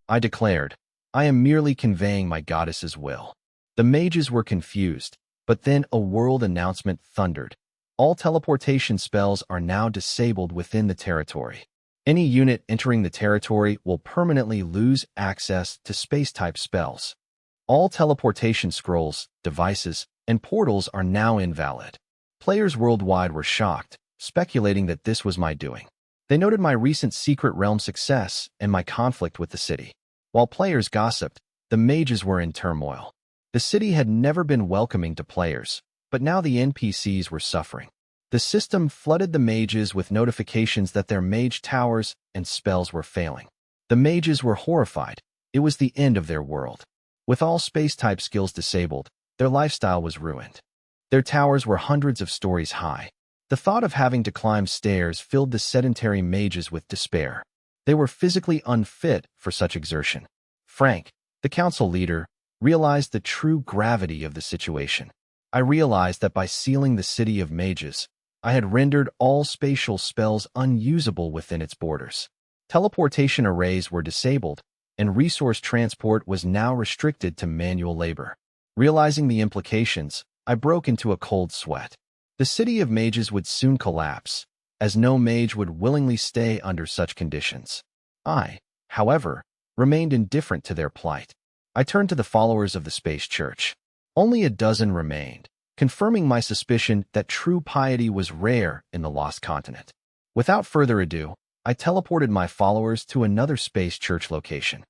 I declared. I am merely conveying my goddess's will. The mages were confused, but then a world announcement thundered. All teleportation spells are now disabled within the territory. Any unit entering the territory will permanently lose access to space-type spells. All teleportation scrolls, devices, and portals are now invalid. Players worldwide were shocked, speculating that this was my doing. They noted my recent secret realm success and my conflict with the city. While players gossiped, the mages were in turmoil. The city had never been welcoming to players, but now the NPCs were suffering. The system flooded the mages with notifications that their mage towers and spells were failing. The mages were horrified. It was the end of their world. With all space-type skills disabled, their lifestyle was ruined. Their towers were hundreds of stories high. The thought of having to climb stairs filled the sedentary mages with despair. They were physically unfit for such exertion. Frank, the council leader, realized the true gravity of the situation. I realized that by sealing the city of mages, I had rendered all spatial spells unusable within its borders. Teleportation arrays were disabled, and resource transport was now restricted to manual labor. Realizing the implications, I broke into a cold sweat. The city of mages would soon collapse, as no mage would willingly stay under such conditions. I, however, remained indifferent to their plight. I turned to the followers of the Space Church. Only a dozen remained, confirming my suspicion that true piety was rare in the Lost Continent. Without further ado, I teleported my followers to another Space Church location.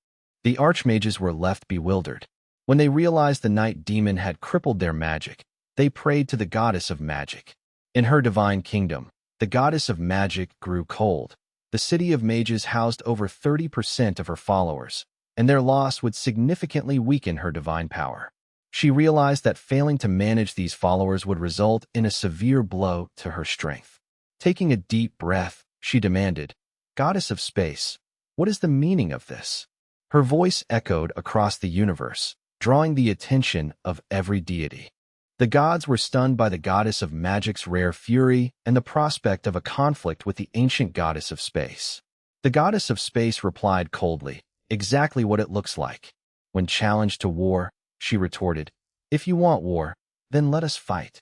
The Archmages were left bewildered. When they realized the Night Demon had crippled their magic, they prayed to the Goddess of Magic. In her divine kingdom, the Goddess of Magic grew cold. The city of mages housed over 30% of her followers, and their loss would significantly weaken her divine power. She realized that failing to manage these followers would result in a severe blow to her strength. Taking a deep breath, she demanded, "Goddess of Space, what is the meaning of this?" Her voice echoed across the universe, drawing the attention of every deity. The gods were stunned by the Goddess of Magic's rare fury and the prospect of a conflict with the ancient Goddess of Space. The Goddess of Space replied coldly, "Exactly what it looks like." When challenged to war, she retorted, "If you want war, then let us fight."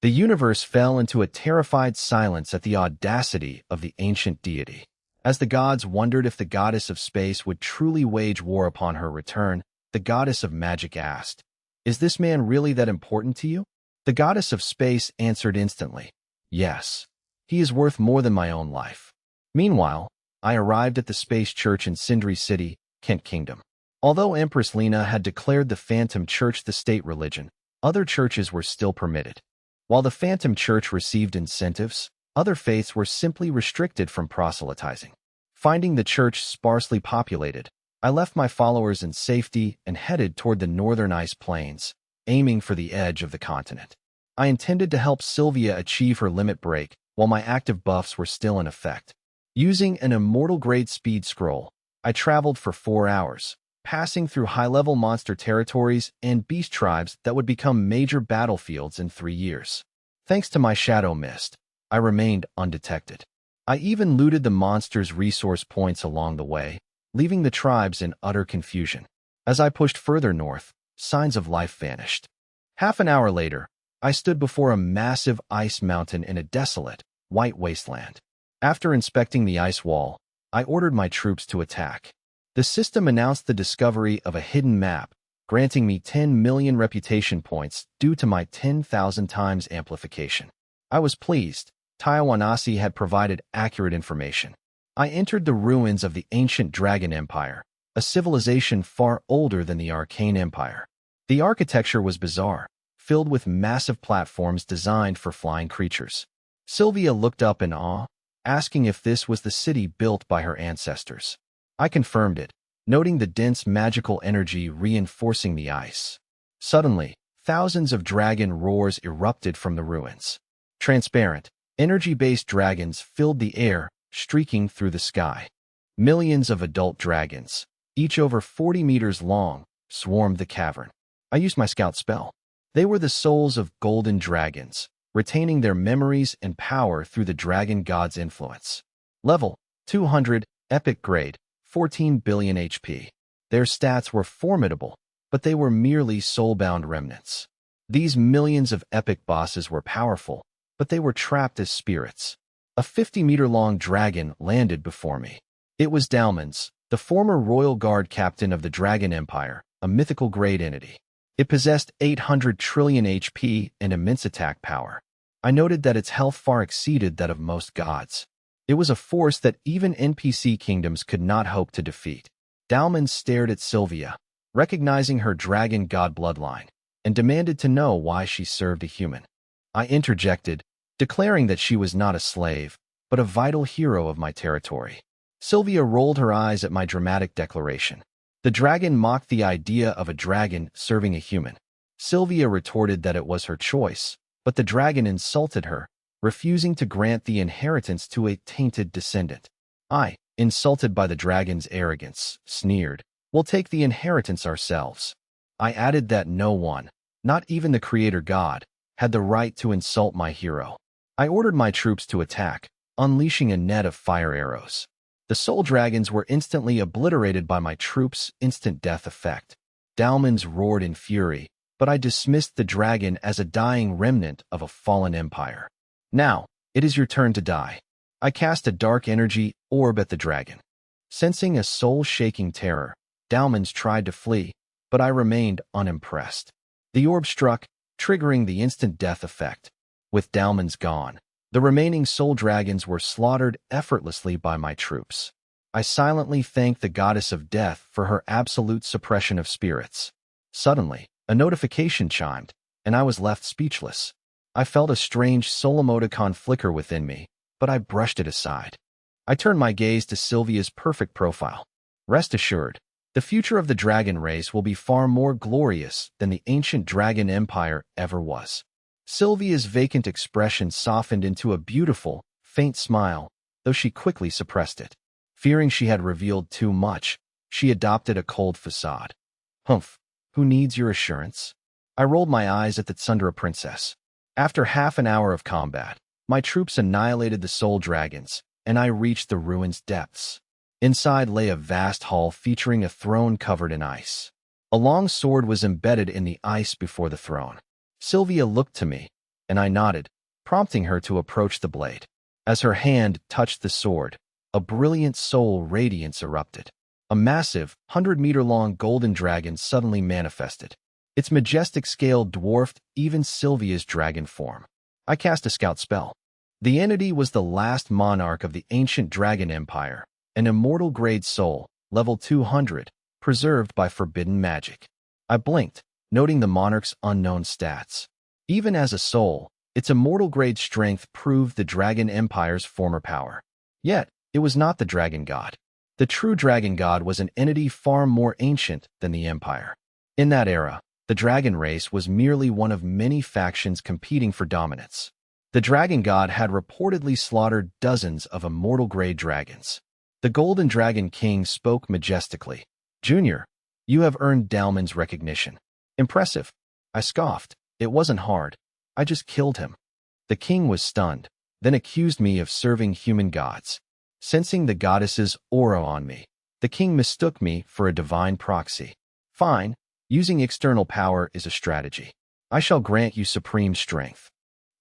The universe fell into a terrified silence at the audacity of the ancient deity. As the gods wondered if the Goddess of Space would truly wage war upon her return, the Goddess of Magic asked, "Is this man really that important to you?" The Goddess of Space answered instantly, "Yes, he is worth more than my own life." Meanwhile, I arrived at the Space Church in Sindri City, Kent Kingdom. Although Empress Lena had declared the Phantom Church the state religion, other churches were still permitted. While the Phantom Church received incentives, other faiths were simply restricted from proselytizing. Finding the church sparsely populated, I left my followers in safety and headed toward the northern ice plains, aiming for the edge of the continent. I intended to help Sylvia achieve her limit break while my active buffs were still in effect. Using an immortal-grade speed scroll, I traveled for 4 hours, passing through high-level monster territories and beast tribes that would become major battlefields in 3 years. Thanks to my shadow mist, I remained undetected. I even looted the monsters' resource points along the way, leaving the tribes in utter confusion. As I pushed further north, signs of life vanished. Half an hour later, I stood before a massive ice mountain in a desolate, white wasteland. After inspecting the ice wall, I ordered my troops to attack. The system announced the discovery of a hidden map, granting me 10 million reputation points due to my 10,000 times amplification. I was pleased. Taiwanasi had provided accurate information. I entered the ruins of the ancient Dragon Empire, a civilization far older than the Arcane Empire. The architecture was bizarre, filled with massive platforms designed for flying creatures. Sylvia looked up in awe, asking if this was the city built by her ancestors. I confirmed it, noting the dense magical energy reinforcing the ice. Suddenly, thousands of dragon roars erupted from the ruins. Transparent, energy-based dragons filled the air, streaking through the sky. Millions of adult dragons, each over 40 meters long, swarmed the cavern. I used my scout spell. They were the souls of golden dragons, retaining their memories and power through the dragon god's influence. Level 200, epic grade, 14 billion HP. Their stats were formidable, but they were merely soul-bound remnants. These millions of epic bosses were powerful, but they were trapped as spirits. A 50-meter-long dragon landed before me. It was Dalmans, the former royal guard captain of the Dragon Empire, a mythical grade entity. It possessed 800 trillion HP and immense attack power. I noted that its health far exceeded that of most gods. It was a force that even NPC kingdoms could not hope to defeat. Dalmans stared at Sylvia, recognizing her dragon god bloodline, and demanded to know why she served a human. I interjected, declaring that she was not a slave, but a vital hero of my territory. Sylvia rolled her eyes at my dramatic declaration. The dragon mocked the idea of a dragon serving a human. Sylvia retorted that it was her choice, but the dragon insulted her, refusing to grant the inheritance to a tainted descendant. I, insulted by the dragon's arrogance, sneered, "We'll take the inheritance ourselves." I added that no one, not even the creator god, had the right to insult my hero. I ordered my troops to attack, unleashing a net of fire arrows. The soul dragons were instantly obliterated by my troops' instant death effect. Dalmans roared in fury, but I dismissed the dragon as a dying remnant of a fallen empire. "Now, it is your turn to die." I cast a dark energy orb at the dragon. Sensing a soul-shaking terror, Dalmans tried to flee, but I remained unimpressed. The orb struck, triggering the instant death effect. With Dalmans gone, the remaining soul dragons were slaughtered effortlessly by my troops. I silently thanked the goddess of death for her absolute suppression of spirits. Suddenly, a notification chimed, and I was left speechless. I felt a strange soul emoticon flicker within me, but I brushed it aside. I turned my gaze to Sylvia's perfect profile. Rest assured, the future of the dragon race will be far more glorious than the ancient dragon empire ever was. Sylvia's vacant expression softened into a beautiful, faint smile, though she quickly suppressed it. Fearing she had revealed too much, she adopted a cold facade. "Humph, who needs your assurance?" I rolled my eyes at the Tsundere princess. After half an hour of combat, my troops annihilated the soul dragons, and I reached the ruins' depths. Inside lay a vast hall featuring a throne covered in ice. A long sword was embedded in the ice before the throne. Sylvia looked to me, and I nodded, prompting her to approach the blade. As her hand touched the sword, a brilliant soul radiance erupted. A massive, 100-meter-long golden dragon suddenly manifested. Its majestic scale dwarfed even Sylvia's dragon form. I cast a scout spell. The entity was the last monarch of the ancient dragon empire, an immortal grade soul, level 200, preserved by forbidden magic. I blinked, noting the monarch's unknown stats. Even as a soul, its immortal grade strength proved the dragon empire's former power. Yet, it was not the dragon god. The true dragon god was an entity far more ancient than the empire. In that era, the dragon race was merely one of many factions competing for dominance. The dragon god had reportedly slaughtered dozens of immortal-grade dragons. The Golden Dragon King spoke majestically. "Junior, you have earned Dalman's recognition." "Impressive." I scoffed. "It wasn't hard. I just killed him." The king was stunned, then accused me of serving human gods. Sensing the goddess's aura on me, the king mistook me for a divine proxy. "Fine, using external power is a strategy. I shall grant you supreme strength.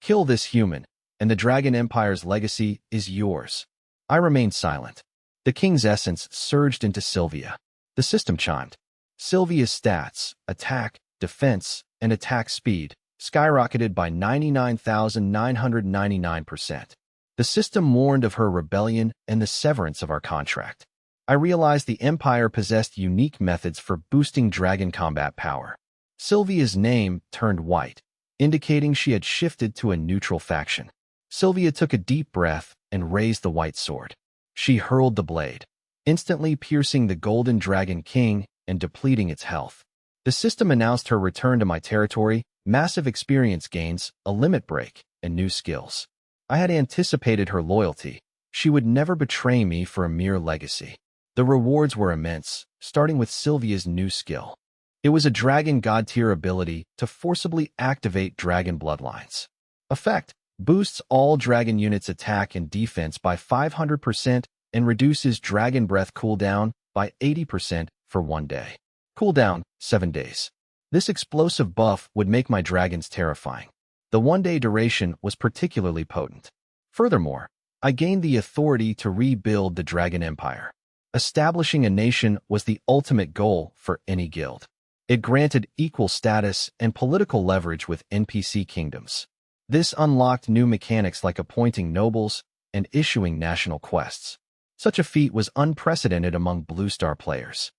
Kill this human, and the Dragon Empire's legacy is yours." I remained silent. The king's essence surged into Sylvia. The system chimed. Sylvia's stats, attack, defense, and attack speed, skyrocketed by 99,999%. The system warned of her rebellion and the severance of our contract. I realized the Empire possessed unique methods for boosting dragon combat power. Sylvia's name turned white, indicating she had shifted to a neutral faction. Sylvia took a deep breath and raised the white sword. She hurled the blade, instantly piercing the Golden Dragon King and depleting its health. The system announced her return to my territory, massive experience gains, a limit break, and new skills. I had anticipated her loyalty. She would never betray me for a mere legacy. The rewards were immense, starting with Sylvia's new skill. It was a dragon god-tier ability to forcibly activate dragon bloodlines. Effect: boosts all dragon units' attack and defense by 500% and reduces dragon breath cooldown by 80% for 1 day. Cooldown, 7 days. This explosive buff would make my dragons terrifying. The 1 day duration was particularly potent. Furthermore, I gained the authority to rebuild the Dragon Empire. Establishing a nation was the ultimate goal for any guild. It granted equal status and political leverage with NPC kingdoms. This unlocked new mechanics like appointing nobles and issuing national quests. Such a feat was unprecedented among Blue Star players.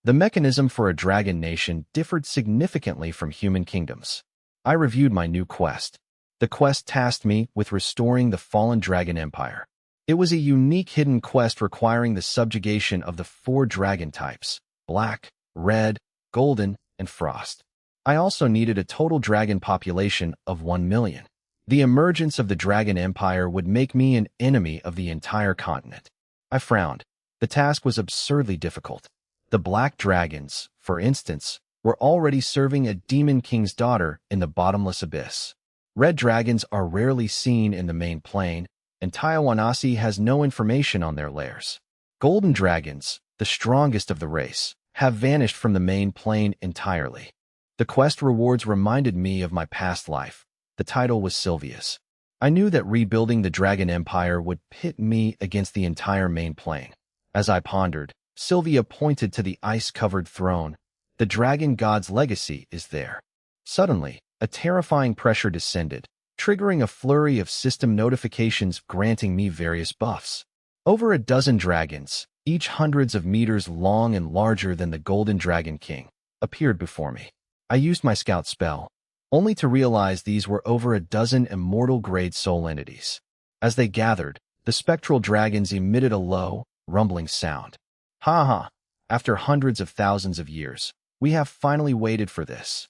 The mechanism for a dragon nation differed significantly from human kingdoms. I reviewed my new quest. The quest tasked me with restoring the fallen Dragon Empire. It was a unique hidden quest requiring the subjugation of the 4 dragon types: Black, Red, Golden, and Frost. I also needed a total dragon population of 1 million. The emergence of the Dragon Empire would make me an enemy of the entire continent. I frowned. The task was absurdly difficult. The Black Dragons, for instance, were already serving a demon king's daughter in the bottomless abyss. Red dragons are rarely seen in the main plane, and Taiwanasi has no information on their lairs. Golden dragons, the strongest of the race, have vanished from the main plane entirely. The quest rewards reminded me of my past life. The title was Sylvia's. I knew that rebuilding the Dragon Empire would pit me against the entire main plane. As I pondered, Sylvia pointed to the ice-covered throne. The dragon god's legacy is there. Suddenly, a terrifying pressure descended, triggering a flurry of system notifications granting me various buffs. Over a dozen dragons, each hundreds of meters long and larger than the Golden Dragon King, appeared before me. I used my scout spell, only to realize these were over a dozen immortal-grade soul entities. As they gathered, the spectral dragons emitted a low, rumbling sound. Ha ha! After hundreds of thousands of years, we have finally waited for this.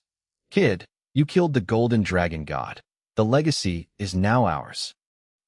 Kid, you killed the Golden Dragon God. The legacy is now ours.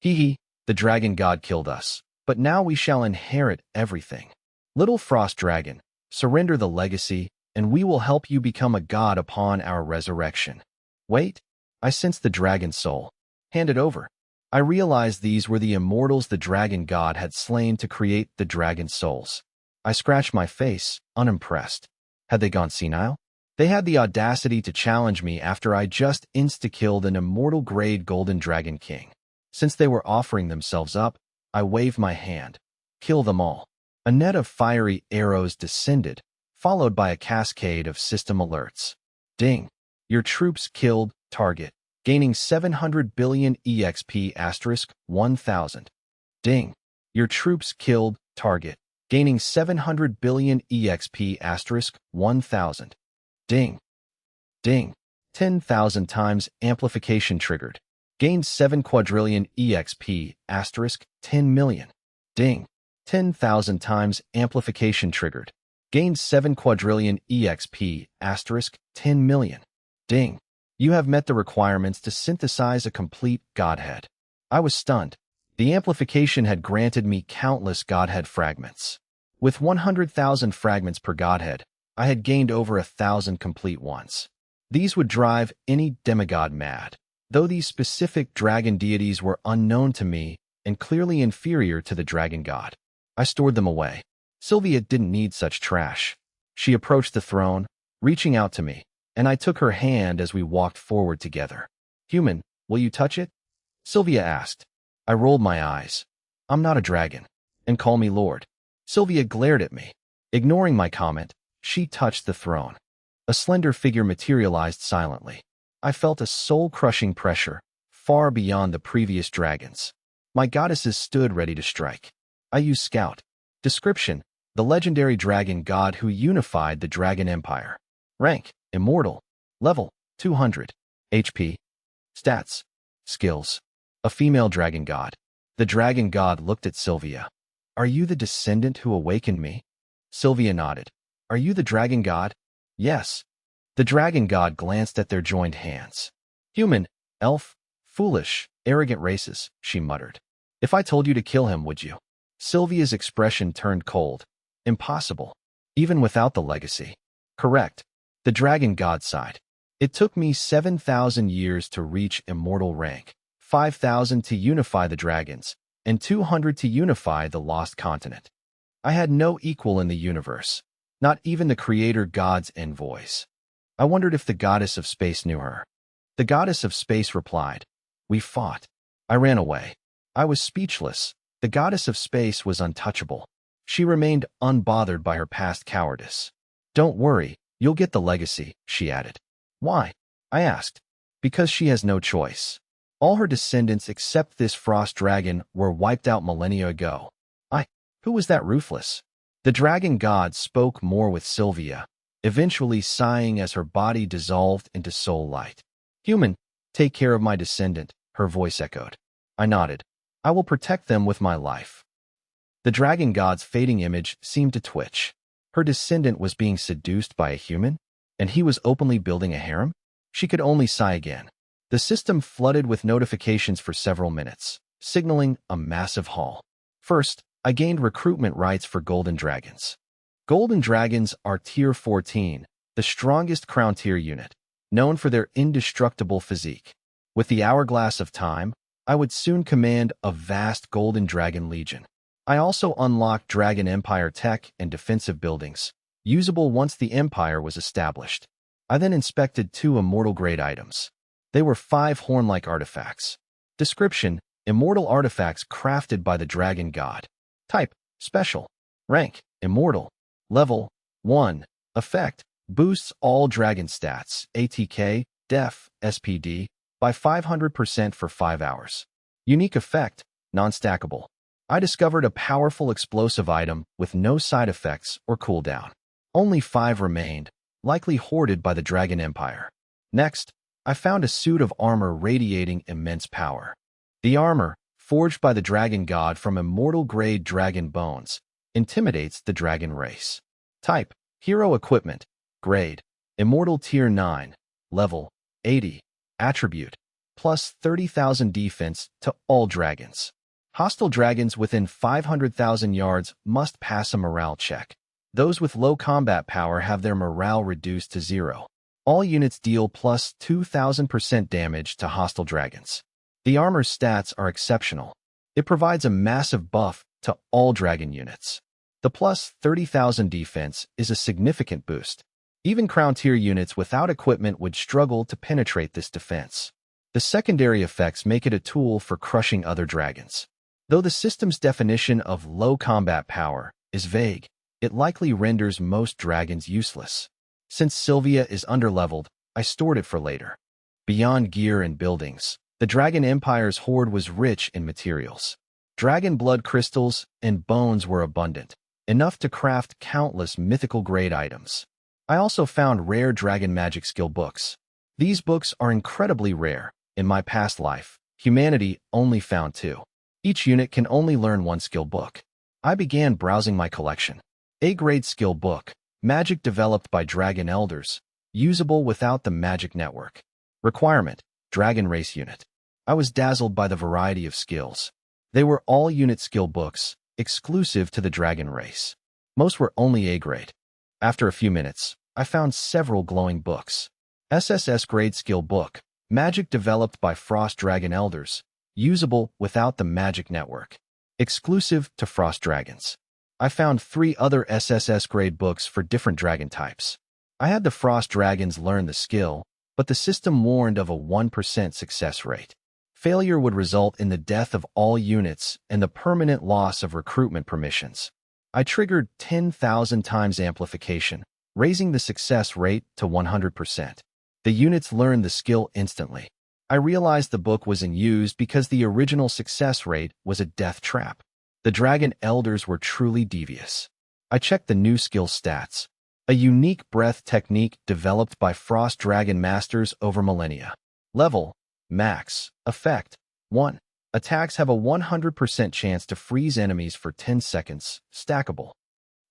Hee hee, the Dragon God killed us, but now we shall inherit everything. Little Frost Dragon, surrender the legacy, and we will help you become a god upon our resurrection. Wait, I sensed the dragon soul. Hand it over. I realized these were the immortals the dragon god had slain to create the dragon souls. I scratched my face, unimpressed. Had they gone senile? They had the audacity to challenge me after I just insta-killed an immortal-grade Golden Dragon King. Since they were offering themselves up, I waved my hand. Kill them all. A net of fiery arrows descended, followed by a cascade of system alerts. Ding. Your troops killed target, gaining 700 billion EXP * 1000. Ding. Your troops killed target, gaining 700 billion EXP * 1000. Ding. Ding. 10,000 times amplification triggered. Gained 7 quadrillion EXP * 10 million. Ding. 10,000 times amplification triggered. Gained 7 quadrillion EXP * 10 million. Ding. You have met the requirements to synthesize a complete godhead. I was stunned. The amplification had granted me countless godhead fragments. With 100,000 fragments per godhead, I had gained over 1,000 complete ones. These would drive any demigod mad. Though these specific dragon deities were unknown to me and clearly inferior to the dragon god, I stored them away. Sylvia didn't need such trash. She approached the throne, reaching out to me, and I took her hand as we walked forward together. Human, will you touch it? Sylvia asked. I rolled my eyes. I'm not a dragon, and call me Lord. Sylvia glared at me. Ignoring my comment, she touched the throne. A slender figure materialized silently. I felt a soul-crushing pressure, far beyond the previous dragons. My goddesses stood ready to strike. I used Scout. Description: the legendary dragon god who unified the Dragon Empire. Rank: Immortal. Level: 200. HP. Stats. Skills: a female dragon god. The dragon god looked at Sylvia. Are you the descendant who awakened me? Sylvia nodded. Are you the dragon god? Yes. The dragon god glanced at their joined hands. Human, elf, foolish, arrogant races, she muttered. If I told you to kill him, would you? Sylvia's expression turned cold. Impossible. Even without the legacy. Correct. The dragon god sighed. It took me 7,000 years to reach immortal rank, 5,000 to unify the dragons, and 200 to unify the lost continent. I had no equal in the universe. Not even the creator god's envoys. I wondered if the goddess of space knew her. The goddess of space replied, "We fought. I ran away." I was speechless. The goddess of space was untouchable. She remained unbothered by her past cowardice. "Don't worry, you'll get the legacy," she added. "Why?" I asked. "Because she has no choice. All her descendants except this frost dragon were wiped out millennia ago." Who was that ruthless? The dragon god spoke more with Sylvia, eventually sighing as her body dissolved into soul light. "Human, take care of my descendant," her voice echoed. I nodded. "I will protect them with my life." The dragon god's fading image seemed to twitch. Her descendant was being seduced by a human, and he was openly building a harem? She could only sigh again. The system flooded with notifications for several minutes, signaling a massive haul. First, I gained recruitment rights for golden dragons. Golden dragons are Tier 14, the strongest crown tier unit, known for their indestructible physique. With the hourglass of time, I would soon command a vast golden dragon legion. I also unlocked Dragon Empire tech and defensive buildings, usable once the empire was established. I then inspected 2 immortal-grade items. They were 5 horn-like artifacts. Description: immortal artifacts crafted by the dragon god. Type: special. Rank: immortal. Level: 1. Effect: boosts all dragon stats, ATK, Def, SPD, by 500% for 5 hours. Unique effect: non-stackable. I discovered a powerful explosive item with no side effects or cooldown. Only 5 remained, likely hoarded by the Dragon Empire. Next, I found a suit of armor radiating immense power. The armor, forged by the dragon god from immortal-grade dragon bones, intimidates the dragon race. Type: hero equipment. Grade: immortal tier 9. Level: 80. Attribute: plus 30,000 defense to all dragons. Hostile dragons within 500,000 yards must pass a morale check. Those with low combat power have their morale reduced to 0. All units deal plus 2,000% damage to hostile dragons. The armor's stats are exceptional. It provides a massive buff to all dragon units. The plus 30,000 defense is a significant boost. Even crown tier units without equipment would struggle to penetrate this defense. The secondary effects make it a tool for crushing other dragons. Though the system's definition of low combat power is vague, it likely renders most dragons useless. Since Sylvia is underleveled, I stored it for later. Beyond gear and buildings, the Dragon Empire's hoard was rich in materials. Dragon blood crystals and bones were abundant, enough to craft countless mythical-grade items. I also found rare dragon magic skill books. These books are incredibly rare. In my past life, humanity only found 2. Each unit can only learn 1 skill book. I began browsing my collection. A-grade skill book, magic developed by dragon elders, usable without the magic network. Requirement: dragon race unit. I was dazzled by the variety of skills. They were all unit skill books, exclusive to the dragon race. Most were only A-grade. After a few minutes, I found several glowing books. SSS grade skill book, magic developed by frost dragon elders, usable without the magic network. Exclusive to frost dragons. I found 3 other SSS grade books for different dragon types. I had the frost dragons learn the skill, but the system warned of a 1% success rate. Failure would result in the death of all units and the permanent loss of recruitment permissions. I triggered 10,000 times amplification, raising the success rate to 100%. The units learned the skill instantly. I realized the book was in use because the original success rate was a death trap. The dragon elders were truly devious. I checked the new skill stats. A unique breath technique developed by frost dragon masters over millennia. Level: max. Effect: 1. Attacks have a 100% chance to freeze enemies for 10 seconds, stackable.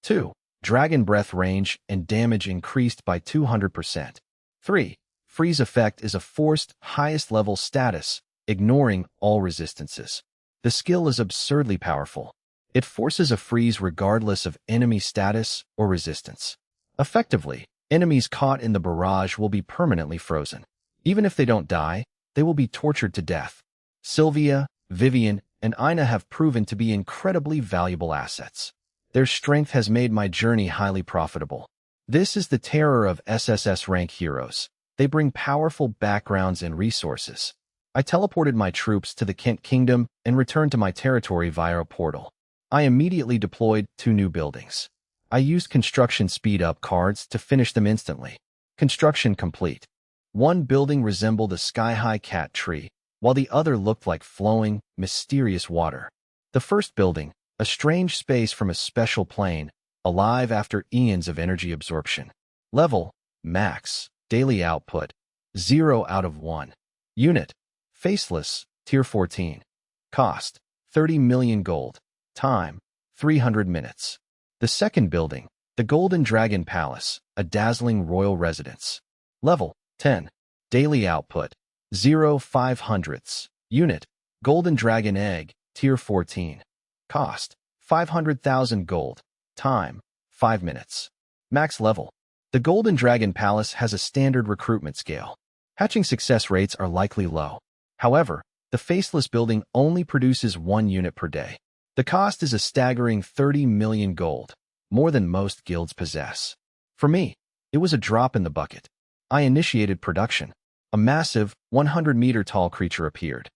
2. Dragon breath range and damage increased by 200%. 3. Freeze effect is a forced, highest level status, ignoring all resistances. The skill is absurdly powerful. It forces a freeze regardless of enemy status or resistance. Effectively, enemies caught in the barrage will be permanently frozen. Even if they don't die, they will be tortured to death. Sylvia, Vivian, and Ina have proven to be incredibly valuable assets. Their strength has made my journey highly profitable. This is the terror of SSS rank heroes. They bring powerful backgrounds and resources. I teleported my troops to the Kent Kingdom and returned to my territory via a portal. I immediately deployed 2 new buildings. I used construction speed-up cards to finish them instantly. Construction complete. One building resembled a sky-high cat tree, while the other looked like flowing, mysterious water. The first building, a strange space from a special plane, alive after eons of energy absorption. Level, max, daily output, 0 out of 1. Unit, faceless, tier 14. Cost, 30 million gold. Time, 300 minutes. The second building, the Golden Dragon Palace, a dazzling royal residence. Level, 10. Daily output, 0.05. Unit, Golden Dragon Egg, tier 14. Cost, 500,000 gold. Time, 5 minutes. Max level. The Golden Dragon Palace has a standard recruitment scale. Hatching success rates are likely low. However, the Faceless building only produces 1 unit per day. The cost is a staggering 30 million gold, more than most guilds possess. For me, it was a drop in the bucket. I initiated production. A massive, 100-meter-tall creature appeared.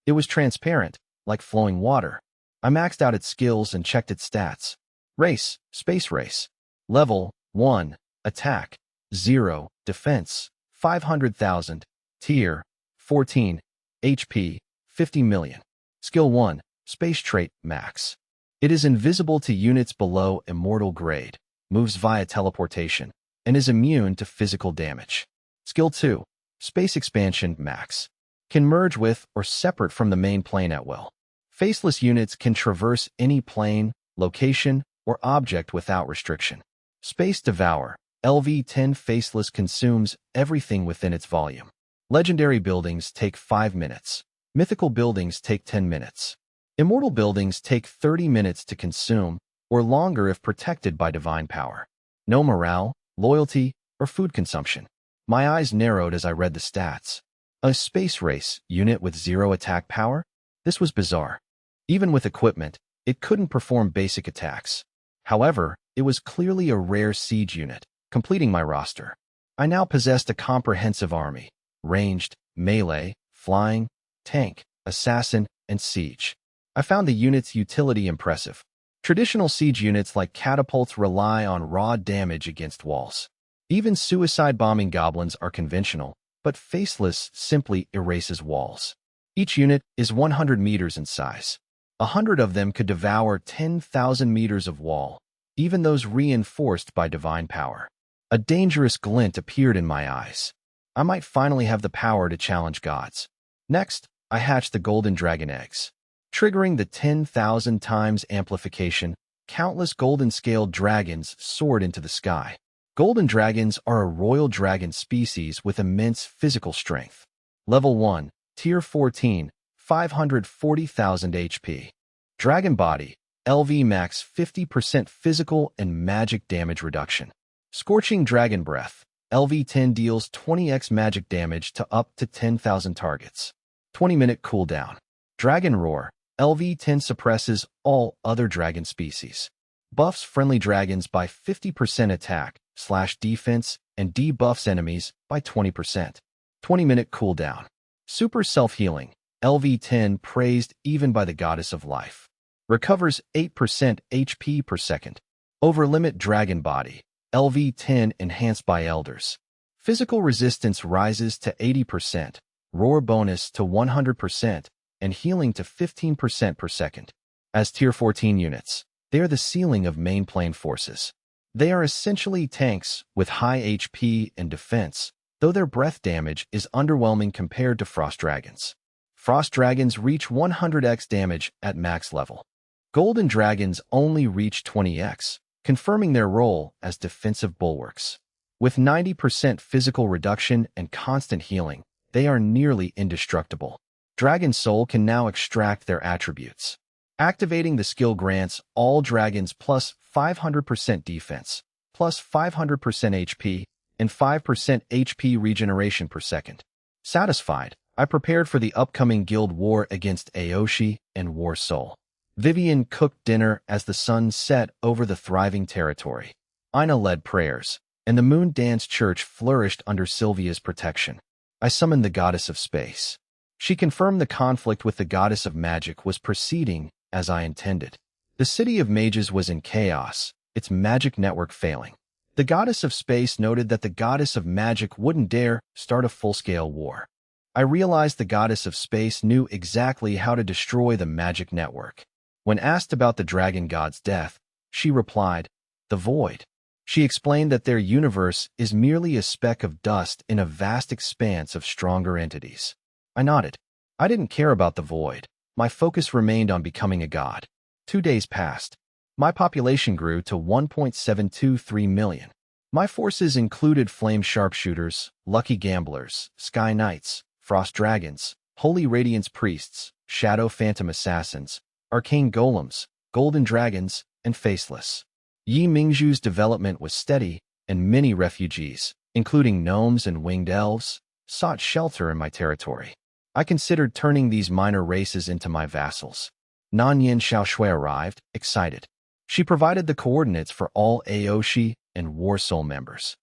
It was transparent, like flowing water. I maxed out its skills and checked its stats. Race, space race. Level, 1, attack, 0, defense, 500,000, tier, 14, HP, 50 million. Skill 1, space trait, max. It is invisible to units below immortal grade, moves via teleportation, and is immune to physical damage. Skill 2, space expansion, max. Can merge with or separate from the main plane at will. Faceless units can traverse any plane, location, or object without restriction. Space Devour, LV-10 Faceless consumes everything within its volume. Legendary buildings take 5 minutes. Mythical buildings take 10 minutes. Immortal buildings take 30 minutes to consume, or longer if protected by divine power. No morale, loyalty, or food consumption. My eyes narrowed as I read the stats. A space race unit with 0 attack power? This was bizarre. Even with equipment, it couldn't perform basic attacks. However, it was clearly a rare siege unit, completing my roster. I now possessed a comprehensive army: ranged, melee, flying, tank, assassin, and siege. I found the unit's utility impressive. Traditional siege units like catapults rely on raw damage against walls. Even suicide bombing goblins are conventional, but Faceless simply erases walls. Each unit is 100 meters in size. 100 of them could devour 10,000 meters of wall, even those reinforced by divine power. A dangerous glint appeared in my eyes. I might finally have the power to challenge gods. Next, I hatched the Golden Dragon eggs. Triggering the 10,000 times amplification, countless golden-scaled dragons soared into the sky. Golden dragons are a royal dragon species with immense physical strength. Level 1, Tier 14, 540,000 HP. Dragon Body, LV Max 50% physical and magic damage reduction. Scorching Dragon Breath, LV10 deals 20x magic damage to up to 10,000 targets. 20-minute cooldown. Dragon Roar, LV10 suppresses all other dragon species. Buffs friendly dragons by 50% attack/defense and debuffs enemies by 20%. 20-minute cooldown. Super Self-Healing, LV10 praised even by the goddess of life. Recovers 8% HP per second. Overlimit Dragon Body, LV10 enhanced by elders. Physical resistance rises to 80%, roar bonus to 100%, and healing to 15% per second. As Tier 14 units, they are the ceiling of main plane forces. They are essentially tanks with high HP and defense, though their breath damage is underwhelming compared to Frost Dragons. Frost Dragons reach 100x damage at max level. Golden Dragons only reach 20x, confirming their role as defensive bulwarks. With 90% physical reduction and constant healing, they are nearly indestructible. Dragon Soul can now extract their attributes. Activating the skill grants all dragons plus 500% defense, plus 500% HP, and 5% HP regeneration per second. Satisfied, I prepared for the upcoming guild war against Aoshi and War Soul. Vivian cooked dinner as the sun set over the thriving territory. Ina led prayers, and the moon dance church flourished under Sylvia's protection. I summoned the goddess of space. She confirmed the conflict with the goddess of magic was proceeding as I intended. The city of mages was in chaos, its magic network failing. The goddess of space noted that the goddess of magic wouldn't dare start a full-scale war. I realized the goddess of space knew exactly how to destroy the magic network. When asked about the dragon god's death, she replied, "The void." She explained that their universe is merely a speck of dust in a vast expanse of stronger entities. I nodded. I didn't care about the void. My focus remained on becoming a god. 2 days passed. My population grew to 1.723 million. My forces included flame sharpshooters, lucky gamblers, sky knights, frost dragons, holy radiance priests, shadow phantom assassins, arcane golems, golden dragons, and faceless. Yi Mingzhu's development was steady, and many refugees, including gnomes and winged elves, sought shelter in my territory. I considered turning these minor races into my vassals. Nanyan Xiaoshui arrived, excited. She provided the coordinates for all Aoshi and War Soul members.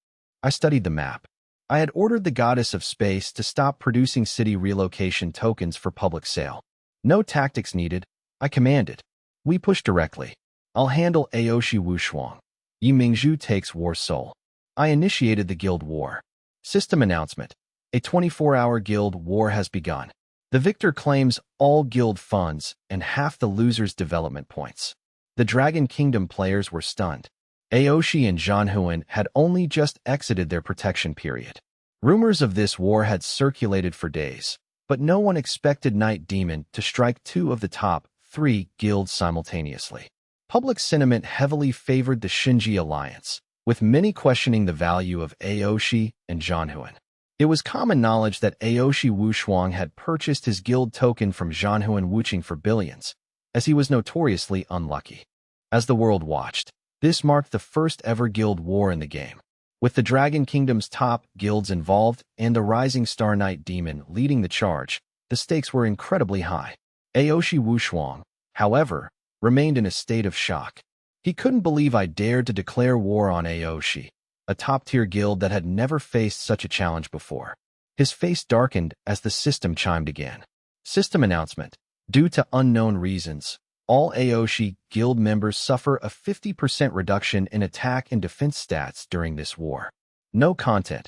I studied the map. I had ordered the goddess of space to stop producing city relocation tokens for public sale. No tactics needed, I commanded. We push directly. I'll handle Aoshi Wushuang. Yi Mingzhu takes War Soul. I initiated the guild war. System announcement. A 24-hour guild war has begun. The victor claims all guild funds and half the loser's development points. The Dragon Kingdom players were stunned. Aoshi and Zhanhuan had only just exited their protection period. Rumors of this war had circulated for days, but no one expected Night Demon to strike 2 of the top 3 guilds simultaneously. Public sentiment heavily favored the Shinji alliance, with many questioning the value of Aoshi and Zhanhuan. It was common knowledge that Aoshi Wushuang had purchased his guild token from Zhanhuan Wuqing for billions, as he was notoriously unlucky. As the world watched, this marked the first ever guild war in the game. With the Dragon Kingdom's top guilds involved and the rising Star Knight Demon leading the charge, the stakes were incredibly high. Aoshi Wushuang, however, remained in a state of shock. He couldn't believe I dared to declare war on Aoshi, a top-tier guild that had never faced such a challenge before. His face darkened as the system chimed again. System announcement. Due to unknown reasons, all Aoshi guild members suffer a 50% reduction in attack and defense stats during this war. No content.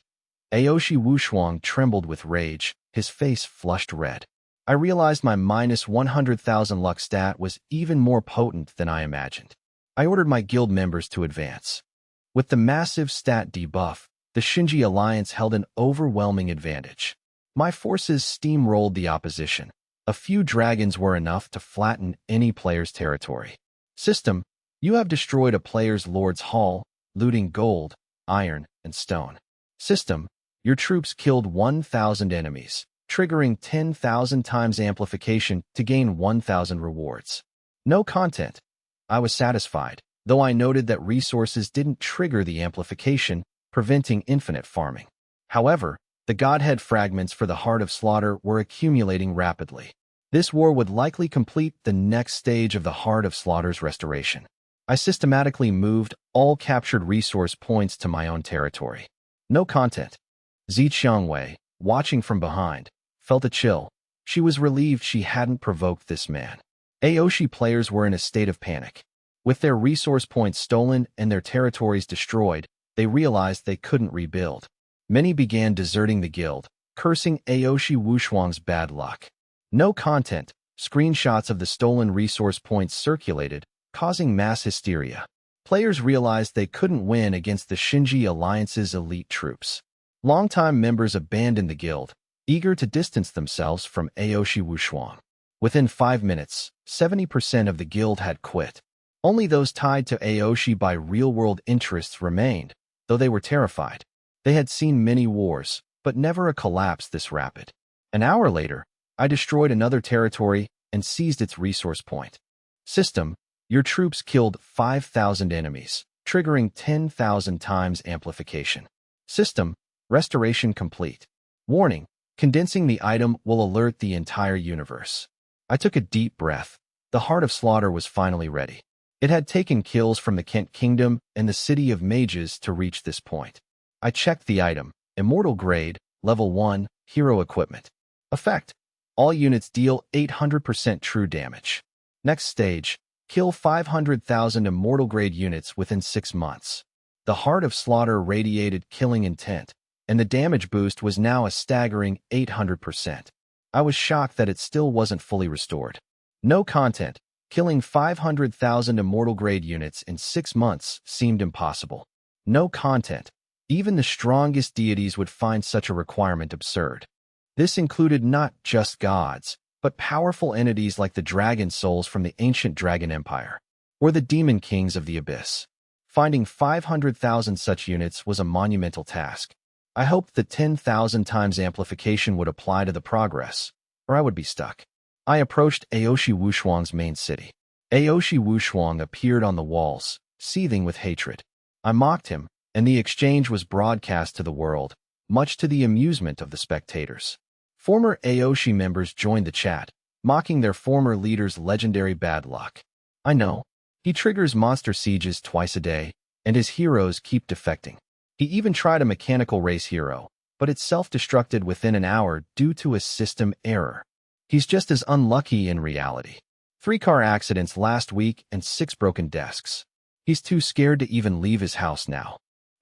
Aoshi Wushuang trembled with rage, his face flushed red. I realized my minus 100,000 luck stat was even more potent than I imagined. I ordered my guild members to advance. With the massive stat debuff, the Shinji Alliance held an overwhelming advantage. My forces steamrolled the opposition. A few dragons were enough to flatten any player's territory. System, you have destroyed a player's Lord's Hall, looting gold, iron, and stone. System, your troops killed 1,000 enemies, triggering 10,000 times amplification to gain 1,000 rewards. No content. I was satisfied, though I noted that resources didn't trigger the amplification, preventing infinite farming. However, the Godhead fragments for the Heart of Slaughter were accumulating rapidly. This war would likely complete the next stage of the Heart of Slaughter's restoration. I systematically moved all captured resource points to my own territory. No content. Zi Xiangwei, watching from behind, felt a chill. She was relieved she hadn't provoked this man. Aoshi players were in a state of panic. With their resource points stolen and their territories destroyed, they realized they couldn't rebuild. Many began deserting the guild, cursing Aoshi Wushuang's bad luck. No content. Screenshots of the stolen resource points circulated, causing mass hysteria. Players realized they couldn't win against the Shinji Alliance's elite troops. Longtime members abandoned the guild, eager to distance themselves from Aoshi Wushuang. Within 5 minutes, 70% of the guild had quit. Only those tied to Aoshi by real-world interests remained, though they were terrified. They had seen many wars, but never a collapse this rapid. An hour later, I destroyed another territory and seized its resource point. System, your troops killed 5,000 enemies, triggering 10,000 times amplification. System, restoration complete. Warning, condensing the item will alert the entire universe. I took a deep breath. The Heart of Slaughter was finally ready. It had taken kills from the Kent Kingdom and the City of Mages to reach this point. I checked the item. Immortal grade, level 1, hero equipment. Effect: all units deal 800% true damage. Next stage: kill 500,000 immortal grade units within 6 months. The Heart of Slaughter radiated killing intent, and the damage boost was now a staggering 800%. I was shocked that it still wasn't fully restored. No content. Killing 500,000 immortal grade units in 6 months seemed impossible. No content. Even the strongest deities would find such a requirement absurd. This included not just gods, but powerful entities like the dragon souls from the ancient Dragon Empire, or the demon kings of the Abyss. Finding 500,000 such units was a monumental task. I hoped the 10,000 times amplification would apply to the progress, or I would be stuck. I approached Aoshi Wushuang's main city. Aoshi Wushuang appeared on the walls, seething with hatred. I mocked him, and the exchange was broadcast to the world, much to the amusement of the spectators. Former Aoshi members joined the chat, mocking their former leader's legendary bad luck. I know. He triggers monster sieges twice a day, and his heroes keep defecting. He even tried a mechanical race hero, but it self-destructed within an hour due to a system error. He's just as unlucky in reality. 3 car accidents last week and 6 broken desks. He's too scared to even leave his house now.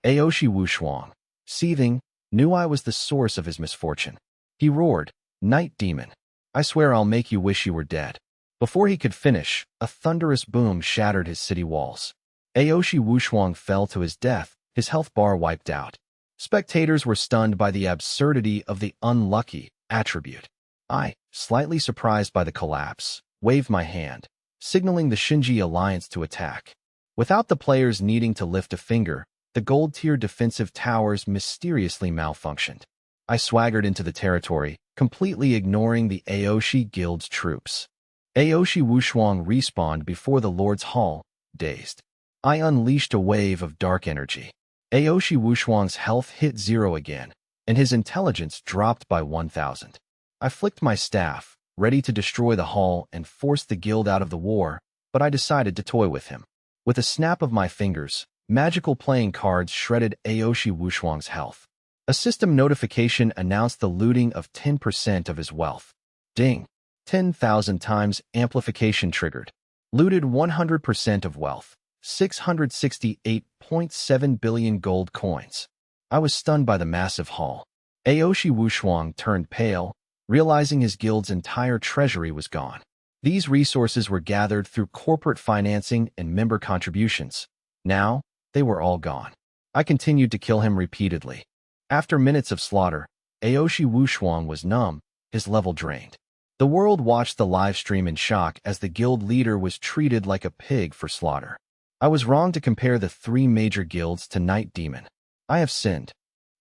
Aoshi Wushuang, seething, knew I was the source of his misfortune. He roared, "Night Demon, I swear I'll make you wish you were dead." Before he could finish, a thunderous boom shattered his city walls. Aoshi Wushuang fell to his death, his health bar wiped out. Spectators were stunned by the absurdity of the unlucky attribute. I, slightly surprised by the collapse, waved my hand, signaling the Shinji Alliance to attack. Without the players needing to lift a finger, the gold-tier defensive towers mysteriously malfunctioned. I swaggered into the territory, completely ignoring the Aoshi Guild's troops. Aoshi Wushuang respawned before the Lord's Hall, dazed. I unleashed a wave of dark energy. Aoshi Wushuang's health hit 0 again, and his intelligence dropped by 1,000. I flicked my staff, ready to destroy the hall and force the guild out of the war, but I decided to toy with him. With a snap of my fingers, magical playing cards shredded Aoshi Wushuang's health. A system notification announced the looting of 10% of his wealth. Ding! 10,000 times amplification triggered. Looted 100% of wealth. 668.7 billion gold coins. I was stunned by the massive haul. Aoshi Wushuang turned pale, realizing his guild's entire treasury was gone. These resources were gathered through corporate financing and member contributions. Now, they were all gone. I continued to kill him repeatedly. After minutes of slaughter, Aoshi Wushuang was numb, his level drained. The world watched the live stream in shock as the guild leader was treated like a pig for slaughter. I was wrong to compare the 3 major guilds to Night Demon. I have sinned.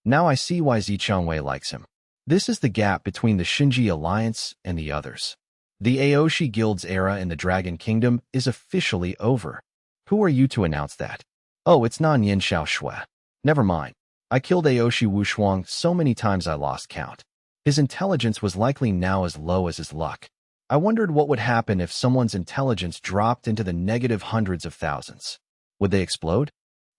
Now I see why Zichangwei likes him. This is the gap between the Shinji Alliance and the others. The Aoshi Guild's era in the Dragon Kingdom is officially over. Who are you to announce that? Oh, it's Nanyan Xiaoshui. Never mind. I killed Aoshi Wushuang so many times I lost count. His intelligence was likely now as low as his luck. I wondered what would happen if someone's intelligence dropped into the negative hundreds of thousands. Would they explode?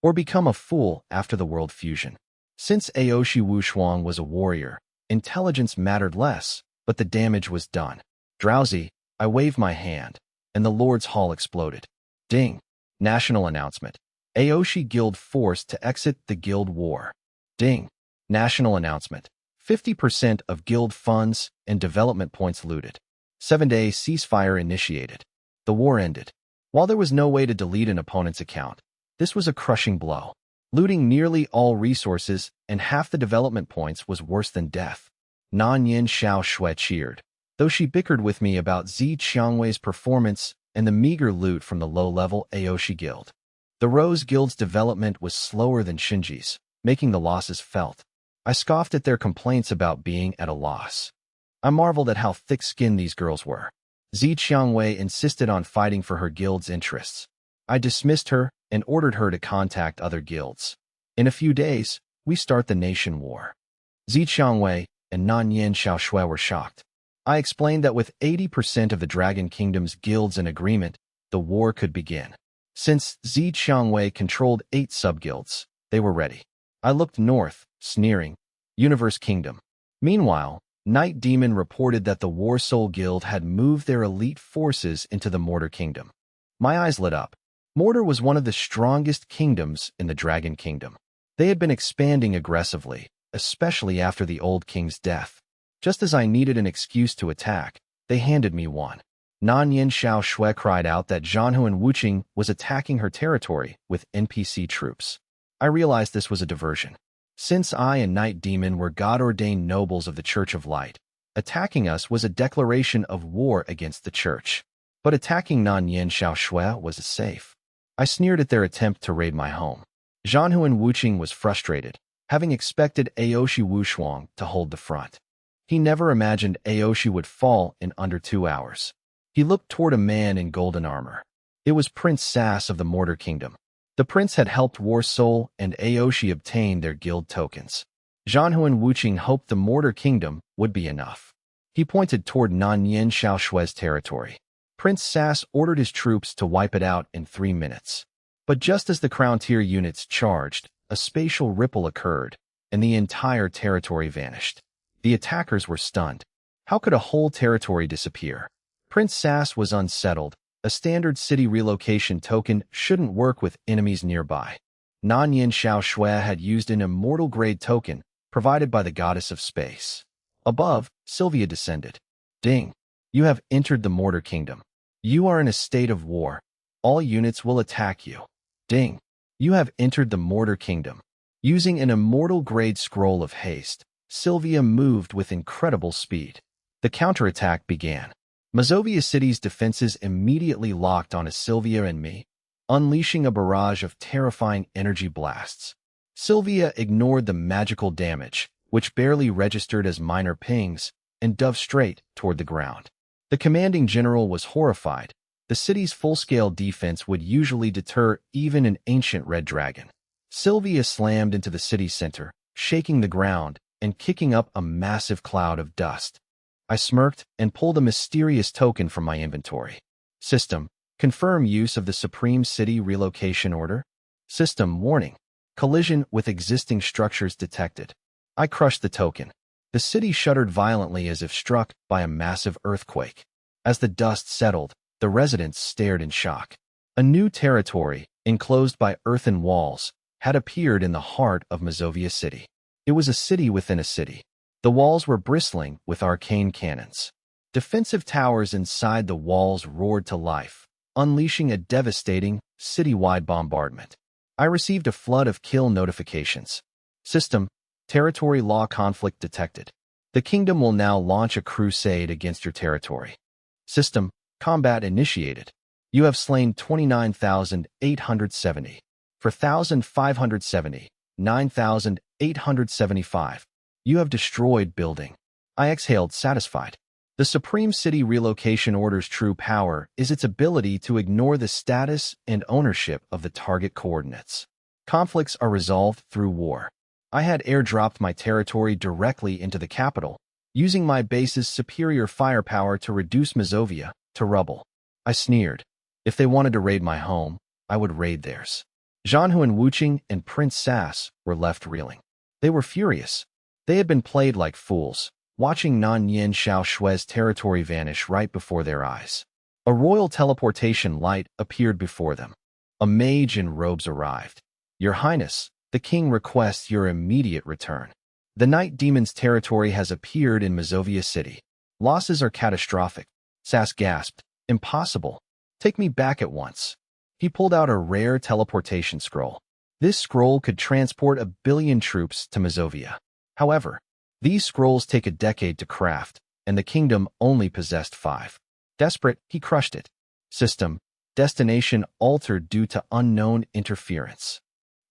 Or become a fool after the world fusion? Since Aoshi Wushuang was a warrior, intelligence mattered less, but the damage was done. Drowsy, I waved my hand, and the Lord's Hall exploded. Ding! National announcement. Aoshi Guild forced to exit the guild war. Ding! National announcement. 50% of guild funds and development points looted. 7-day ceasefire initiated. The war ended. While there was no way to delete an opponent's account, this was a crushing blow. Looting nearly all resources and half the development points was worse than death. Nanyan Xiaoshui cheered, though she bickered with me about Zichangwei's performance and the meager loot from the low-level Aoshi Guild. The Rose Guild's development was slower than Shinji's, making the losses felt. I scoffed at their complaints about being at a loss. I marveled at how thick-skinned these girls were. Zichangwei insisted on fighting for her guild's interests. I dismissed her and ordered her to contact other guilds. In a few days, we start the nation war. Zichangwei and Nanyan Xiaoshui were shocked. I explained that with 80% of the Dragon Kingdom's guilds in agreement, the war could begin. Since Zi Qiangwei controlled 8 subguilds, they were ready. I looked north, sneering. Universe Kingdom. Meanwhile, Night Demon reported that the War Soul Guild had moved their elite forces into the Mortar Kingdom. My eyes lit up. Mortar was one of the strongest kingdoms in the Dragon Kingdom. They had been expanding aggressively, especially after the old king's death. Just as I needed an excuse to attack, they handed me one. Nan Yin Xiao Shui cried out that Zhanhuan Wuqing was attacking her territory with NPC troops. I realized this was a diversion. Since I and Night Demon were God-ordained nobles of the Church of Light, attacking us was a declaration of war against the Church. But attacking Nan Yin Xiao Shui was safe. I sneered at their attempt to raid my home. Zhanhuan Wuqing was frustrated, having expected Aoshi Wushuang to hold the front. He never imagined Aoshi would fall in under 2 hours. He looked toward a man in golden armor. It was Prince Sass of the Mortar Kingdom. The prince had helped War Soul and Aoshi obtain their guild tokens. Zhanhuan Wuqing hoped the Mortar Kingdom would be enough. He pointed toward Nanyin Xiao Shui's territory. Prince Sass ordered his troops to wipe it out in 3 minutes. But just as the Crown Tier units charged, a spatial ripple occurred, and the entire territory vanished. The attackers were stunned. How could a whole territory disappear? Prince Sass was unsettled. A standard city relocation token shouldn't work with enemies nearby. Nanyin Xiao Shui had used an immortal-grade token provided by the goddess of space. Above, Sylvia descended. Ding! You have entered the Mortar Kingdom. You are in a state of war. All units will attack you. Ding! You have entered the Mortar Kingdom. Using an immortal-grade scroll of haste, Sylvia moved with incredible speed. The counterattack began. Mazovia City's defenses immediately locked onto Sylvia and me, unleashing a barrage of terrifying energy blasts. Sylvia ignored the magical damage, which barely registered as minor pings, and dove straight toward the ground. The commanding general was horrified. The city's full-scale defense would usually deter even an ancient red dragon. Sylvia slammed into the city center, shaking the ground and kicking up a massive cloud of dust. I smirked and pulled a mysterious token from my inventory. System, confirm use of the Supreme City Relocation Order. System, warning. Collision with existing structures detected. I crushed the token. The city shuddered violently as if struck by a massive earthquake. As the dust settled, the residents stared in shock. A new territory, enclosed by earthen walls, had appeared in the heart of Mazovia City. It was a city within a city. The walls were bristling with arcane cannons. Defensive towers inside the walls roared to life, unleashing a devastating, city-wide bombardment. I received a flood of kill notifications. System, territory law conflict detected. The kingdom will now launch a crusade against your territory. System, combat initiated. You have slain 29,870. For 1,570, 9,875. You have destroyed building. I exhaled, satisfied. The Supreme City Relocation Order's true power is its ability to ignore the status and ownership of the target coordinates. Conflicts are resolved through war. I had airdropped my territory directly into the capital, using my base's superior firepower to reduce Mazovia to rubble. I sneered. If they wanted to raid my home, I would raid theirs. Zhanhuan Wuqing and Prince Sass were left reeling. They were furious. They had been played like fools, watching Nanyin Xiao Shui's territory vanish right before their eyes. A royal teleportation light appeared before them. A mage in robes arrived. Your Highness, the king requests your immediate return. The Night Demon's territory has appeared in Mazovia City. Losses are catastrophic. Sass gasped. Impossible. Take me back at once. He pulled out a rare teleportation scroll. This scroll could transport 1 billion troops to Mazovia. However, these scrolls take a decade to craft, and the kingdom only possessed 5. Desperate, he crushed it. System, destination altered due to unknown interference.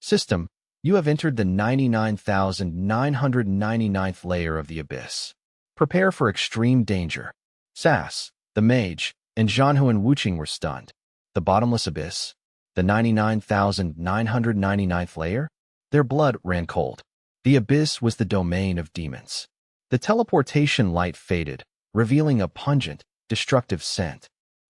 System, you have entered the 99,999th layer of the abyss. Prepare for extreme danger. Sass, the mage, and Zhanhuan Wuqing were stunned. The bottomless abyss? The 99,999th layer? Their blood ran cold. The abyss was the domain of demons. The teleportation light faded, revealing a pungent, destructive scent.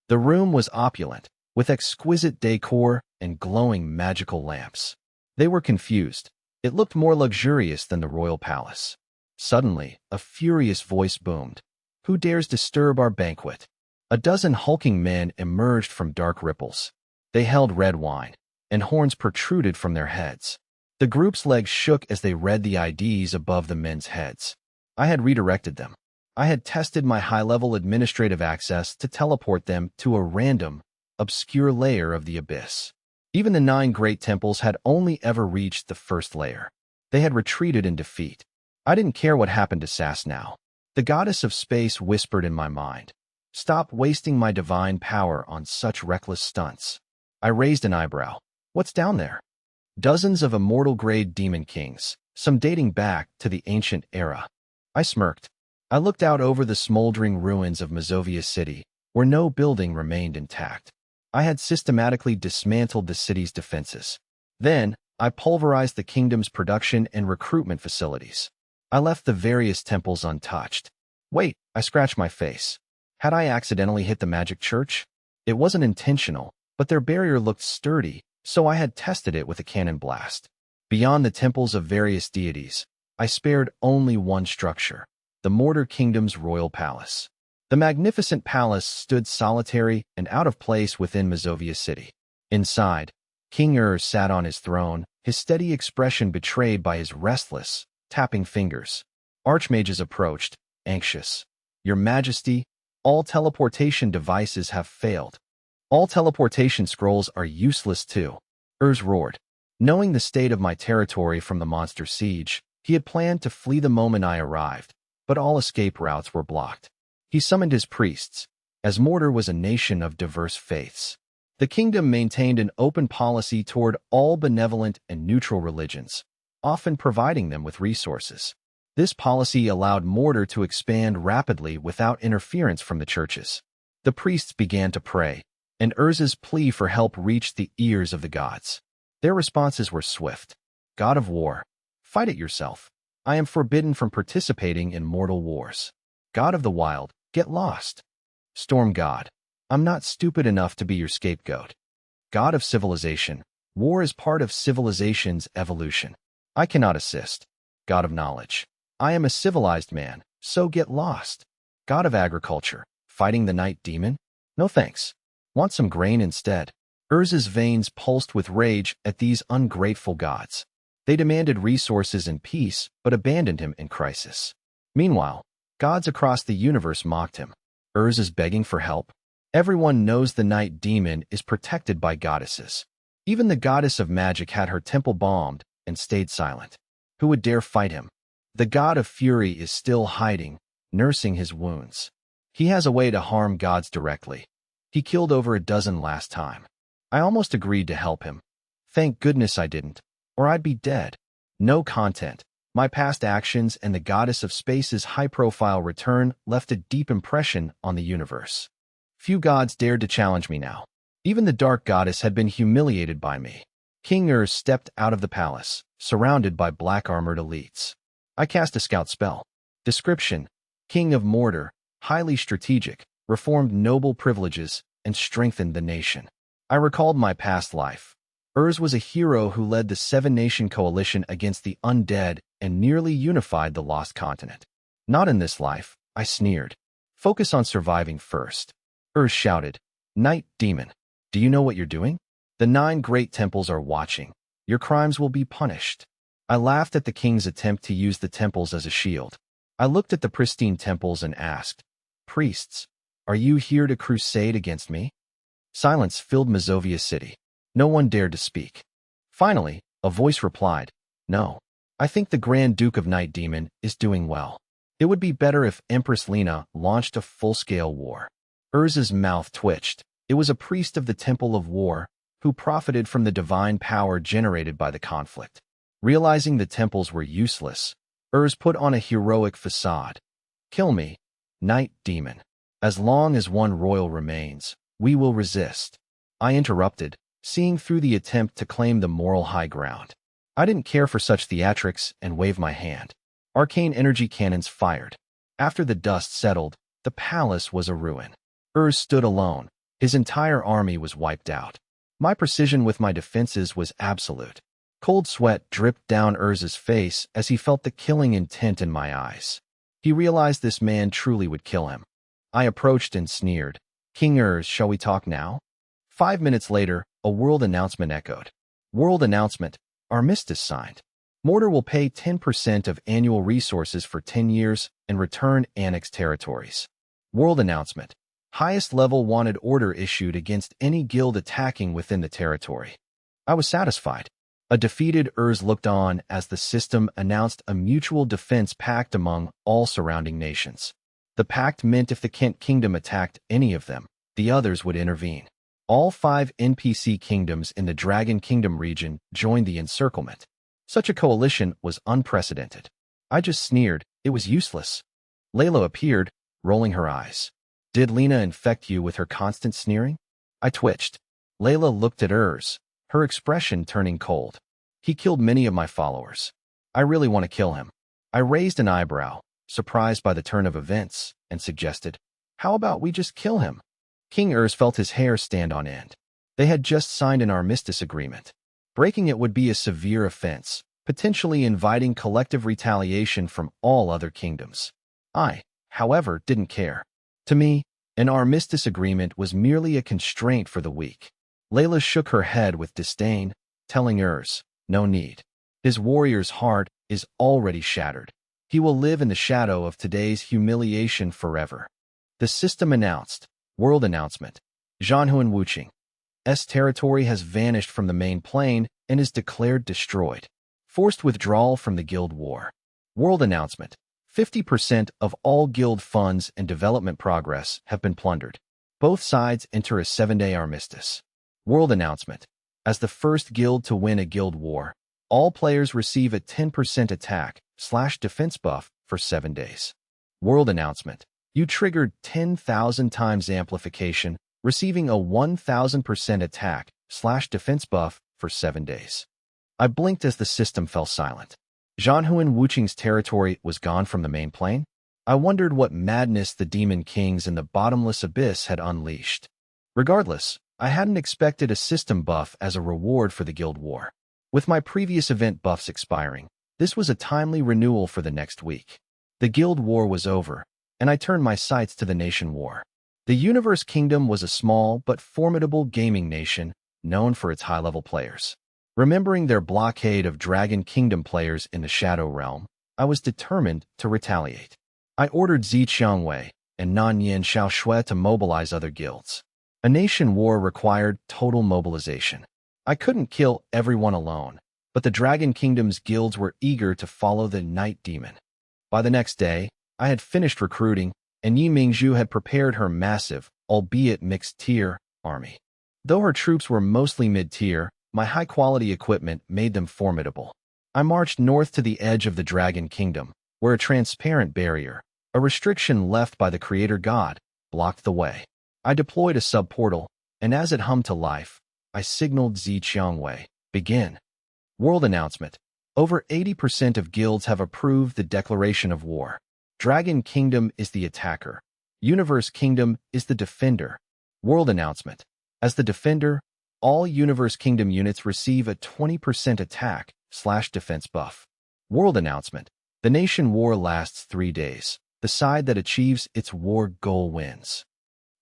The room was opulent, with exquisite decor and glowing magical lamps. They were confused. It looked more luxurious than the royal palace. Suddenly, a furious voice boomed. "Who dares disturb our banquet?" A dozen hulking men emerged from dark ripples. They held red wine, and horns protruded from their heads. The group's legs shook as they read the IDs above the men's heads. I had redirected them. I had tested my high-level administrative access to teleport them to a random, obscure layer of the abyss. Even the 9 great temples had only ever reached the first layer. They had retreated in defeat. I didn't care what happened to Sass now. The goddess of space whispered in my mind, "Stop wasting my divine power on such reckless stunts." I raised an eyebrow. What's down there? Dozens of immortal-grade demon kings, some dating back to the ancient era. I smirked. I looked out over the smoldering ruins of Mazovia City, where no building remained intact. I had systematically dismantled the city's defenses. Then, I pulverized the kingdom's production and recruitment facilities. I left the various temples untouched. Wait, I scratched my face. Had I accidentally hit the magic church? It wasn't intentional, but their barrier looked sturdy, so I had tested it with a cannon blast. Beyond the temples of various deities, I spared only one structure, the Mortar Kingdom's royal palace. The magnificent palace stood solitary and out of place within Mazovia City. Inside, King sat on his throne, his steady expression betrayed by his restless, tapping fingers. Archmages approached, anxious. "Your Majesty, all teleportation devices have failed. All teleportation scrolls are useless too." Roared. Knowing the state of my territory from the monster siege, he had planned to flee the moment I arrived, but all escape routes were blocked. He summoned his priests, as Mortar was a nation of diverse faiths. The kingdom maintained an open policy toward all benevolent and neutral religions, often providing them with resources. This policy allowed Mortar to expand rapidly without interference from the churches. The priests began to pray, and Urza's plea for help reached the ears of the gods. Their responses were swift. "God of war, fight it yourself. I am forbidden from participating in mortal wars. God of the wild, get lost. Storm god, I'm not stupid enough to be your scapegoat. God of civilization, war is part of civilization's evolution. I cannot assist. God of knowledge, I am a civilized man, so get lost. God of agriculture, fighting the night demon? No thanks. Want some grain instead." Urza's veins pulsed with rage at these ungrateful gods. They demanded resources and peace, but abandoned him in crisis. Meanwhile, gods across the universe mocked him. Urza's begging for help. Everyone knows the night demon is protected by goddesses. Even the goddess of magic had her temple bombed and stayed silent. Who would dare fight him? The god of fury is still hiding, nursing his wounds. He has a way to harm gods directly. He killed over a dozen last time. I almost agreed to help him. Thank goodness I didn't, or I'd be dead. No content. My past actions and the goddess of space's high-profile return left a deep impression on the universe. Few gods dared to challenge me now. Even the dark goddess had been humiliated by me. King stepped out of the palace, surrounded by black-armored elites. I cast a scout spell. Description: King of Mortar, highly strategic, reformed noble privileges, and strengthened the nation. I recalled my past life. Was a hero who led the 7-nation coalition against the undead and nearly unified the lost continent. Not in this life, I sneered. Focus on surviving first. Shouted, "Night demon, do you know what you're doing? The 9 great temples are watching. Your crimes will be punished." I laughed at the king's attempt to use the temples as a shield. I looked at the pristine temples and asked, "Priests, are you here to crusade against me?" Silence filled Mazovia City. No one dared to speak. Finally, a voice replied, "No. I think the Grand Duke of Night Demon is doing well. It would be better if Empress Lena launched a full-scale war." Urza's mouth twitched. It was a priest of the Temple of War who profited from the divine power generated by the conflict. Realizing the temples were useless, put on a heroic facade. "Kill me, Night Demon. As long as one royal remains, we will resist." I interrupted, seeing through the attempt to claim the moral high ground. I didn't care for such theatrics and waved my hand. Arcane energy cannons fired. After the dust settled, The palace was a ruin. Urs stood alone. His entire army was wiped out. My precision with my defenses was absolute. Cold sweat dripped down Urs's face as he felt the killing intent in my eyes. He realized this man truly would kill him. I approached and sneered. "King Urs, shall we talk now?" 5 minutes later, a world announcement echoed. World announcement, armistice signed. Mordor will pay 10% of annual resources for 10 years and return annexed territories. World announcement, highest level wanted order issued against any guild attacking within the territory. I was satisfied. A defeated Urs looked on as the system announced a mutual defense pact among all surrounding nations. The pact meant if the Kent Kingdom attacked any of them, the others would intervene. All 5 NPC kingdoms in the Dragon Kingdom region joined the encirclement. Such a coalition was unprecedented. I just sneered. It was useless. Layla appeared, rolling her eyes. "Did Lena infect you with her constant sneering?" I twitched. Layla looked at Urs, her expression turning cold. "He killed many of my followers. I really want to kill him." I raised an eyebrow, surprised by the turn of events, and suggested, "How about we just kill him?" King Urs felt his hair stand on end. They had just signed an armistice agreement. Breaking it would be a severe offense, potentially inviting collective retaliation from all other kingdoms. I, however, didn't care. To me, an armistice agreement was merely a constraint for the weak. Layla shook her head with disdain, telling Urs, "No need. His warrior's heart is already shattered. He will live in the shadow of today's humiliation forever." The system announced, world announcement, Zhanhuan Wuqing's territory has vanished from the main plane and is declared destroyed. Forced withdrawal from the guild war. World announcement, 50% of all guild funds and development progress have been plundered. Both sides enter a 7-day armistice. World announcement, as the first guild to win a guild war, all players receive a 10% attack/defense buff for 7 days. World announcement, you triggered 10,000 times amplification, receiving a 1,000% attack/defense buff for 7 days. I blinked as the system fell silent. Zhanhuan Wuqing's territory was gone from the main plane. I wondered what madness the demon kings in the bottomless abyss had unleashed. Regardless, I hadn't expected a system buff as a reward for the guild war. With my previous event buffs expiring, this was a timely renewal for the next week. The guild war was over, and I turned my sights to the nation war. The Universe Kingdom was a small but formidable gaming nation known for its high-level players. Remembering their blockade of Dragon Kingdom players in the Shadow Realm, I was determined to retaliate. I ordered Zi Qiangwei and Nan Yin Xiaoshui to mobilize other guilds. A nation war required total mobilization. I couldn't kill everyone alone, but the Dragon Kingdom's guilds were eager to follow the Night Demon. By the next day, I had finished recruiting, and Yi Mingzhu had prepared her massive, albeit mixed-tier, army. Though her troops were mostly mid-tier, my high-quality equipment made them formidable. I marched north to the edge of the Dragon Kingdom, where a transparent barrier, a restriction left by the Creator God, blocked the way. I deployed a sub-portal, and as it hummed to life, I signaled Zi Qiangwei, "Begin." World announcement. Over 80% of guilds have approved the declaration of war. Dragon Kingdom is the attacker. Universe Kingdom is the defender. World announcement. As the defender, all Universe Kingdom units receive a 20% attack/defense buff. World announcement. The nation war lasts 3 days. The side that achieves its war goal wins.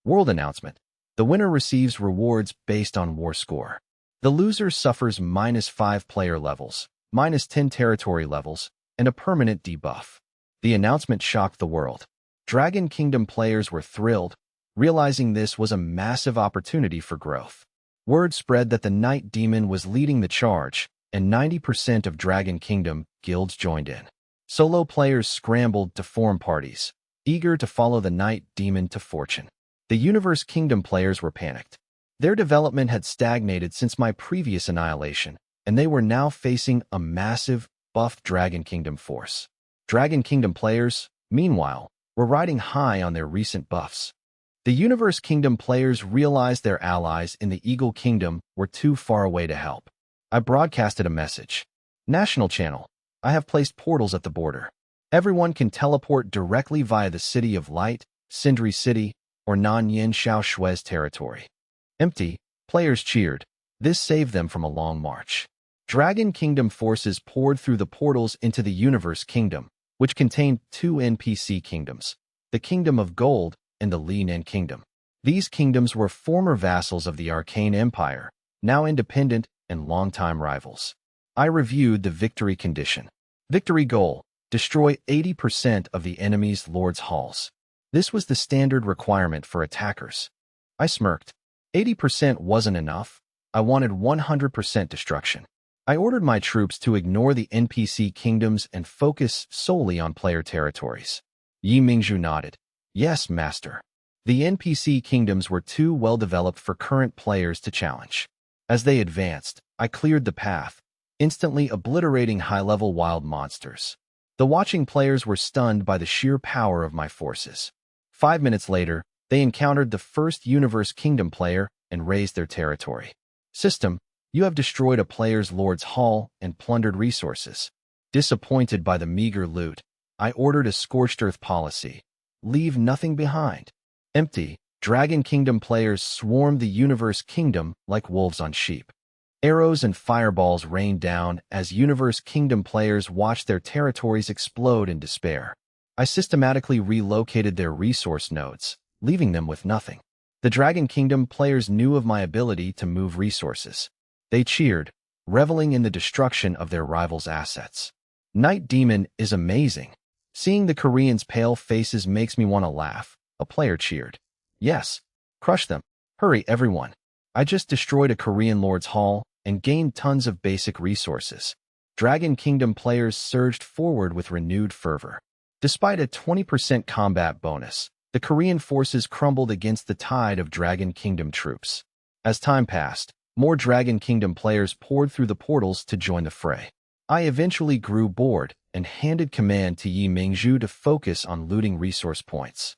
World announcement. The winner receives rewards based on war score. The loser suffers -5 player levels, -10 territory levels, and a permanent debuff. The announcement shocked the world. Dragon Kingdom players were thrilled, realizing this was a massive opportunity for growth. Word spread that the Night Demon was leading the charge, and 90% of Dragon Kingdom guilds joined in. Solo players scrambled to form parties, eager to follow the Night Demon to fortune. The Universe Kingdom players were panicked. Their development had stagnated since my previous annihilation, and they were now facing a massive, buffed Dragon Kingdom force. Dragon Kingdom players, meanwhile, were riding high on their recent buffs. The Universe Kingdom players realized their allies in the Eagle Kingdom were too far away to help. I broadcasted a message. National channel. I have placed portals at the border. Everyone can teleport directly via the City of Light, Sindri City, or Nanyin Shaoshui's territory. Empty, players cheered. This saved them from a long march. Dragon Kingdom forces poured through the portals into the Universe Kingdom, which contained two NPC kingdoms, the Kingdom of Gold and the Linen Kingdom. These kingdoms were former vassals of the Arcane Empire, now independent and longtime rivals. I reviewed the victory condition. Victory goal: destroy 80% of the enemy's lord's halls. This was the standard requirement for attackers. I smirked. 80% wasn't enough. I wanted 100% destruction. I ordered my troops to ignore the NPC kingdoms and focus solely on player territories. Yi Mingzhu nodded. Yes, master. The NPC kingdoms were too well developed for current players to challenge. As they advanced, I cleared the path, instantly obliterating high-level wild monsters. The watching players were stunned by the sheer power of my forces. 5 minutes later, they encountered the first Universe Kingdom player and raised their territory. System: you have destroyed a player's lord's hall and plundered resources. Disappointed by the meager loot, I ordered a scorched earth policy. Leave nothing behind. Empty, Dragon Kingdom players swarmed the Universe Kingdom like wolves on sheep. Arrows and fireballs rained down as Universe Kingdom players watched their territories explode in despair. I systematically relocated their resource nodes, leaving them with nothing. The Dragon Kingdom players knew of my ability to move resources. They cheered, reveling in the destruction of their rivals' assets. Night Demon is amazing. Seeing the Koreans' pale faces makes me want to laugh. A player cheered. Yes, crush them. Hurry, everyone. I just destroyed a Korean lord's hall and gained tons of basic resources. Dragon Kingdom players surged forward with renewed fervor. Despite a 20% combat bonus, the Korean forces crumbled against the tide of Dragon Kingdom troops. As time passed, more Dragon Kingdom players poured through the portals to join the fray. I eventually grew bored and handed command to Yi Mingzhu to focus on looting resource points.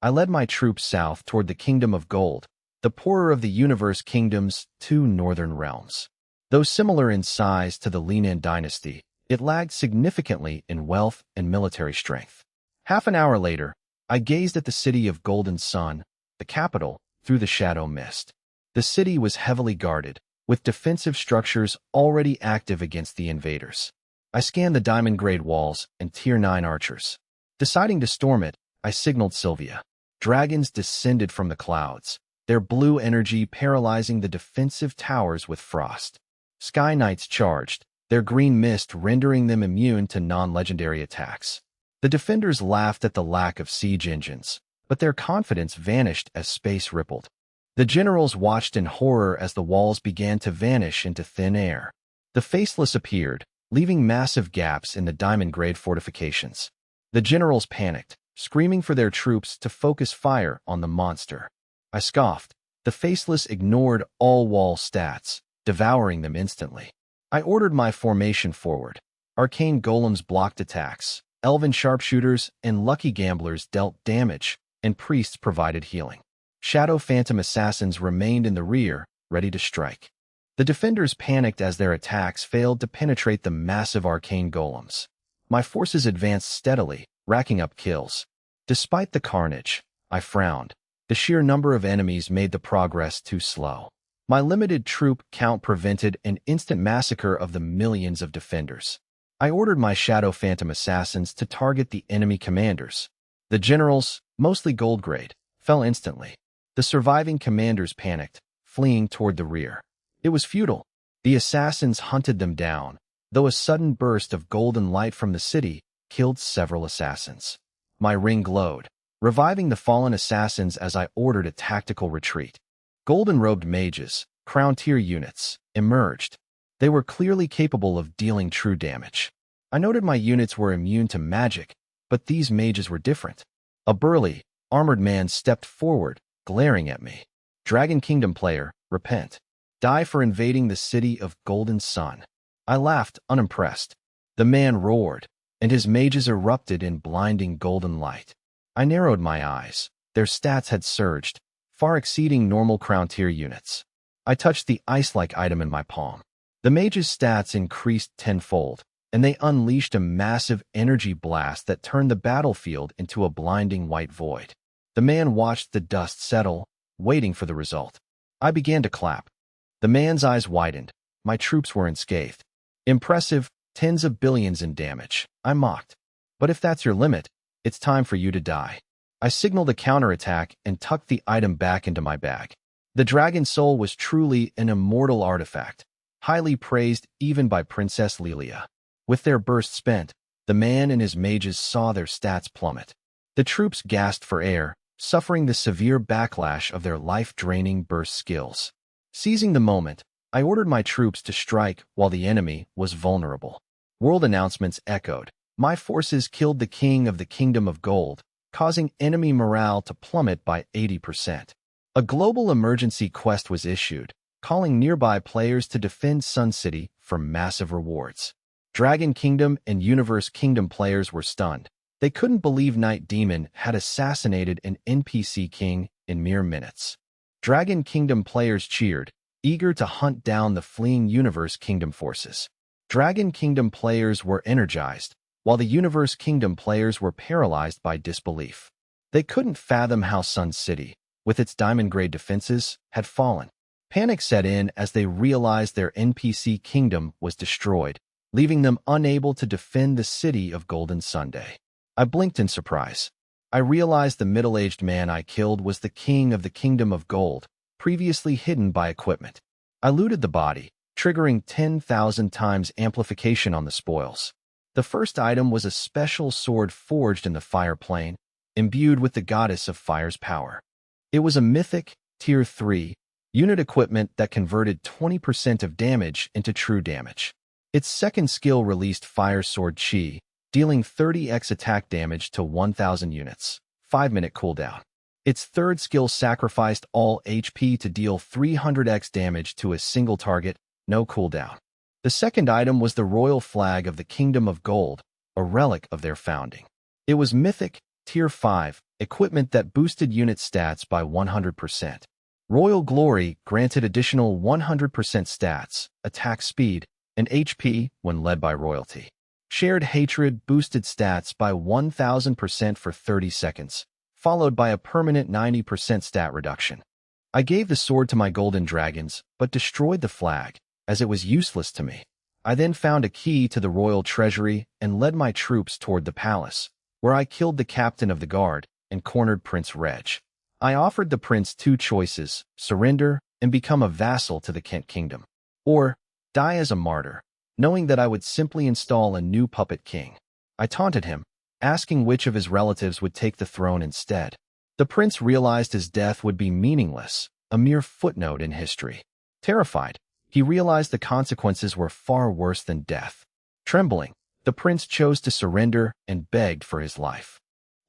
I led my troops south toward the Kingdom of Gold, the poorer of the Universe Kingdom's two northern realms. Though similar in size to the Linen dynasty, it lagged significantly in wealth and military strength. Half an hour later, I gazed at the city of Golden Sun, the capital, through the shadow mist. The city was heavily guarded, with defensive structures already active against the invaders. I scanned the diamond-grade walls and Tier 9 archers. Deciding to storm it, I signaled Sylvia. Dragons descended from the clouds, their blue energy paralyzing the defensive towers with frost. Sky Knights charged, their green mist rendering them immune to non-legendary attacks. The defenders laughed at the lack of siege engines, but their confidence vanished as space rippled. The generals watched in horror as the walls began to vanish into thin air. The Faceless appeared, leaving massive gaps in the diamond-grade fortifications. The generals panicked, screaming for their troops to focus fire on the monster. I scoffed. The Faceless ignored all wall stats, devouring them instantly. I ordered my formation forward. Arcane golems blocked attacks, elven sharpshooters and lucky gamblers dealt damage, and priests provided healing. Shadow Phantom assassins remained in the rear, ready to strike. The defenders panicked as their attacks failed to penetrate the massive arcane golems. My forces advanced steadily, racking up kills. Despite the carnage, I frowned. The sheer number of enemies made the progress too slow. My limited troop count prevented an instant massacre of the millions of defenders. I ordered my Shadow Phantom assassins to target the enemy commanders. The generals, mostly gold grade, fell instantly. The surviving commanders panicked, fleeing toward the rear. It was futile. The assassins hunted them down, though a sudden burst of golden light from the city killed several assassins. My ring glowed, reviving the fallen assassins as I ordered a tactical retreat. Golden-robed mages, crown tier units, emerged. They were clearly capable of dealing true damage. I noted my units were immune to magic, but these mages were different. A burly, armored man stepped forward, glaring at me. Dragon Kingdom player, repent. Die for invading the city of Golden Sun. I laughed, unimpressed. The man roared, and his mages erupted in blinding golden light. I narrowed my eyes. Their stats had surged, far exceeding normal crown tier units. I touched the ice-like item in my palm. The mage's stats increased tenfold, and they unleashed a massive energy blast that turned the battlefield into a blinding white void. The man watched the dust settle, waiting for the result. I began to clap. The man's eyes widened. My troops were unscathed. Impressive, tens of billions in damage, I mocked. But if that's your limit, it's time for you to die. I signaled a counterattack and tucked the item back into my bag. The dragon soul was truly an immortal artifact, highly praised even by Princess Lilia. With their burst spent, the man and his mages saw their stats plummet. The troops gasped for air, suffering the severe backlash of their life-draining burst skills. Seizing the moment, I ordered my troops to strike while the enemy was vulnerable. World announcements echoed. My forces killed the king of the Kingdom of Gold, causing enemy morale to plummet by 80%. A global emergency quest was issued, calling nearby players to defend Sun City for massive rewards. Dragon Kingdom and Universe Kingdom players were stunned. They couldn't believe Night Demon had assassinated an NPC king in mere minutes. Dragon Kingdom players cheered, eager to hunt down the fleeing Universe Kingdom forces. Dragon Kingdom players were energized, while the Universe Kingdom players were paralyzed by disbelief. They couldn't fathom how Sun City, with its diamond-grade defenses, had fallen. Panic set in as they realized their NPC kingdom was destroyed, leaving them unable to defend the city of Golden Sunday. I blinked in surprise. I realized the middle-aged man I killed was the king of the Kingdom of Gold, previously hidden by equipment. I looted the body, triggering 10,000 times amplification on the spoils. The first item was a special sword forged in the fire plane, imbued with the goddess of fire's power. It was a mythic, tier 3, unit equipment that converted 20% of damage into true damage. Its second skill released Fire Sword Chi, dealing 30x attack damage to 1,000 units, 5-minute cooldown. Its third skill sacrificed all HP to deal 300x damage to a single target, no cooldown. The second item was the Royal Flag of the Kingdom of Gold, a relic of their founding. It was mythic, tier 5, equipment that boosted unit stats by 100%. Royal Glory granted additional 100% stats, attack speed, and HP when led by royalty. Shared Hatred boosted stats by 1,000% for 30 seconds, followed by a permanent 90% stat reduction. I gave the sword to my golden dragons, but destroyed the flag, as it was useless to me. I then found a key to the royal treasury and led my troops toward the palace, where I killed the captain of the guard and cornered Prince Reg. I offered the prince two choices: surrender and become a vassal to the Kent Kingdom, or die as a martyr, knowing that I would simply install a new puppet king. I taunted him, asking which of his relatives would take the throne instead. The prince realized his death would be meaningless, a mere footnote in history. Terrified, he realized the consequences were far worse than death. Trembling, the prince chose to surrender and begged for his life.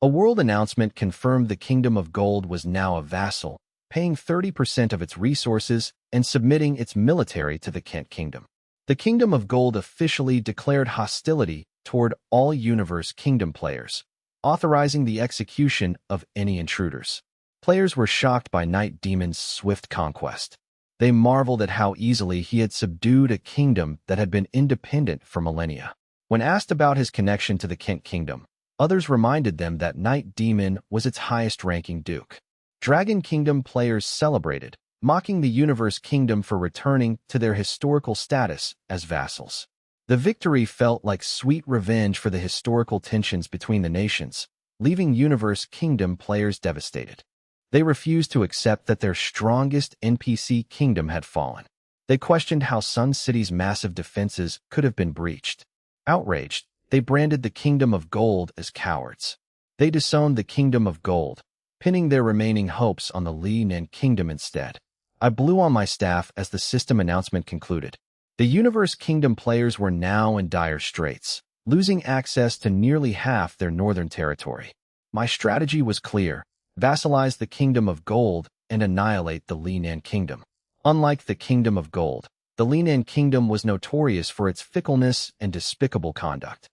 A world announcement confirmed the Kingdom of Gold was now a vassal, paying 30% of its resources and submitting its military to the Kent Kingdom. The Kingdom of Gold officially declared hostility toward all Universe Kingdom players, authorizing the execution of any intruders. Players were shocked by Night Demon's swift conquest. They marveled at how easily he had subdued a kingdom that had been independent for millennia. When asked about his connection to the Kent Kingdom, others reminded them that Night Demon was its highest-ranking duke. Dragon Kingdom players celebrated, mocking the Universe Kingdom for returning to their historical status as vassals. The victory felt like sweet revenge for the historical tensions between the nations, leaving Universe Kingdom players devastated. They refused to accept that their strongest NPC kingdom had fallen. They questioned how Sun City's massive defenses could have been breached. Outraged, they branded the Kingdom of Gold as cowards. They disowned the Kingdom of Gold, pinning their remaining hopes on the Li Nan Kingdom instead. I blew on my staff as the system announcement concluded. The Universe Kingdom players were now in dire straits, losing access to nearly half their northern territory. My strategy was clear: vassalize the Kingdom of Gold and annihilate the Li Nan Kingdom. Unlike the Kingdom of Gold, the Li Nan Kingdom was notorious for its fickleness and despicable conduct.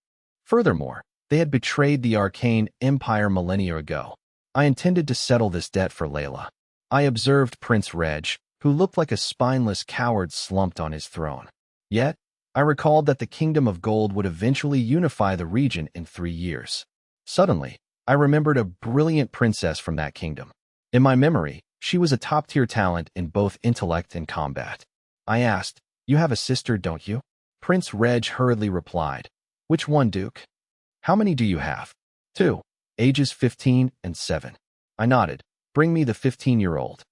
Furthermore, they had betrayed the Arcane Empire millennia ago. I intended to settle this debt for Layla. I observed Prince Reg, who looked like a spineless coward slumped on his throne. Yet, I recalled that the Kingdom of Gold would eventually unify the region in 3 years. Suddenly, I remembered a brilliant princess from that kingdom. In my memory, she was a top-tier talent in both intellect and combat. I asked, "You have a sister, don't you?" Prince Reg hurriedly replied, "Which one, Duke? How many do you have?" "Two, ages 15 and 7. I nodded. "Bring me the 15-year-old.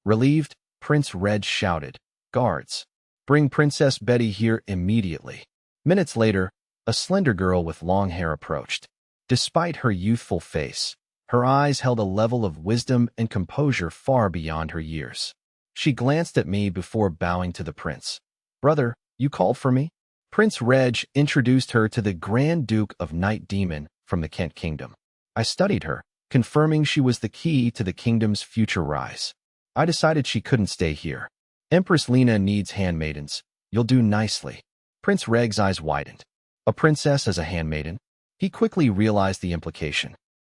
Relieved, Prince Reg shouted, "Guards, bring Princess Betty here immediately." Minutes later, a slender girl with long hair approached. Despite her youthful face, her eyes held a level of wisdom and composure far beyond her years. She glanced at me before bowing to the prince. "Brother, you called for me?" Prince Reg introduced her to the Grand Duke of Night Demon from the Kent Kingdom. I studied her, confirming she was the key to the kingdom's future rise. I decided she couldn't stay here. "Empress Lena needs handmaidens. You'll do nicely." Prince Reg's eyes widened. A princess as a handmaiden? He quickly realized the implication.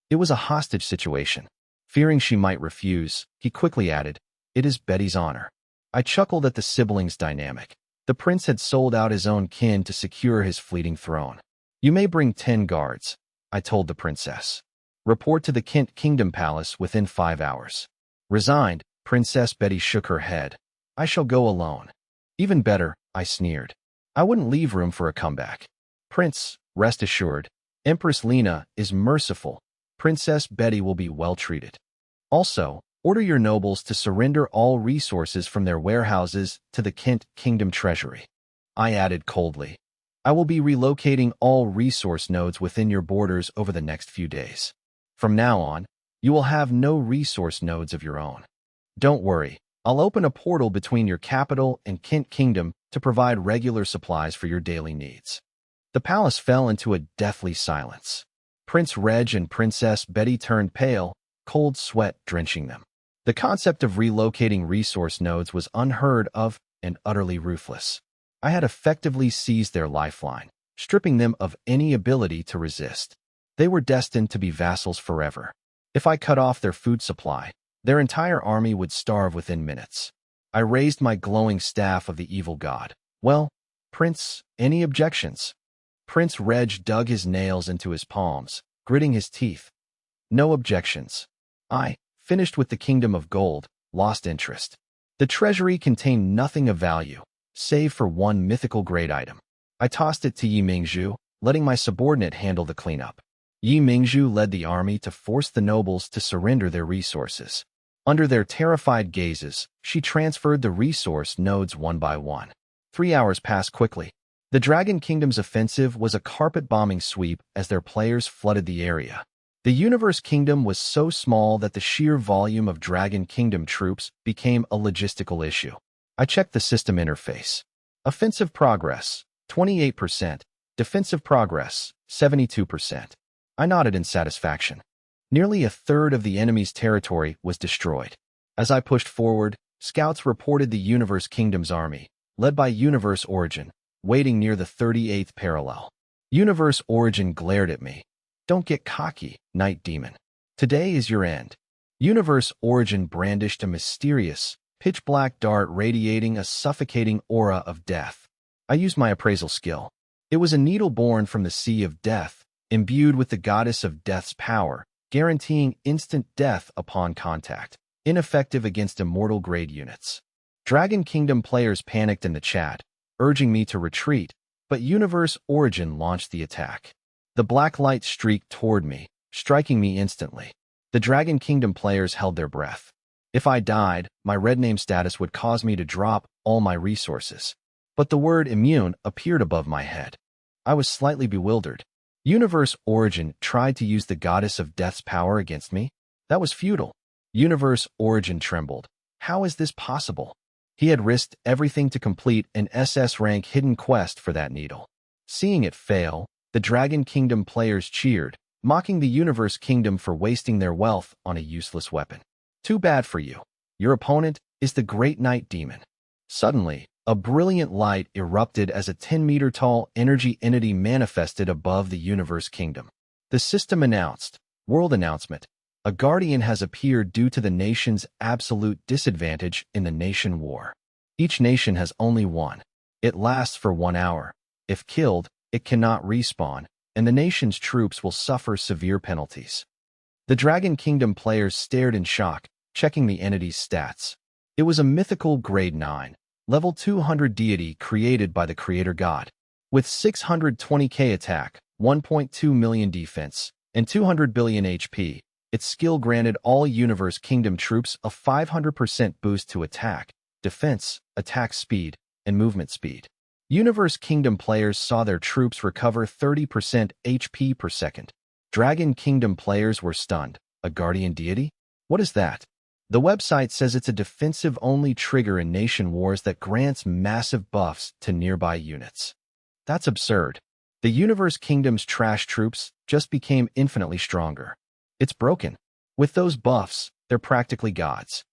It was a hostage situation. Fearing she might refuse, he quickly added, "It is Betty's honor." I chuckled at the siblings' dynamic. The prince had sold out his own kin to secure his fleeting throne. "You may bring 10 guards," I told the princess. "Report to the Kent Kingdom Palace within 5 hours." Resigned, Princess Betty shook her head. "I shall go alone." "Even better," I sneered. "I wouldn't leave room for a comeback." "Prince, rest assured, Empress Lena is merciful. Princess Betty will be well treated. Also, order your nobles to surrender all resources from their warehouses to the Kent Kingdom Treasury." I added coldly, "I will be relocating all resource nodes within your borders over the next few days. From now on, you will have no resource nodes of your own. Don't worry, I'll open a portal between your capital and Kent Kingdom to provide regular supplies for your daily needs." The palace fell into a deathly silence. Prince Reg and Princess Betty turned pale, cold sweat drenching them. The concept of relocating resource nodes was unheard of and utterly ruthless. I had effectively seized their lifeline, stripping them of any ability to resist. They were destined to be vassals forever. If I cut off their food supply, their entire army would starve within minutes. I raised my glowing staff of the evil god. "Well, Prince, any objections?" Prince Reg dug his nails into his palms, gritting his teeth. "No objections." I, finished with the Kingdom of Gold, lost interest. The treasury contained nothing of value, save for one mythical grade item. I tossed it to Yi Mingzhu, letting my subordinate handle the cleanup. Yi Mingzhu led the army to force the nobles to surrender their resources. Under their terrified gazes, she transferred the resource nodes one by one. 3 hours passed quickly. The Dragon Kingdom's offensive was a carpet-bombing sweep as their players flooded the area. The Universe Kingdom was so small that the sheer volume of Dragon Kingdom troops became a logistical issue. I checked the system interface. Offensive progress, 28%. Defensive progress, 72%. I nodded in satisfaction. Nearly a third of the enemy's territory was destroyed. As I pushed forward, scouts reported the Universe Kingdom's army, led by Universe Origin, waiting near the 38th parallel. Universe Origin glared at me. "Don't get cocky, Night Demon. Today is your end." Universe Origin brandished a mysterious, pitch-black dart radiating a suffocating aura of death. I used my appraisal skill. It was a needle born from the Sea of Death, imbued with the Goddess of Death's power, guaranteeing instant death upon contact, ineffective against immortal-grade units. Dragon Kingdom players panicked in the chat, urging me to retreat, but Universe Origin launched the attack. The black light streaked toward me, striking me instantly. The Dragon Kingdom players held their breath. If I died, my red name status would cause me to drop all my resources. But the word immune appeared above my head. I was slightly bewildered. Universe Origin tried to use the Goddess of Death's power against me? That was futile. Universe Origin trembled. How is this possible? He had risked everything to complete an SS-rank hidden quest for that needle. Seeing it fail, the Dragon Kingdom players cheered, mocking the Universe Kingdom for wasting their wealth on a useless weapon. Too bad for you. Your opponent is the Great Night Demon. Suddenly, a brilliant light erupted as a 10-meter-tall energy entity manifested above the Universe Kingdom. The system announced, World Announcement, a guardian has appeared due to the nation's absolute disadvantage in the nation war. Each nation has only one. It lasts for 1 hour. If killed, it cannot respawn, and the nation's troops will suffer severe penalties. The Dragon Kingdom players stared in shock, checking the entity's stats. It was a mythical grade 9, level 200 deity created by the creator god. With 620k attack, 1.2 million defense, and 200 billion HP, its skill granted all Universe Kingdom troops a 500% boost to attack, defense, attack speed, and movement speed. Universe Kingdom players saw their troops recover 30% HP per second. Dragon Kingdom players were stunned. A guardian deity? What is that? The website says it's a defensive-only trigger in nation wars that grants massive buffs to nearby units. That's absurd. The Universe Kingdom's trash troops just became infinitely stronger. It's broken. With those buffs, they're practically gods.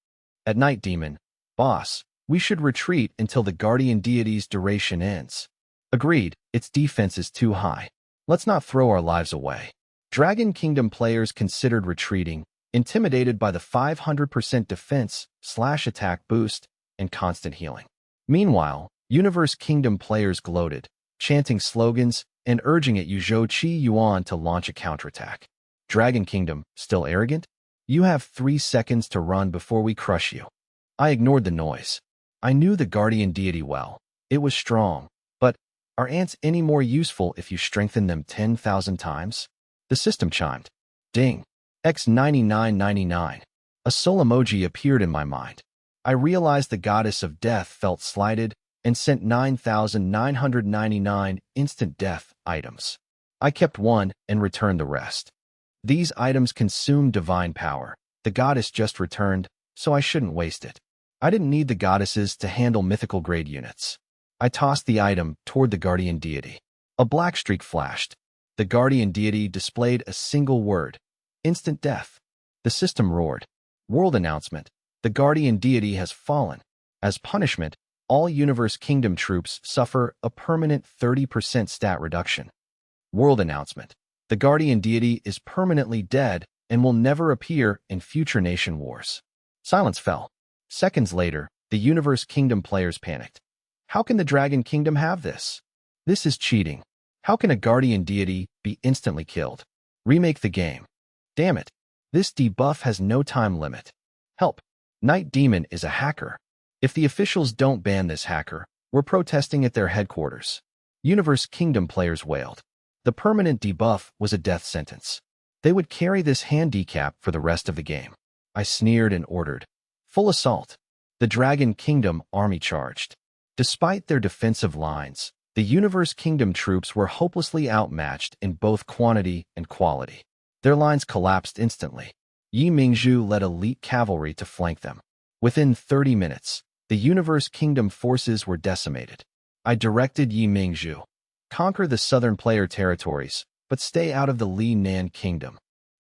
At night, Demon, boss, we should retreat until the guardian deity's duration ends. Agreed, its defense is too high. Let's not throw our lives away. Dragon Kingdom players considered retreating, intimidated by the 500% defense/attack boost and constant healing. Meanwhile, Universe Kingdom players gloated, chanting slogans and urging at Yuzhou Qi Yuan to launch a counterattack. Dragon Kingdom, still arrogant? You have 3 seconds to run before we crush you. I ignored the noise. I knew the guardian deity well. It was strong, but are ants any more useful if you strengthen them 10,000 times? The system chimed. Ding. X9999. A soul emoji appeared in my mind. I realized the goddess of death felt slighted and sent 9,999 instant death items. I kept one and returned the rest. These items consume divine power. The goddess just returned, so I shouldn't waste it. I didn't need the goddesses to handle mythical grade units. I tossed the item toward the guardian deity. A black streak flashed. The guardian deity displayed a single word. Instant death. The system roared. World announcement. The guardian deity has fallen. As punishment, all Universe Kingdom troops suffer a permanent 30% stat reduction. World announcement. The guardian deity is permanently dead and will never appear in future nation wars. Silence fell. Seconds later, the Universe Kingdom players panicked. How can the Dragon Kingdom have this? This is cheating. How can a guardian deity be instantly killed? Remake the game. Damn it. This debuff has no time limit. Help. Night Demon is a hacker. If the officials don't ban this hacker, we're protesting at their headquarters. Universe Kingdom players wailed. The permanent debuff was a death sentence. They would carry this handicap for the rest of the game. I sneered and ordered. Full assault. The Dragon Kingdom army charged. Despite their defensive lines, the Universe Kingdom troops were hopelessly outmatched in both quantity and quality. Their lines collapsed instantly. Yi Mingzhu led elite cavalry to flank them. Within 30 minutes, the Universe Kingdom forces were decimated. I directed Yi Mingzhu. Conquer the southern player territories, but stay out of the Li Nan Kingdom.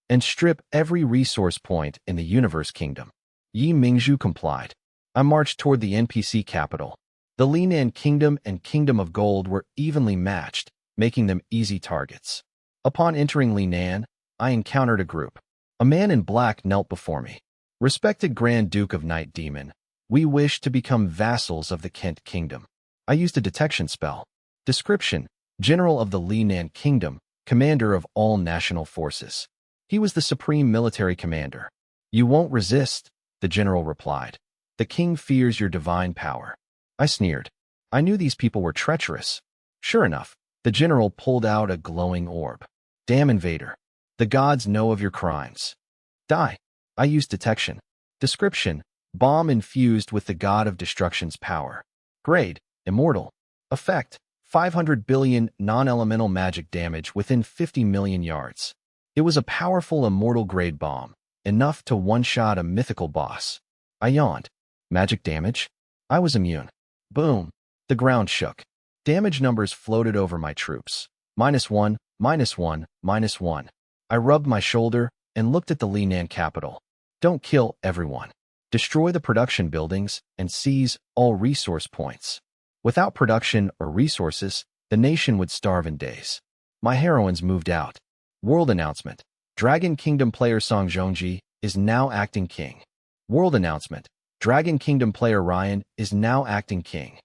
And strip every resource point in the Universe Kingdom. Yi Mingzhu complied. I marched toward the NPC capital. The Li Nan Kingdom and Kingdom of Gold were evenly matched, making them easy targets. Upon entering Li Nan, I encountered a group. A man in black knelt before me. Respected Grand Duke of Night Demon, we wish to become vassals of the Kent Kingdom. I used a detection spell. Description: General of the Li Nan Kingdom, commander of all national forces. He was the supreme military commander. You won't resist, the general replied. The king fears your divine power. I sneered. I knew these people were treacherous. Sure enough, the general pulled out a glowing orb. Damn invader. The gods know of your crimes. Die. I used detection. Description: Bomb infused with the god of destruction's power. Grade: Immortal. Effect: 500 billion non-elemental magic damage within 50 million yards. It was a powerful immortal grade bomb, enough to one-shot a mythical boss. I yawned. Magic damage? I was immune. Boom. The ground shook. Damage numbers floated over my troops. -1, -1, -1. I rubbed my shoulder and looked at the Li Nan capital. Don't kill everyone. Destroy the production buildings and seize all resource points. Without production or resources, the nation would starve in days. My heroines moved out. World announcement: Dragon Kingdom player Song Zhongji is now acting king. World announcement: Dragon Kingdom player Ryan is now acting king.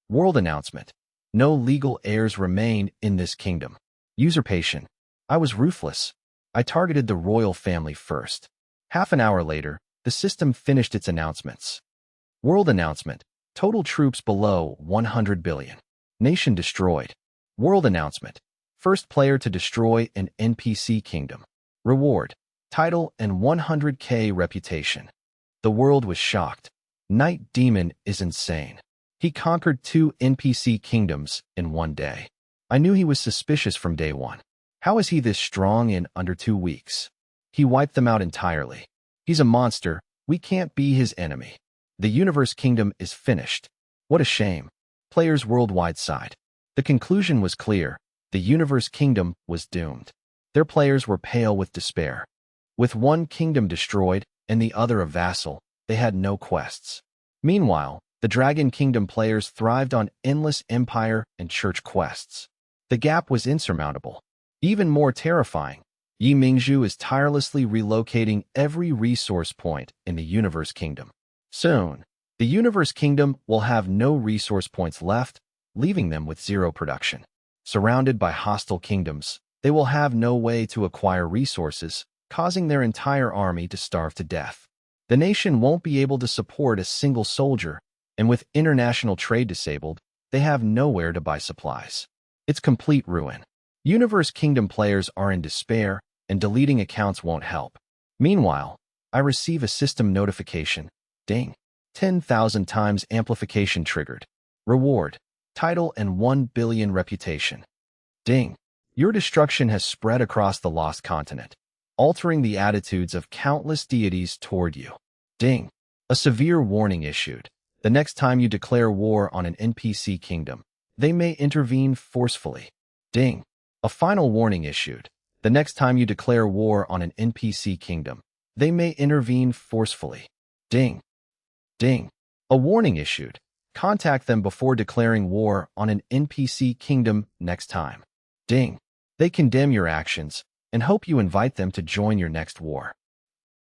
World announcement: No legal heirs remain in this kingdom. Usurpation. I was ruthless. I targeted the royal family first. Half an hour later, the system finished its announcements. World announcement. Total troops below 100 billion. Nation destroyed. World announcement. First player to destroy an NPC kingdom. Reward. Title and 100k reputation. The world was shocked. Night Demon is insane. He conquered 2 NPC kingdoms in one day. I knew he was suspicious from day one. How is he this strong in under 2 weeks? He wiped them out entirely. He's a monster. We can't be his enemy. The Universe Kingdom is finished. What a shame. Players worldwide sighed. The conclusion was clear. The Universe Kingdom was doomed. Their players were pale with despair. With one kingdom destroyed and the other a vassal, they had no quests. Meanwhile, the Dragon Kingdom players thrived on endless empire and church quests. The gap was insurmountable. Even more terrifying, Yi Mingzhu is tirelessly relocating every resource point in the Universe Kingdom. Soon, the Universe Kingdom will have no resource points left, leaving them with 0 production. Surrounded by hostile kingdoms, they will have no way to acquire resources, causing their entire army to starve to death. The nation won't be able to support a single soldier, and with international trade disabled, they have nowhere to buy supplies. It's complete ruin. Universe Kingdom players are in despair, and deleting accounts won't help. Meanwhile, I receive a system notification. Ding. 10,000 times amplification triggered. Reward. Title and 1 billion reputation. Ding. Your destruction has spread across the lost continent, altering the attitudes of countless deities toward you. Ding. A severe warning issued. The next time you declare war on an NPC kingdom, they may intervene forcefully. Ding. A final warning issued. The next time you declare war on an NPC kingdom, they may intervene forcefully. Ding. Ding. A warning issued. Contact them before declaring war on an NPC kingdom next time. Ding. They condemn your actions and hope you invite them to join your next war.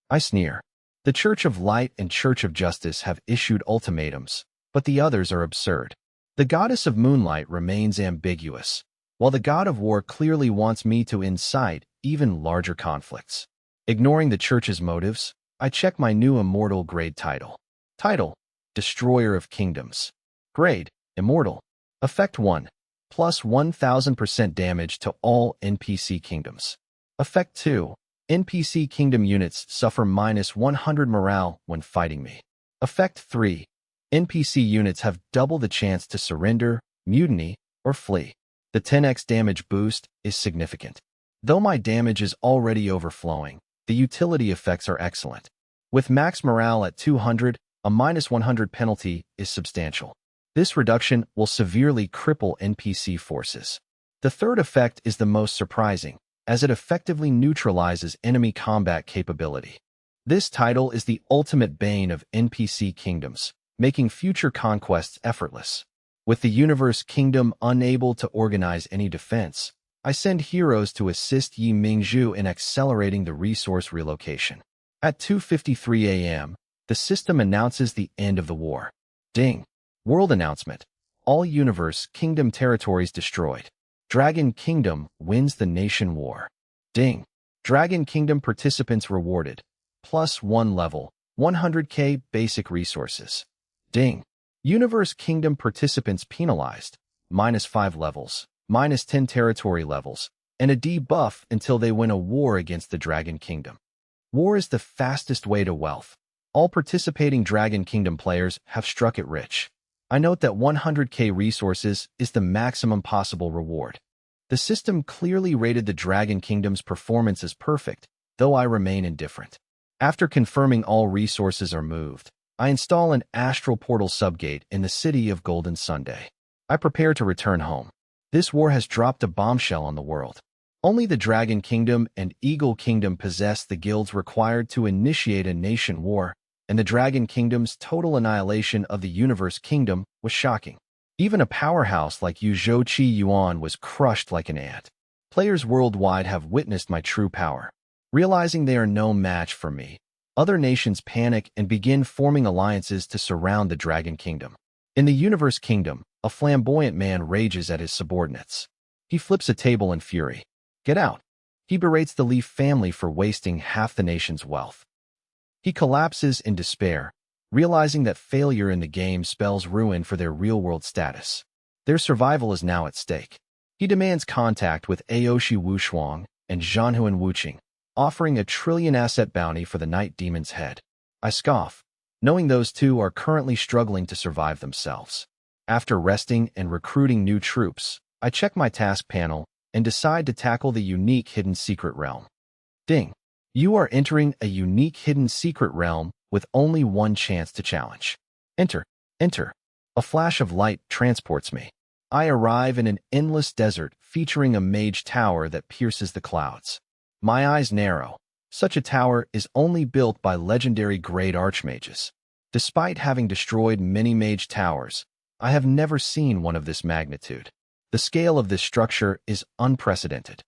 I sneer. The Church of Light and Church of Justice have issued ultimatums, but the others are absurd. The Goddess of Moonlight remains ambiguous, while the God of War clearly wants me to incite even larger conflicts. Ignoring the Church's motives, I check my new Immortal grade title. Title: Destroyer of Kingdoms. Grade: Immortal. Effect 1. Plus 1000% damage to all NPC kingdoms. Effect 2. NPC kingdom units suffer minus 100 morale when fighting me. Effect 3. NPC units have double the chance to surrender, mutiny, or flee. The 10x damage boost is significant. Though my damage is already overflowing, the utility effects are excellent. With max morale at 200, a minus 100 penalty is substantial. This reduction will severely cripple NPC forces. The third effect is the most surprising, as it effectively neutralizes enemy combat capability. This title is the ultimate bane of NPC kingdoms, making future conquests effortless. With the Universe Kingdom unable to organize any defense, I send heroes to assist Yi Mingzhu in accelerating the resource relocation. At 2:53 a.m., the system announces the end of the war. Ding. World announcement. All Universe Kingdom territories destroyed. Dragon Kingdom wins the nation war. Ding. Dragon Kingdom participants rewarded. Plus 1 level, 100k basic resources. Ding. Universe Kingdom participants penalized. Minus 5 levels, minus 10 territory levels, and a debuff until they win a war against the Dragon Kingdom. War is the fastest way to wealth. All participating Dragon Kingdom players have struck it rich. I note that 100k resources is the maximum possible reward. The system clearly rated the Dragon Kingdom's performance as perfect, though I remain indifferent. After confirming all resources are moved, I install an astral portal subgate in the city of Golden Sunday. I prepare to return home. This war has dropped a bombshell on the world. Only the Dragon Kingdom and Eagle Kingdom possess the guilds required to initiate a nation war, and the Dragon Kingdom's total annihilation of the Universe Kingdom was shocking. Even a powerhouse like Yuzhou Qi Yuan was crushed like an ant. Players worldwide have witnessed my true power. Realizing they are no match for me, other nations panic and begin forming alliances to surround the Dragon Kingdom. In the Universe Kingdom, a flamboyant man rages at his subordinates. He flips a table in fury. Get out. He berates the Leaf family for wasting half the nation's wealth. He collapses in despair, realizing that failure in the game spells ruin for their real-world status. Their survival is now at stake. He demands contact with Aoshi Wushuang and Zhanhuan Wuqing, offering a trillion-asset bounty for the Night Demon's head. I scoff, knowing those two are currently struggling to survive themselves. After resting and recruiting new troops, I check my task panel and decide to tackle the unique hidden secret realm. Ding! You are entering a unique hidden secret realm with only one chance to challenge. Enter. Enter. A flash of light transports me. I arrive in an endless desert featuring a mage tower that pierces the clouds. My eyes narrow. Such a tower is only built by legendary grade archmages. Despite having destroyed many mage towers, I have never seen one of this magnitude. The scale of this structure is unprecedented.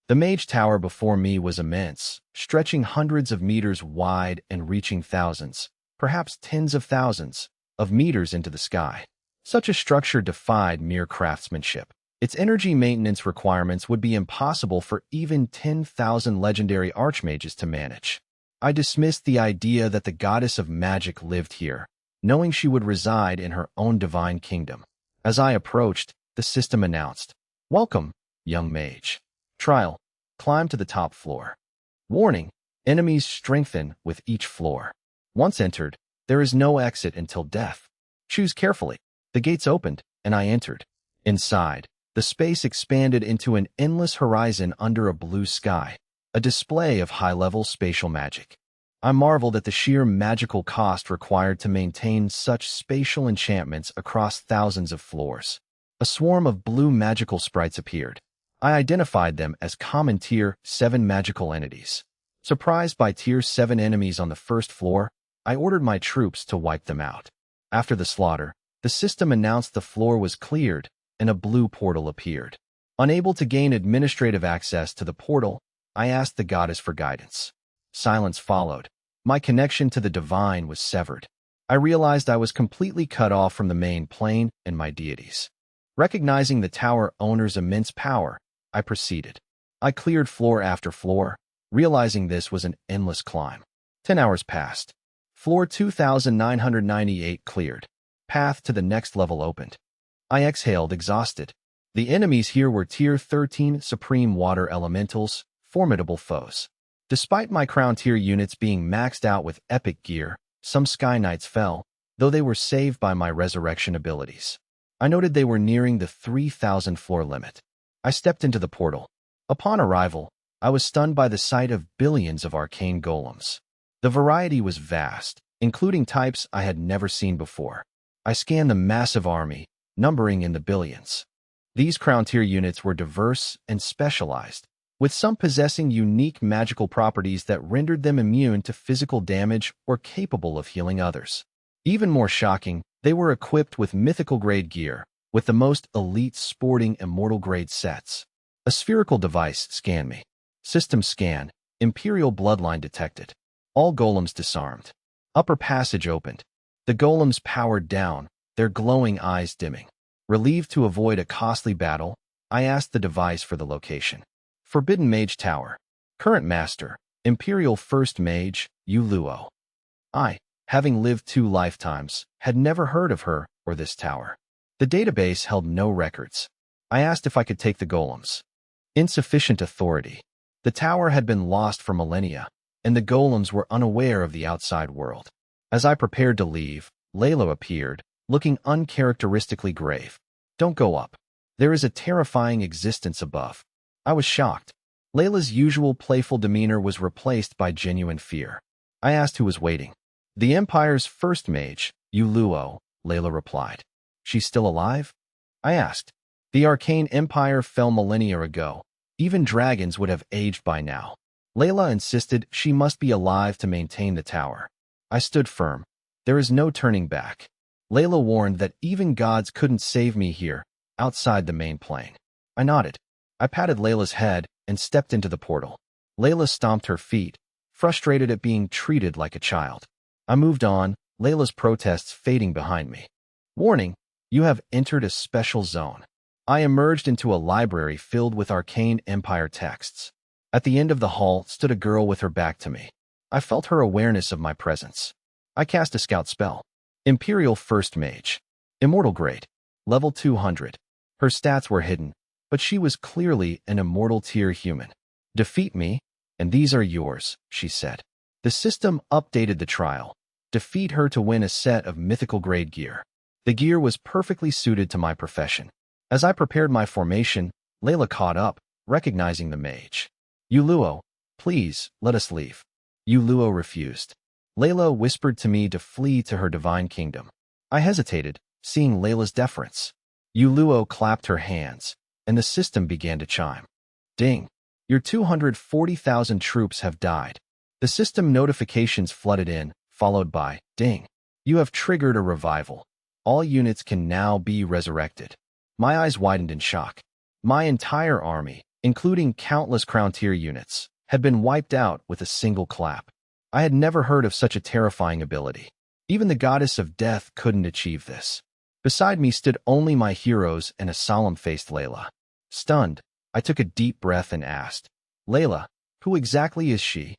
The mage tower before me was immense, stretching hundreds of meters wide and reaching thousands, perhaps tens of thousands, of meters into the sky. Such a structure defied mere craftsmanship. Its energy maintenance requirements would be impossible for even 10,000 legendary archmages to manage. I dismissed the idea that the goddess of magic lived here, knowing she would reside in her own divine kingdom. As I approached, the system announced, "Welcome, young mage. Trial. Climb to the top floor. Warning, enemies strengthen with each floor. Once entered, there is no exit until death. Choose carefully." The gates opened, and I entered. Inside, the space expanded into an endless horizon under a blue sky, a display of high-level spatial magic. I marveled at the sheer magical cost required to maintain such spatial enchantments across thousands of floors. A swarm of blue magical sprites appeared. I identified them as common Tier 7 magical entities. Surprised by Tier 7 enemies on the first floor, I ordered my troops to wipe them out. After the slaughter, the system announced the floor was cleared, and a blue portal appeared. Unable to gain administrative access to the portal, I asked the goddess for guidance. Silence followed. My connection to the divine was severed. I realized I was completely cut off from the main plane and my deities. Recognizing the tower owner's immense power, I proceeded. I cleared floor after floor, realizing this was an endless climb. 10 hours passed. Floor 2998 cleared. Path to the next level opened. I exhaled, exhausted. The enemies here were Tier 13 Supreme Water Elementals, formidable foes. Despite my Crown Tier units being maxed out with epic gear, some Sky Knights fell, though they were saved by my resurrection abilities. I noted they were nearing the 3,000 floor limit. I stepped into the portal. Upon arrival, I was stunned by the sight of billions of arcane golems. The variety was vast, including types I had never seen before. I scanned the massive army, numbering in the billions. These Crown Tier units were diverse and specialized, with some possessing unique magical properties that rendered them immune to physical damage or capable of healing others. Even more shocking, they were equipped with mythical-grade gear, with the most elite sporting immortal-grade sets. A spherical device scanned me. System scan, Imperial bloodline detected. All golems disarmed. Upper passage opened. The golems powered down, their glowing eyes dimming. Relieved to avoid a costly battle, I asked the device for the location. Forbidden Mage Tower. Current Master, Imperial First Mage, Yu Luo. I, having lived 2 lifetimes, had never heard of her or this tower. The database held no records. I asked if I could take the golems. Insufficient authority. The tower had been lost for millennia, and the golems were unaware of the outside world. As I prepared to leave, Layla appeared, looking uncharacteristically grave. "Don't go up. There is a terrifying existence above." I was shocked. Layla's usual playful demeanor was replaced by genuine fear. I asked who was waiting. "The Empire's first mage, Yu Luo," Layla replied. "She's still alive?" I asked. "The Arcane Empire fell millennia ago. Even dragons would have aged by now." Layla insisted she must be alive to maintain the tower. I stood firm. There is no turning back. Layla warned that even gods couldn't save me here, outside the main plane. I nodded. I patted Layla's head and stepped into the portal. Layla stomped her feet, frustrated at being treated like a child. I moved on, Layla's protests fading behind me. "Warning, you have entered a special zone." I emerged into a library filled with Arcane Empire texts. At the end of the hall stood a girl with her back to me. I felt her awareness of my presence. I cast a scout spell. Imperial First Mage. Immortal grade. Level 200. Her stats were hidden, but she was clearly an immortal tier human. Defeat me, and these are yours, she said. The system updated the trial. Defeat her to win a set of mythical grade gear. The gear was perfectly suited to my profession. As I prepared my formation, Layla caught up, recognizing the mage. Yuluo, please, let us leave. Yuluo refused. Layla whispered to me to flee to her divine kingdom. I hesitated, seeing Layla's deference. Yuluo clapped her hands, and the system began to chime. Ding! Your 240,000 troops have died. The system notifications flooded in, followed by, ding! You have triggered a revival. All units can now be resurrected. My eyes widened in shock. My entire army, including countless crown tier units, had been wiped out with a single clap. I had never heard of such a terrifying ability. Even the goddess of death couldn't achieve this. Beside me stood only my heroes and a solemn-faced Layla. Stunned, I took a deep breath and asked, Layla, who exactly is she?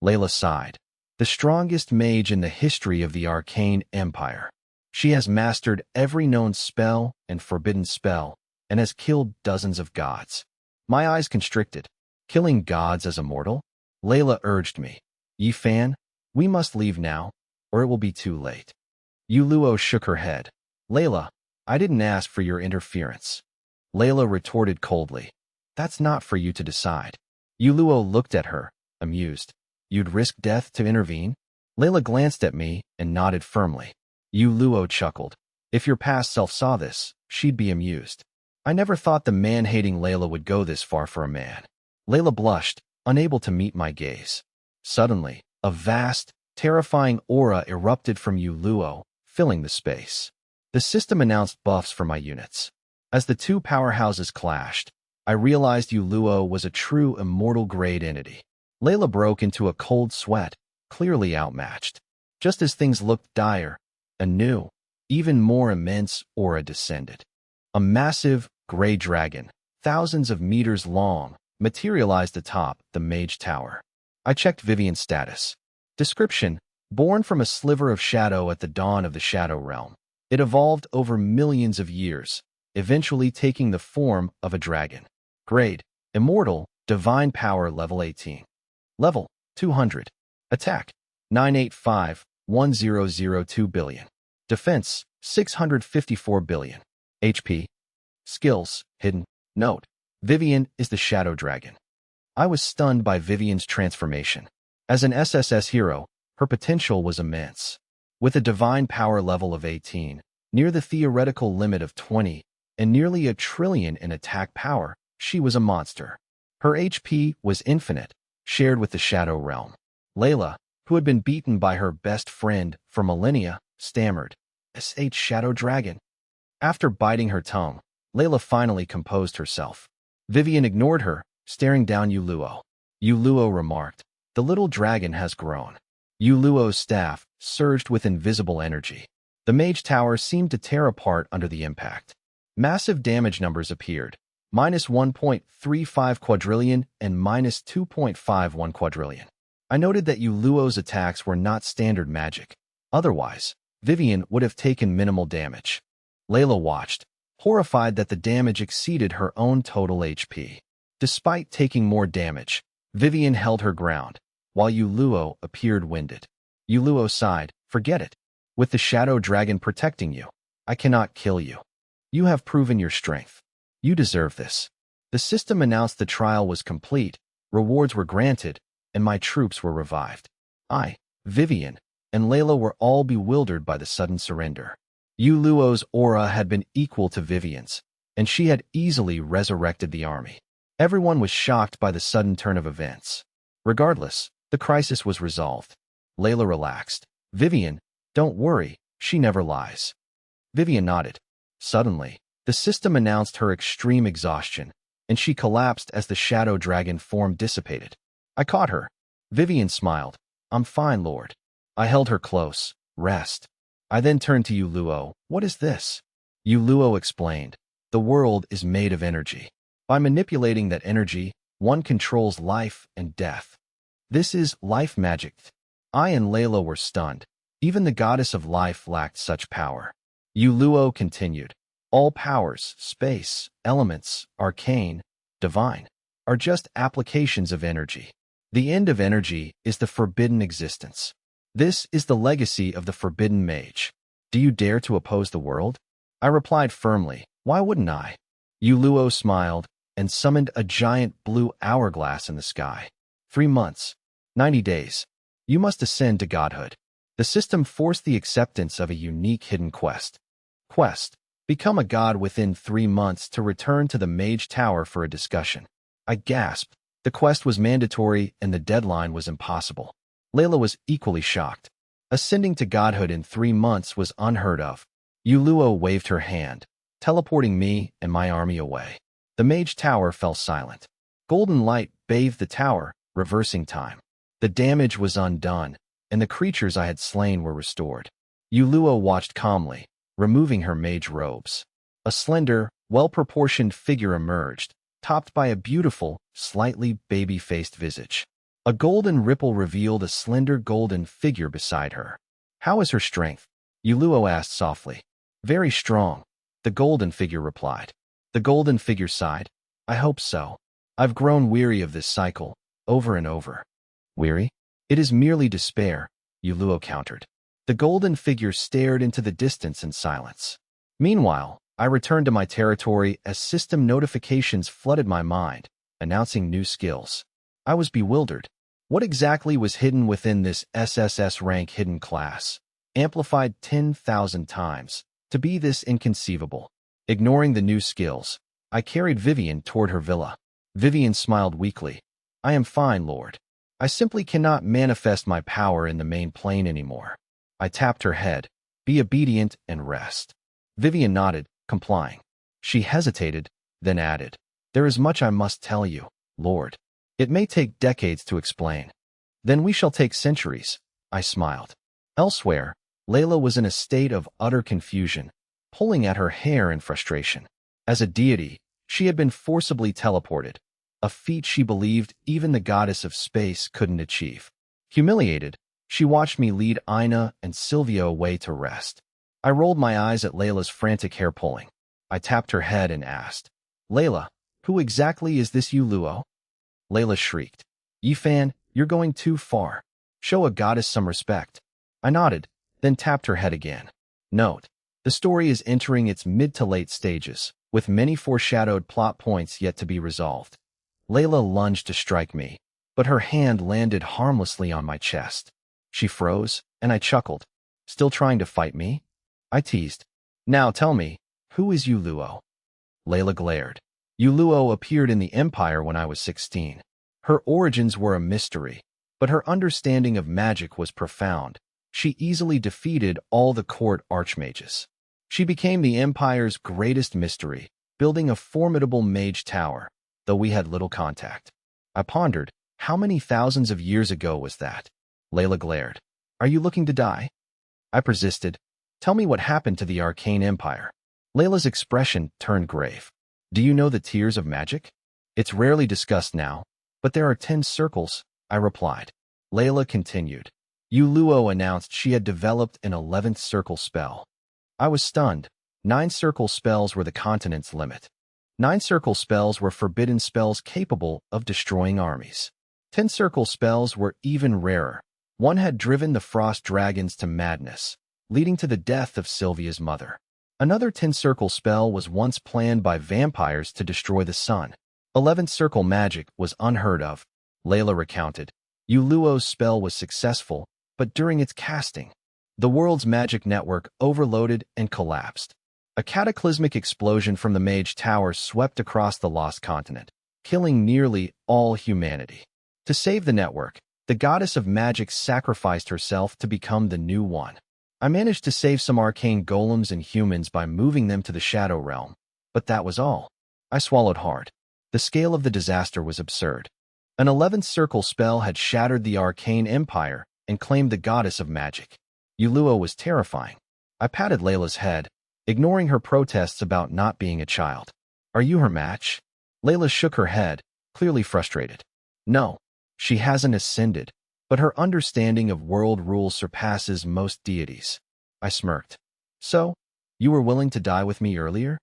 Layla sighed. The strongest mage in the history of the Arcane Empire. She has mastered every known spell and forbidden spell, and has killed dozens of gods. My eyes constricted. Killing gods as a mortal? Layla urged me. Yifan, we must leave now, or it will be too late. Yuluo shook her head. Layla, I didn't ask for your interference. Layla retorted coldly. That's not for you to decide. Yuluo looked at her, amused. You'd risk death to intervene? Layla glanced at me and nodded firmly. Yuluo chuckled. If your past self saw this, she'd be amused. I never thought the man-hating Layla would go this far for a man. Layla blushed, unable to meet my gaze. Suddenly, a vast, terrifying aura erupted from Yuluo, filling the space. The system announced buffs for my units. As the two powerhouses clashed, I realized Yuluo was a true immortal-grade entity. Layla broke into a cold sweat, clearly outmatched. Just as things looked dire, a new, even more immense aura descended. A massive, gray dragon, thousands of meters long, materialized atop the Mage Tower. I checked Vivian's status. Description: born from a sliver of shadow at the dawn of the Shadow Realm. It evolved over millions of years, eventually taking the form of a dragon. Grade: Immortal, Divine Power Level 18. Level: 200. Attack: 985-1002 billion. Defense: 654 billion. HP. Skills: Hidden. Note: Vivian is the Shadow Dragon. I was stunned by Vivian's transformation. As an SSS hero, her potential was immense. With a divine power level of 18, near the theoretical limit of 20, and nearly 1 trillion in attack power, she was a monster. Her HP was infinite, shared with the Shadow Realm. Layla, who had been beaten by her best friend for millennia, stammered, "S.H. Shadow Dragon." After biting her tongue, Layla finally composed herself. Vivian ignored her, staring down Yuluo. Yuluo remarked, "The little dragon has grown." Yuluo's staff surged with invisible energy. The Mage Tower seemed to tear apart under the impact. Massive damage numbers appeared, -1.35 quadrillion and -2.51 quadrillion. I noted that Yuluo's attacks were not standard magic. Otherwise, Vivian would have taken minimal damage. Layla watched, horrified that the damage exceeded her own total HP. Despite taking more damage, Vivian held her ground, while Yuluo appeared winded. Yuluo sighed, "Forget it. With the Shadow Dragon protecting you, I cannot kill you. You have proven your strength. You deserve this." The system announced the trial was complete, rewards were granted, and my troops were revived. I, Vivian, and Layla were all bewildered by the sudden surrender. Yuluo's aura had been equal to Vivian's, and she had easily resurrected the army. Everyone was shocked by the sudden turn of events. Regardless, the crisis was resolved. Layla relaxed. "Vivian, don't worry, she never lies." Vivian nodded. Suddenly, the system announced her extreme exhaustion, and she collapsed as the Shadow Dragon form dissipated. I caught her. Vivian smiled. "I'm fine, Lord." I held her close. "Rest." I then turned to Yuluo. "What is this?" Yuluo explained. "The world is made of energy. By manipulating that energy, One controls life and death. This is life magic. I and Layla were stunned. Even the goddess of life lacked such power. Yuluo continued. All powers, space, elements, arcane, divine, are just applications of energy. The end of energy is the forbidden existence. This is the legacy of the forbidden mage. Do you dare to oppose the world? I replied firmly, why wouldn't I? Yuluo smiled and summoned a giant blue hourglass in the sky. 3 months. 90 days. You must ascend to godhood. The system forced the acceptance of a unique hidden quest. Become a god within 3 months to return to the Mage Tower for a discussion. I gasped. The quest was mandatory and the deadline was impossible. Layla was equally shocked. Ascending to godhood in 3 months was unheard of. Yuluo waved her hand, teleporting me and my army away. The Mage Tower fell silent. Golden light bathed the tower, reversing time. The damage was undone, and the creatures I had slain were restored. Yuluo watched calmly, removing her mage robes. A slender, well-proportioned figure emerged, topped by a beautiful, slightly baby-faced visage. A golden ripple revealed a slender golden figure beside her. How is her strength? Yuluo asked softly. Very strong, the golden figure replied. The golden figure sighed. I hope so. I've grown weary of this cycle, over and over. Weary? It is merely despair, Yuluo countered. The golden figure stared into the distance in silence. Meanwhile, I returned to my territory as system notifications flooded my mind, announcing new skills. I was bewildered. What exactly was hidden within this SSS rank hidden class? Amplified 10,000 times. To be this inconceivable. Ignoring the new skills, I carried Vivian toward her villa. Vivian smiled weakly. I am fine, Lord. I simply cannot manifest my power in the main plane anymore. I tapped her head. Be obedient and rest. Vivian nodded, complying. She hesitated, then added, There is much I must tell you, Lord. It may take decades to explain. Then we shall take centuries, I smiled. Elsewhere, Layla was in a state of utter confusion, pulling at her hair in frustration. As a deity, she had been forcibly teleported, a feat she believed even the goddess of space couldn't achieve. Humiliated, she watched me lead Ina and Sylvia away to rest. I rolled my eyes at Layla's frantic hair pulling. I tapped her head and asked, Layla, who exactly is this Yuluo? Layla shrieked. Yifan, you're going too far. Show a goddess some respect. I nodded, then tapped her head again. Note, the story is entering its mid to late stages, with many foreshadowed plot points yet to be resolved. Layla lunged to strike me, but her hand landed harmlessly on my chest. She froze, and I chuckled. Still trying to fight me? I teased. Now tell me, who is Yuluo? Layla glared. Yuluo appeared in the Empire when I was 16. Her origins were a mystery, but her understanding of magic was profound. She easily defeated all the court archmages. She became the Empire's greatest mystery, building a formidable mage tower, though we had little contact. I pondered, how many thousands of years ago was that? Layla glared. Are you looking to die? I persisted. Tell me what happened to the Arcane Empire. Layla's expression turned grave. Do you know the Tears of Magic? It's rarely discussed now, but there are 10 circles, I replied. Layla continued. Yuluo announced she had developed an 11th circle spell. I was stunned. 9 circle spells were the continent's limit. 9 circle spells were forbidden spells capable of destroying armies. 10 circle spells were even rarer. One had driven the frost dragons to madness, leading to the death of Sylvia's mother. Another 10 circle spell was once planned by vampires to destroy the sun. 11th circle magic was unheard of, Layla recounted. Yuluo's spell was successful, but during its casting, the world's magic network overloaded and collapsed. A cataclysmic explosion from the Mage Tower swept across the lost continent, killing nearly all humanity. To save the network, the goddess of magic sacrificed herself to become the new one. I managed to save some arcane golems and humans by moving them to the Shadow Realm, but that was all. I swallowed hard. The scale of the disaster was absurd. An 11th circle spell had shattered the Arcane Empire and claimed the goddess of magic. Yuluo was terrifying. I patted Layla's head, ignoring her protests about not being a child. Are you her match? Layla shook her head, clearly frustrated. No, she hasn't ascended, but her understanding of world rules surpasses most deities. I smirked. So, you were willing to die with me earlier?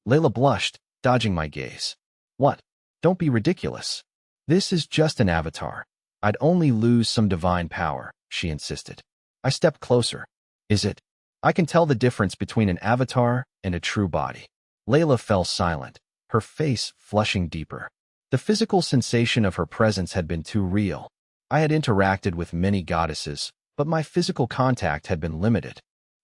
Layla blushed, dodging my gaze. What? Don't be ridiculous. This is just an avatar. I'd only lose some divine power, she insisted. I stepped closer. Is it? I can tell the difference between an avatar and a true body. Layla fell silent, her face flushing deeper. The physical sensation of her presence had been too real. I had interacted with many goddesses, but my physical contact had been limited.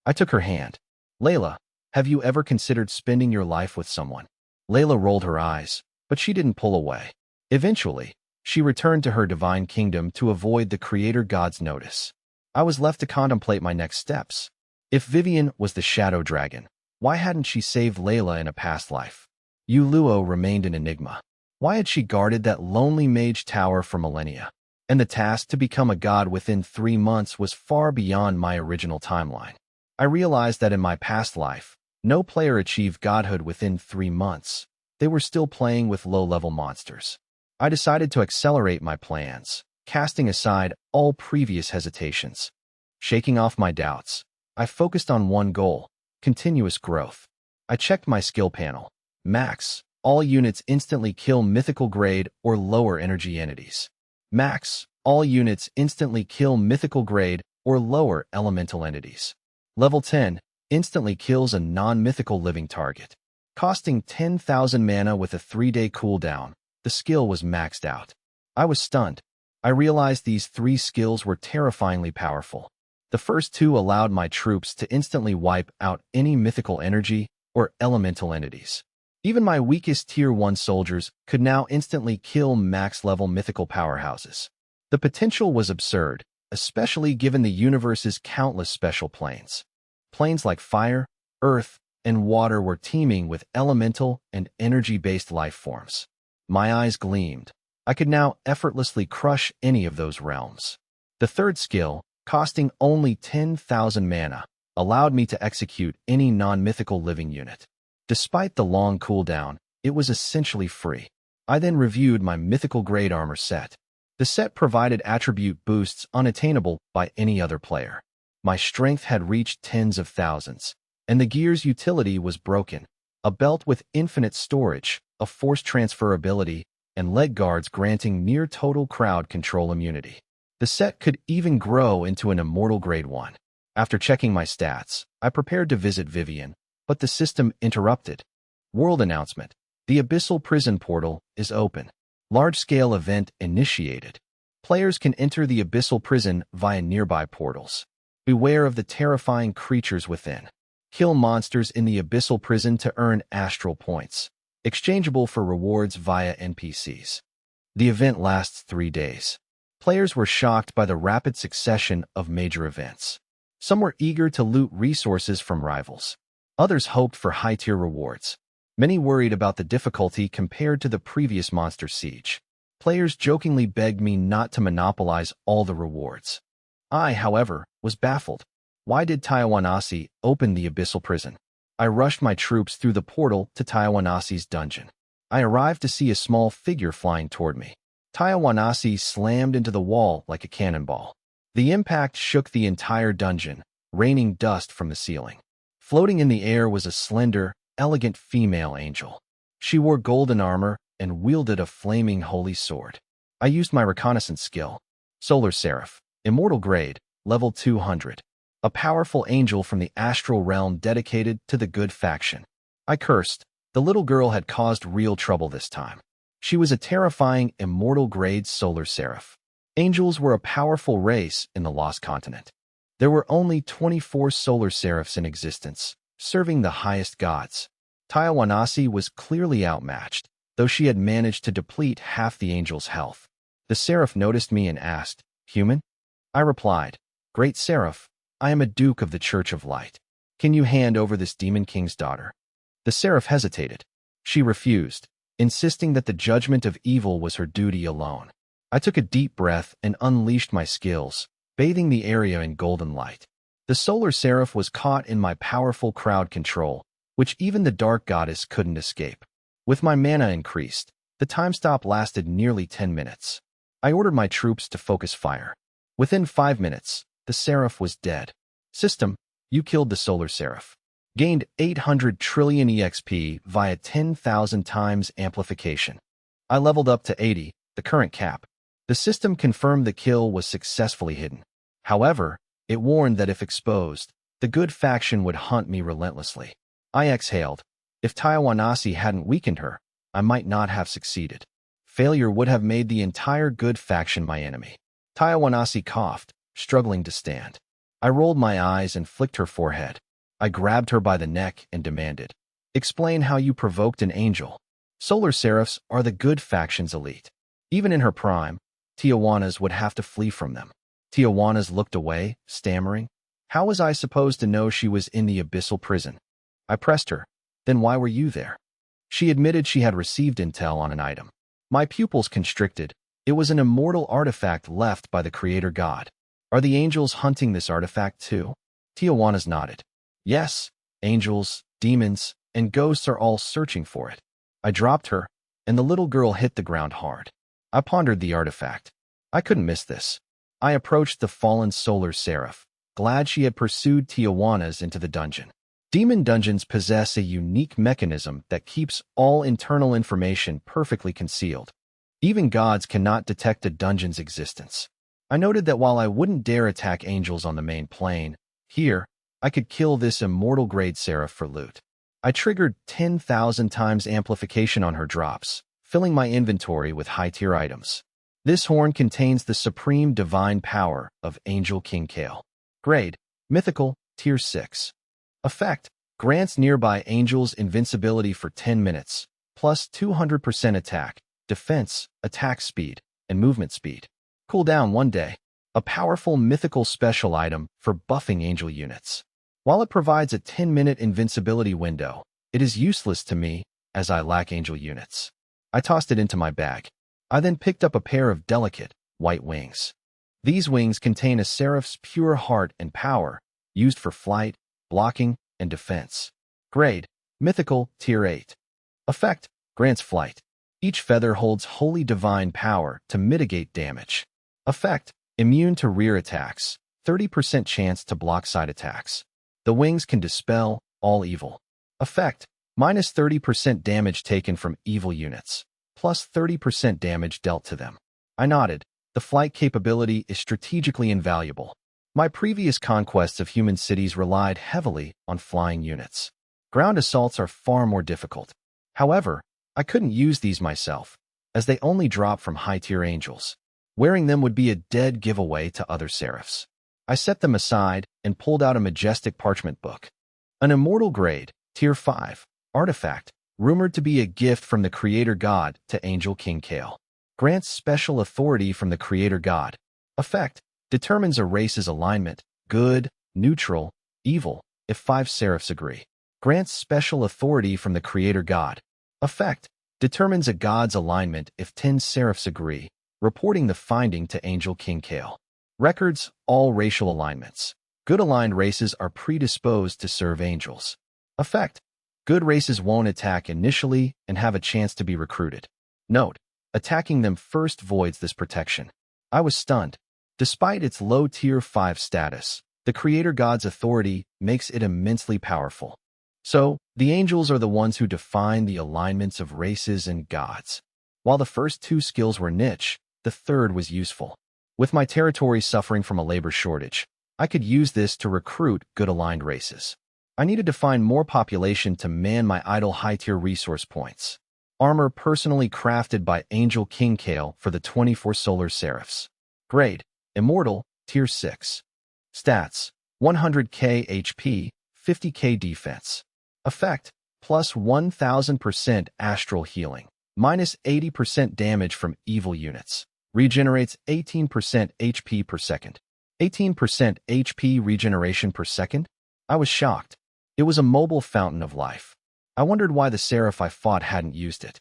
I took her hand. Layla, have you ever considered spending your life with someone? Layla rolled her eyes, but she didn't pull away. Eventually, she returned to her divine kingdom to avoid the creator god's notice. I was left to contemplate my next steps. If Vivian was the shadow dragon, why hadn't she saved Layla in a past life? Yu Luo remained an enigma. Why had she guarded that lonely mage tower for millennia? And the task to become a god within 3 months was far beyond my original timeline. I realized that in my past life, no player achieved godhood within 3 months. They were still playing with low-level monsters. I decided to accelerate my plans, casting aside all previous hesitations. Shaking off my doubts, I focused on one goal: continuous growth. I checked my skill panel. Max. All units instantly kill mythical grade or lower energy entities. Max. All units instantly kill mythical grade or lower elemental entities. Level 10. Instantly kills a non-mythical living target. Costing 10,000 mana with a 3-day cooldown, the skill was maxed out. I was stunned. I realized these 3 skills were terrifyingly powerful. The first 2 allowed my troops to instantly wipe out any mythical energy or elemental entities. Even my weakest Tier 1 soldiers could now instantly kill max-level mythical powerhouses. The potential was absurd, especially given the universe's countless special planes. Planes like fire, earth, and water were teeming with elemental and energy-based life forms. My eyes gleamed. I could now effortlessly crush any of those realms. The third skill, costing only 10,000 mana, allowed me to execute any non-mythical living unit. Despite the long cooldown, it was essentially free. I then reviewed my mythical grade armor set. The set provided attribute boosts unattainable by any other player. My strength had reached tens of thousands, and the gear's utility was broken. A belt with infinite storage, a force transferability, and leg guards granting near-total crowd control immunity. The set could even grow into an immortal grade 1. After checking my stats, I prepared to visit Vivian, but the system interrupted. World announcement. The Abyssal Prison Portal is open. Large-scale event initiated. Players can enter the Abyssal Prison via nearby portals. Beware of the terrifying creatures within. Kill monsters in the Abyssal Prison to earn astral points, exchangeable for rewards via NPCs. The event lasts 3 days. Players were shocked by the rapid succession of major events. Some were eager to loot resources from rivals. Others hoped for high-tier rewards. Many worried about the difficulty compared to the previous monster siege. Players jokingly begged me not to monopolize all the rewards. I, however, was baffled. Why did Tayawanasi open the Abyssal Prison? I rushed my troops through the portal to Tayawanasi's dungeon. I arrived to see a small figure flying toward me. Tayawanasi slammed into the wall like a cannonball. The impact shook the entire dungeon, raining dust from the ceiling. Floating in the air was a slender, elegant female angel. She wore golden armor and wielded a flaming holy sword. I used my reconnaissance skill. Solar Seraph, Immortal Grade, Level 200. A powerful angel from the astral realm dedicated to the good faction. I cursed. The little girl had caused real trouble this time. She was a terrifying Immortal Grade Solar Seraph. Angels were a powerful race in the Lost Continent. There were only 24 Solar Seraphs in existence, serving the highest gods. Tayawanasi was clearly outmatched, though she had managed to deplete half the angel's health. The Seraph noticed me and asked, "Human?" I replied, "Great Seraph, I am a Duke of the Church of Light. Can you hand over this Demon King's daughter?" The Seraph hesitated. She refused, insisting that the judgment of evil was her duty alone. I took a deep breath and unleashed my skills, bathing the area in golden light. The Solar Seraph was caught in my powerful crowd control, which even the Dark Goddess couldn't escape. With my mana increased, The time stop lasted nearly 10 minutes. I ordered my troops to focus fire. Within 5 minutes, the Seraph was dead. System, you killed the Solar Seraph. Gained 800 trillion EXP via 10,000 times amplification. I leveled up to 80, the current cap. The system confirmed the kill was successfully hidden. However, it warned that if exposed, the good faction would hunt me relentlessly. I exhaled. If Taiwanasi hadn't weakened her, I might not have succeeded. Failure would have made the entire good faction my enemy. Taiwanasi coughed, struggling to stand. I rolled my eyes and flicked her forehead. I grabbed her by the neck and demanded, "Explain how you provoked an angel." Solar Seraphs are the good faction's elite. Even in her prime, Tijuanas would have to flee from them. Tijuanas looked away, stammering. How was I supposed to know she was in the abyssal prison? I pressed her. Then why were you there? She admitted she had received intel on an item. My pupils constricted. It was an immortal artifact left by the creator god. Are the angels hunting this artifact too? Tijuanas nodded. Yes, angels, demons, and ghosts are all searching for it. I dropped her, and the little girl hit the ground hard. I pondered the artifact. I couldn't miss this. I approached the fallen Solar Seraph, glad she had pursued Tijuanas into the dungeon. Demon dungeons possess a unique mechanism that keeps all internal information perfectly concealed. Even gods cannot detect a dungeon's existence. I noted that while I wouldn't dare attack angels on the main plane, here, I could kill this immortal-grade Seraph for loot. I triggered 10,000 times amplification on her drops, filling my inventory with high-tier items. This horn contains the supreme divine power of Angel King Kale. Grade, Mythical, Tier 6. Effect, grants nearby angels invincibility for 10 minutes, plus 200% attack, defense, attack speed, and movement speed. Cooldown 1 day. A powerful mythical special item for buffing angel units. While it provides a 10-minute invincibility window, it is useless to me, as I lack angel units. I tossed it into my bag. I then picked up a pair of delicate, white wings. These wings contain a seraph's pure heart and power, used for flight, blocking, and defense. Grade, Mythical, Tier 8. Effect, grants flight. Each feather holds holy divine power to mitigate damage. Effect, immune to rear attacks, 30% chance to block side attacks. The wings can dispel all evil. Effect, minus 30% damage taken from evil units, plus 30% damage dealt to them. I nodded. The flight capability is strategically invaluable. My previous conquests of human cities relied heavily on flying units. Ground assaults are far more difficult. However, I couldn't use these myself, as they only drop from high-tier angels. Wearing them would be a dead giveaway to other seraphs. I set them aside and pulled out a majestic parchment book. An immortal grade, Tier 5, artifact, rumored to be a gift from the creator god to Angel King Kale. Grants special authority from the creator god. Effect, determines a race's alignment, good, neutral, evil, if 5 seraphs agree. Grants special authority from the creator god. Effect, determines a god's alignment if 10 seraphs agree, reporting the finding to Angel King Kale. Records, all racial alignments. Good aligned races are predisposed to serve angels. Effect, good races won't attack initially and have a chance to be recruited. Note, attacking them first voids this protection. I was stunned. Despite its low Tier 5 status, the creator god's authority makes it immensely powerful. So, the angels are the ones who define the alignments of races and gods. While the first 2 skills were niche, the third was useful. With my territory suffering from a labor shortage, I could use this to recruit good-aligned races. I needed to find more population to man my idle high-tier resource points. Armor personally crafted by Angel King Kale for the 24 Solar Seraphs. Grade, Immortal, Tier 6. Stats, 100k HP, 50k defense. Effect, plus 1000% astral healing, minus 80% damage from evil units. Regenerates 18% HP per second. 18% HP regeneration per second? I was shocked. It was a mobile fountain of life. I wondered why the seraph I fought hadn't used it.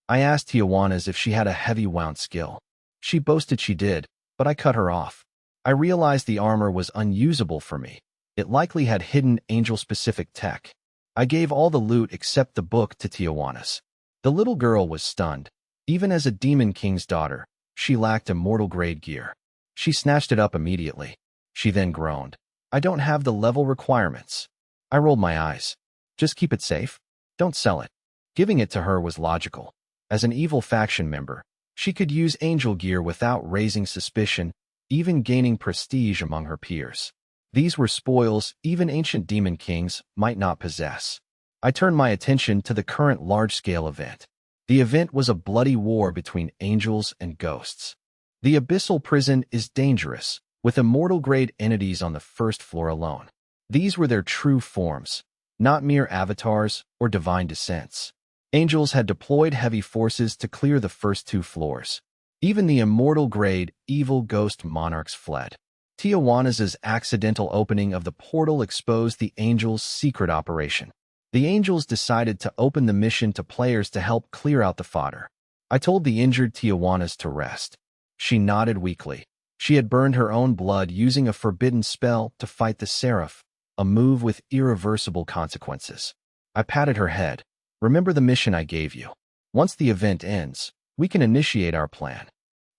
I asked Tijuanas if she had a heavy wound skill. She boasted she did, but I cut her off. I realized the armor was unusable for me. It likely had hidden angel-specific tech. I gave all the loot except the book to Tijuanas. The little girl was stunned. Even as a demon king's daughter, she lacked immortal grade gear. She snatched it up immediately. She then groaned. I don't have the level requirements. I rolled my eyes. Just keep it safe. Don't sell it. Giving it to her was logical. As an evil faction member, she could use angel gear without raising suspicion, even gaining prestige among her peers. These were spoils even ancient demon kings might not possess. I turned my attention to the current large-scale event. The event was a bloody war between angels and ghosts. The abyssal prison is dangerous, with immortal-grade entities on the first floor alone. These were their true forms, not mere avatars or divine descents. Angels had deployed heavy forces to clear the first 2 floors. Even the immortal-grade evil ghost monarchs fled. Tijuana's accidental opening of the portal exposed the angels' secret operation. The angels decided to open the mission to players to help clear out the fodder. I told the injured Tijuana's to rest. She nodded weakly. She had burned her own blood using a forbidden spell to fight the Seraph, a move with irreversible consequences. I patted her head. Remember the mission I gave you. Once the event ends, we can initiate our plan.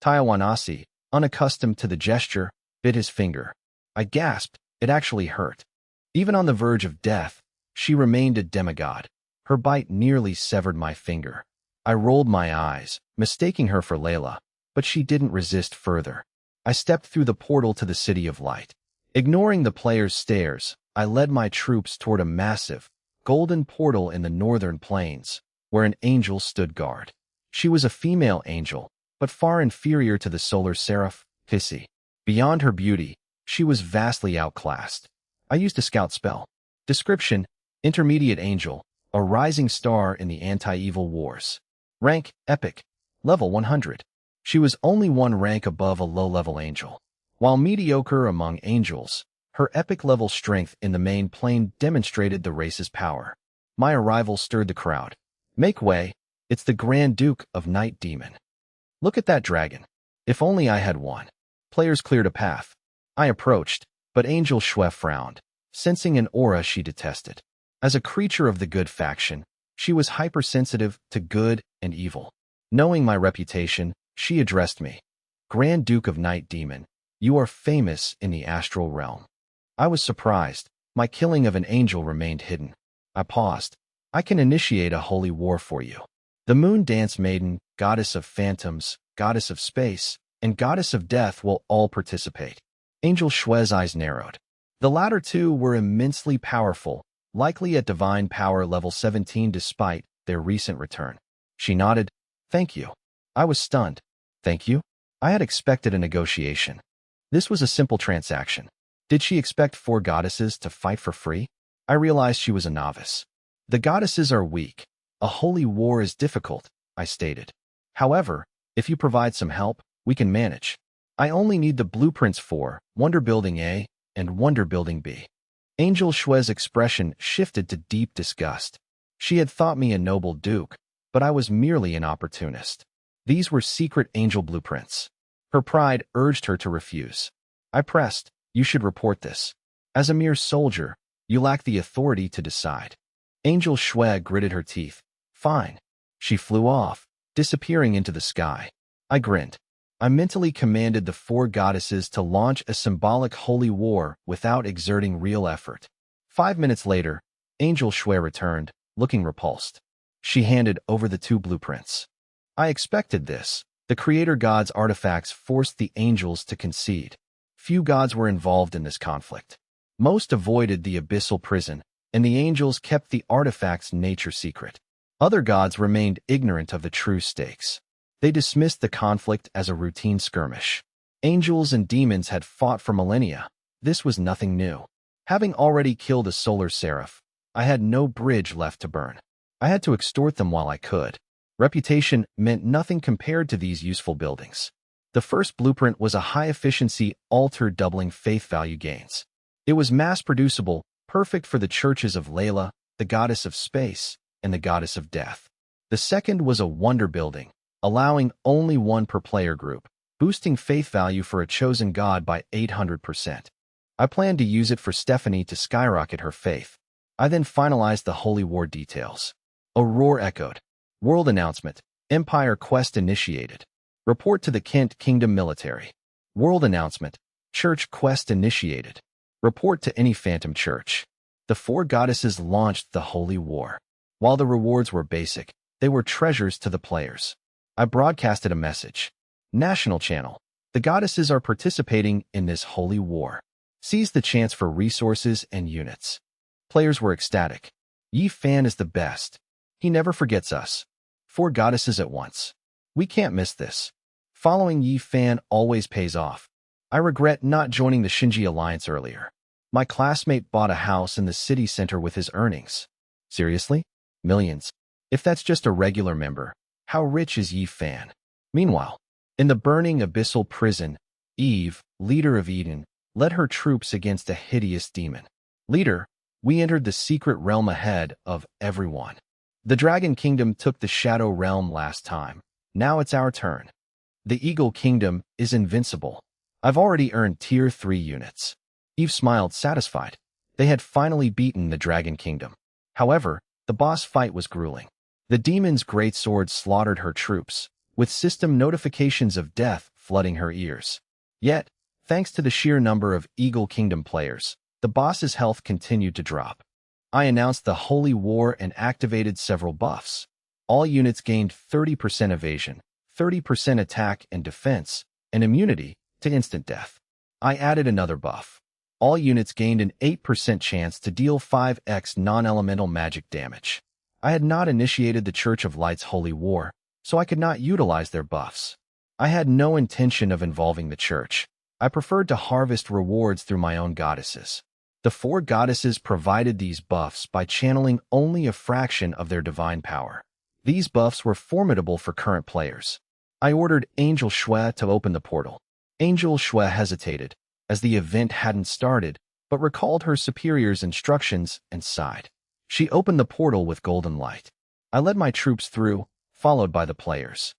Tijuanasi, unaccustomed to the gesture, bit his finger. I gasped. It actually hurt. Even on the verge of death, she remained a demigod. Her bite nearly severed my finger. I rolled my eyes, mistaking her for Layla, but she didn't resist further. I stepped through the portal to the City of Light. Ignoring the players' stares, I led my troops toward a massive, golden portal in the northern plains, where an angel stood guard. She was a female angel, but far inferior to the solar seraph, Pissy. Beyond her beauty, she was vastly outclassed. I used a scout spell. Description: Intermediate Angel, a rising star in the anti-evil wars. Rank: Epic. Level 100. She was only 1 rank above a low-level angel. While mediocre among angels, her epic-level strength in the main plane demonstrated the race's power. My arrival stirred the crowd. Make way, it's the Grand Duke of Night Demon. Look at that dragon. If only I had one. Players cleared a path. I approached, but Angel Shue frowned, sensing an aura she detested. As a creature of the good faction, she was hypersensitive to good and evil. Knowing my reputation, she addressed me. Grand Duke of Night Demon, you are famous in the astral realm. I was surprised. My killing of an angel remained hidden. I paused. I can initiate a holy war for you. The Moon Dance Maiden, Goddess of Phantoms, Goddess of Space, and Goddess of Death will all participate. Angel Shue's eyes narrowed. The latter 2 were immensely powerful, likely at divine power level 17 despite their recent return. She nodded. Thank you. I was stunned. Thank you? I had expected a negotiation. This was a simple transaction. Did she expect 4 goddesses to fight for free? I realized she was a novice. The goddesses are weak. A holy war is difficult, I stated. However, if you provide some help, we can manage. I only need the blueprints for Wonder Building A and Wonder Building B. Angel Shue's expression shifted to deep disgust. She had thought me a noble duke, but I was merely an opportunist. These were secret angel blueprints. Her pride urged her to refuse. I pressed. You should report this. As a mere soldier, you lack the authority to decide. Angel Shue gritted her teeth. Fine. She flew off, disappearing into the sky. I grinned. I mentally commanded the 4 goddesses to launch a symbolic holy war without exerting real effort. 5 minutes later, Angel Shue returned, looking repulsed. She handed over the 2 blueprints. I expected this. The creator god's artifacts forced the angels to concede. Few gods were involved in this conflict. Most avoided the abyssal prison, and the angels kept the artifact's nature secret. Other gods remained ignorant of the true stakes. They dismissed the conflict as a routine skirmish. Angels and demons had fought for millennia. This was nothing new. Having already killed a solar seraph, I had no bridge left to burn. I had to extort them while I could. Reputation meant nothing compared to these useful buildings. The first blueprint was a high-efficiency altar doubling faith value gains. It was mass-producible, perfect for the churches of Layla, the goddess of space, and the goddess of death. The second was a wonder building, allowing only 1 per player group, boosting faith value for a chosen god by 800%. I planned to use it for Stephanie to skyrocket her faith. I then finalized the holy war details. A roar echoed. World announcement. Empire quest initiated. Report to the Kent Kingdom military. World announcement. Church quest initiated. Report to any phantom church. The four goddesses launched the holy war. While the rewards were basic, they were treasures to the players. I broadcasted a message. National channel. The goddesses are participating in this holy war. Seize the chance for resources and units. Players were ecstatic. Yi Fan is the best. He never forgets us. Four goddesses at once. We can't miss this. Following Yi Fan always pays off. I regret not joining the Shinji Alliance earlier. My classmate bought a house in the city center with his earnings. Seriously? Millions. If that's just a regular member, how rich is Yi Fan? Meanwhile, in the burning abyssal prison, Eve, leader of Eden, led her troops against a hideous demon. Leader, we entered the secret realm ahead of everyone. The Dragon Kingdom took the Shadow Realm last time. Now it's our turn. The Eagle Kingdom is invincible. I've already earned Tier 3 units. Eve smiled, satisfied. They had finally beaten the Dragon Kingdom. However, the boss fight was grueling. The demon's greatsword slaughtered her troops, with system notifications of death flooding her ears. Yet, thanks to the sheer number of Eagle Kingdom players, the boss's health continued to drop. I announced the Holy War and activated several buffs. All units gained 30% evasion, 30% attack and defense, and immunity to instant death. I added another buff. All units gained an 8% chance to deal 5x non-elemental magic damage. I had not initiated the Church of Light's Holy War, so I could not utilize their buffs. I had no intention of involving the church. I preferred to harvest rewards through my own goddesses. The four goddesses provided these buffs by channeling only a fraction of their divine power. These buffs were formidable for current players. I ordered Angel Shui to open the portal. Angel Shui hesitated, as the event hadn't started, but recalled her superior's instructions and sighed. She opened the portal with golden light. I led my troops through, followed by the players.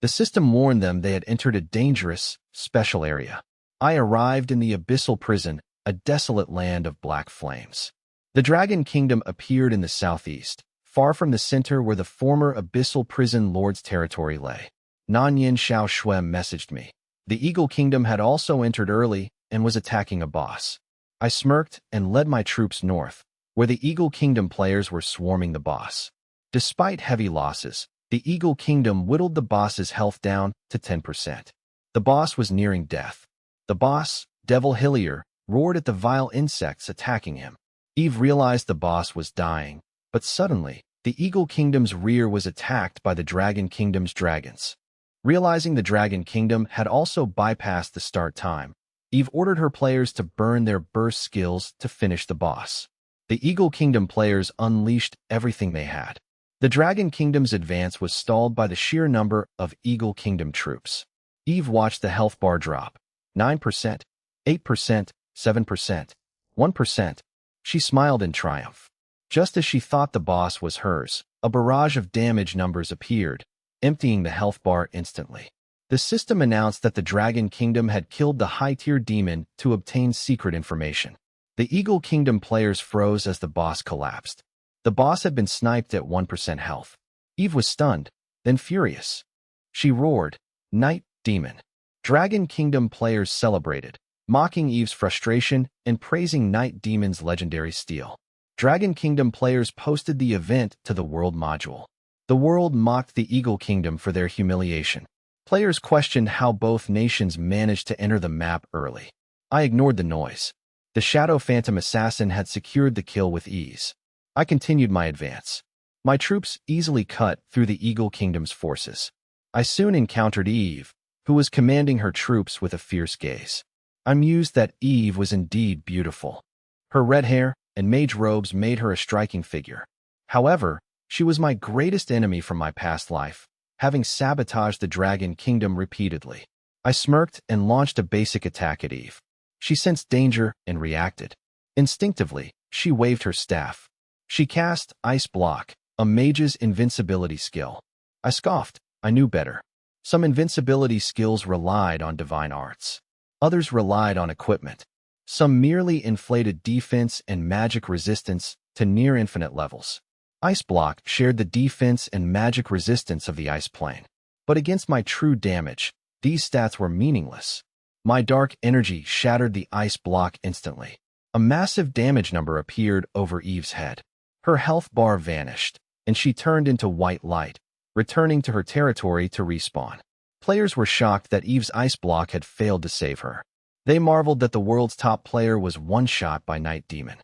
The system warned them they had entered a dangerous, special area. I arrived in the abyssal prison, a desolate land of black flames. The Dragon Kingdom appeared in the southeast, far from the center where the former abyssal prison lord's territory lay. Nanyan Xiao Shui messaged me. The Eagle Kingdom had also entered early and was attacking a boss. I smirked and led my troops north, where the Eagle Kingdom players were swarming the boss. Despite heavy losses, the Eagle Kingdom whittled the boss's health down to 10%. The boss was nearing death. The boss, Devil Hillier, roared at the vile insects attacking him. Eve realized the boss was dying, but suddenly, the Eagle Kingdom's rear was attacked by the Dragon Kingdom's dragons. Realizing the Dragon Kingdom had also bypassed the start time, Eve ordered her players to burn their burst skills to finish the boss. The Eagle Kingdom players unleashed everything they had. The Dragon Kingdom's advance was stalled by the sheer number of Eagle Kingdom troops. Eve watched the health bar drop. 9%, 8%, 7%, 1%. She smiled in triumph. Just as she thought the boss was hers, a barrage of damage numbers appeared, emptying the health bar instantly. The system announced that the Dragon Kingdom had killed the high-tier demon to obtain secret information. The Eagle Kingdom players froze as the boss collapsed. The boss had been sniped at 1% health. Eve was stunned, then furious. She roared, "Night Demon!" Dragon Kingdom players celebrated, mocking Eve's frustration and praising Night Demon's legendary steel. Dragon Kingdom players posted the event to the World module. The world mocked the Eagle Kingdom for their humiliation. Players questioned how both nations managed to enter the map early. I ignored the noise. The Shadow Phantom Assassin had secured the kill with ease. I continued my advance. My troops easily cut through the Eagle Kingdom's forces. I soon encountered Eve, who was commanding her troops with a fierce gaze. I mused that Eve was indeed beautiful. Her red hair and mage robes made her a striking figure. However, she was my greatest enemy from my past life, having sabotaged the Dragon Kingdom repeatedly. I smirked and launched a basic attack at Eve. She sensed danger and reacted. Instinctively, she waved her staff. She cast Ice Block, a mage's invincibility skill. I scoffed. I knew better. Some invincibility skills relied on divine arts. Others relied on equipment. Some merely inflated defense and magic resistance to near-infinite levels. Ice Block shared the defense and magic resistance of the ice plane. But against my true damage, these stats were meaningless. My dark energy shattered the ice block instantly. A massive damage number appeared over Eve's head. Her health bar vanished, and she turned into white light, returning to her territory to respawn. Players were shocked that Eve's ice block had failed to save her. They marveled that the world's top player was one-shot by Night Demon.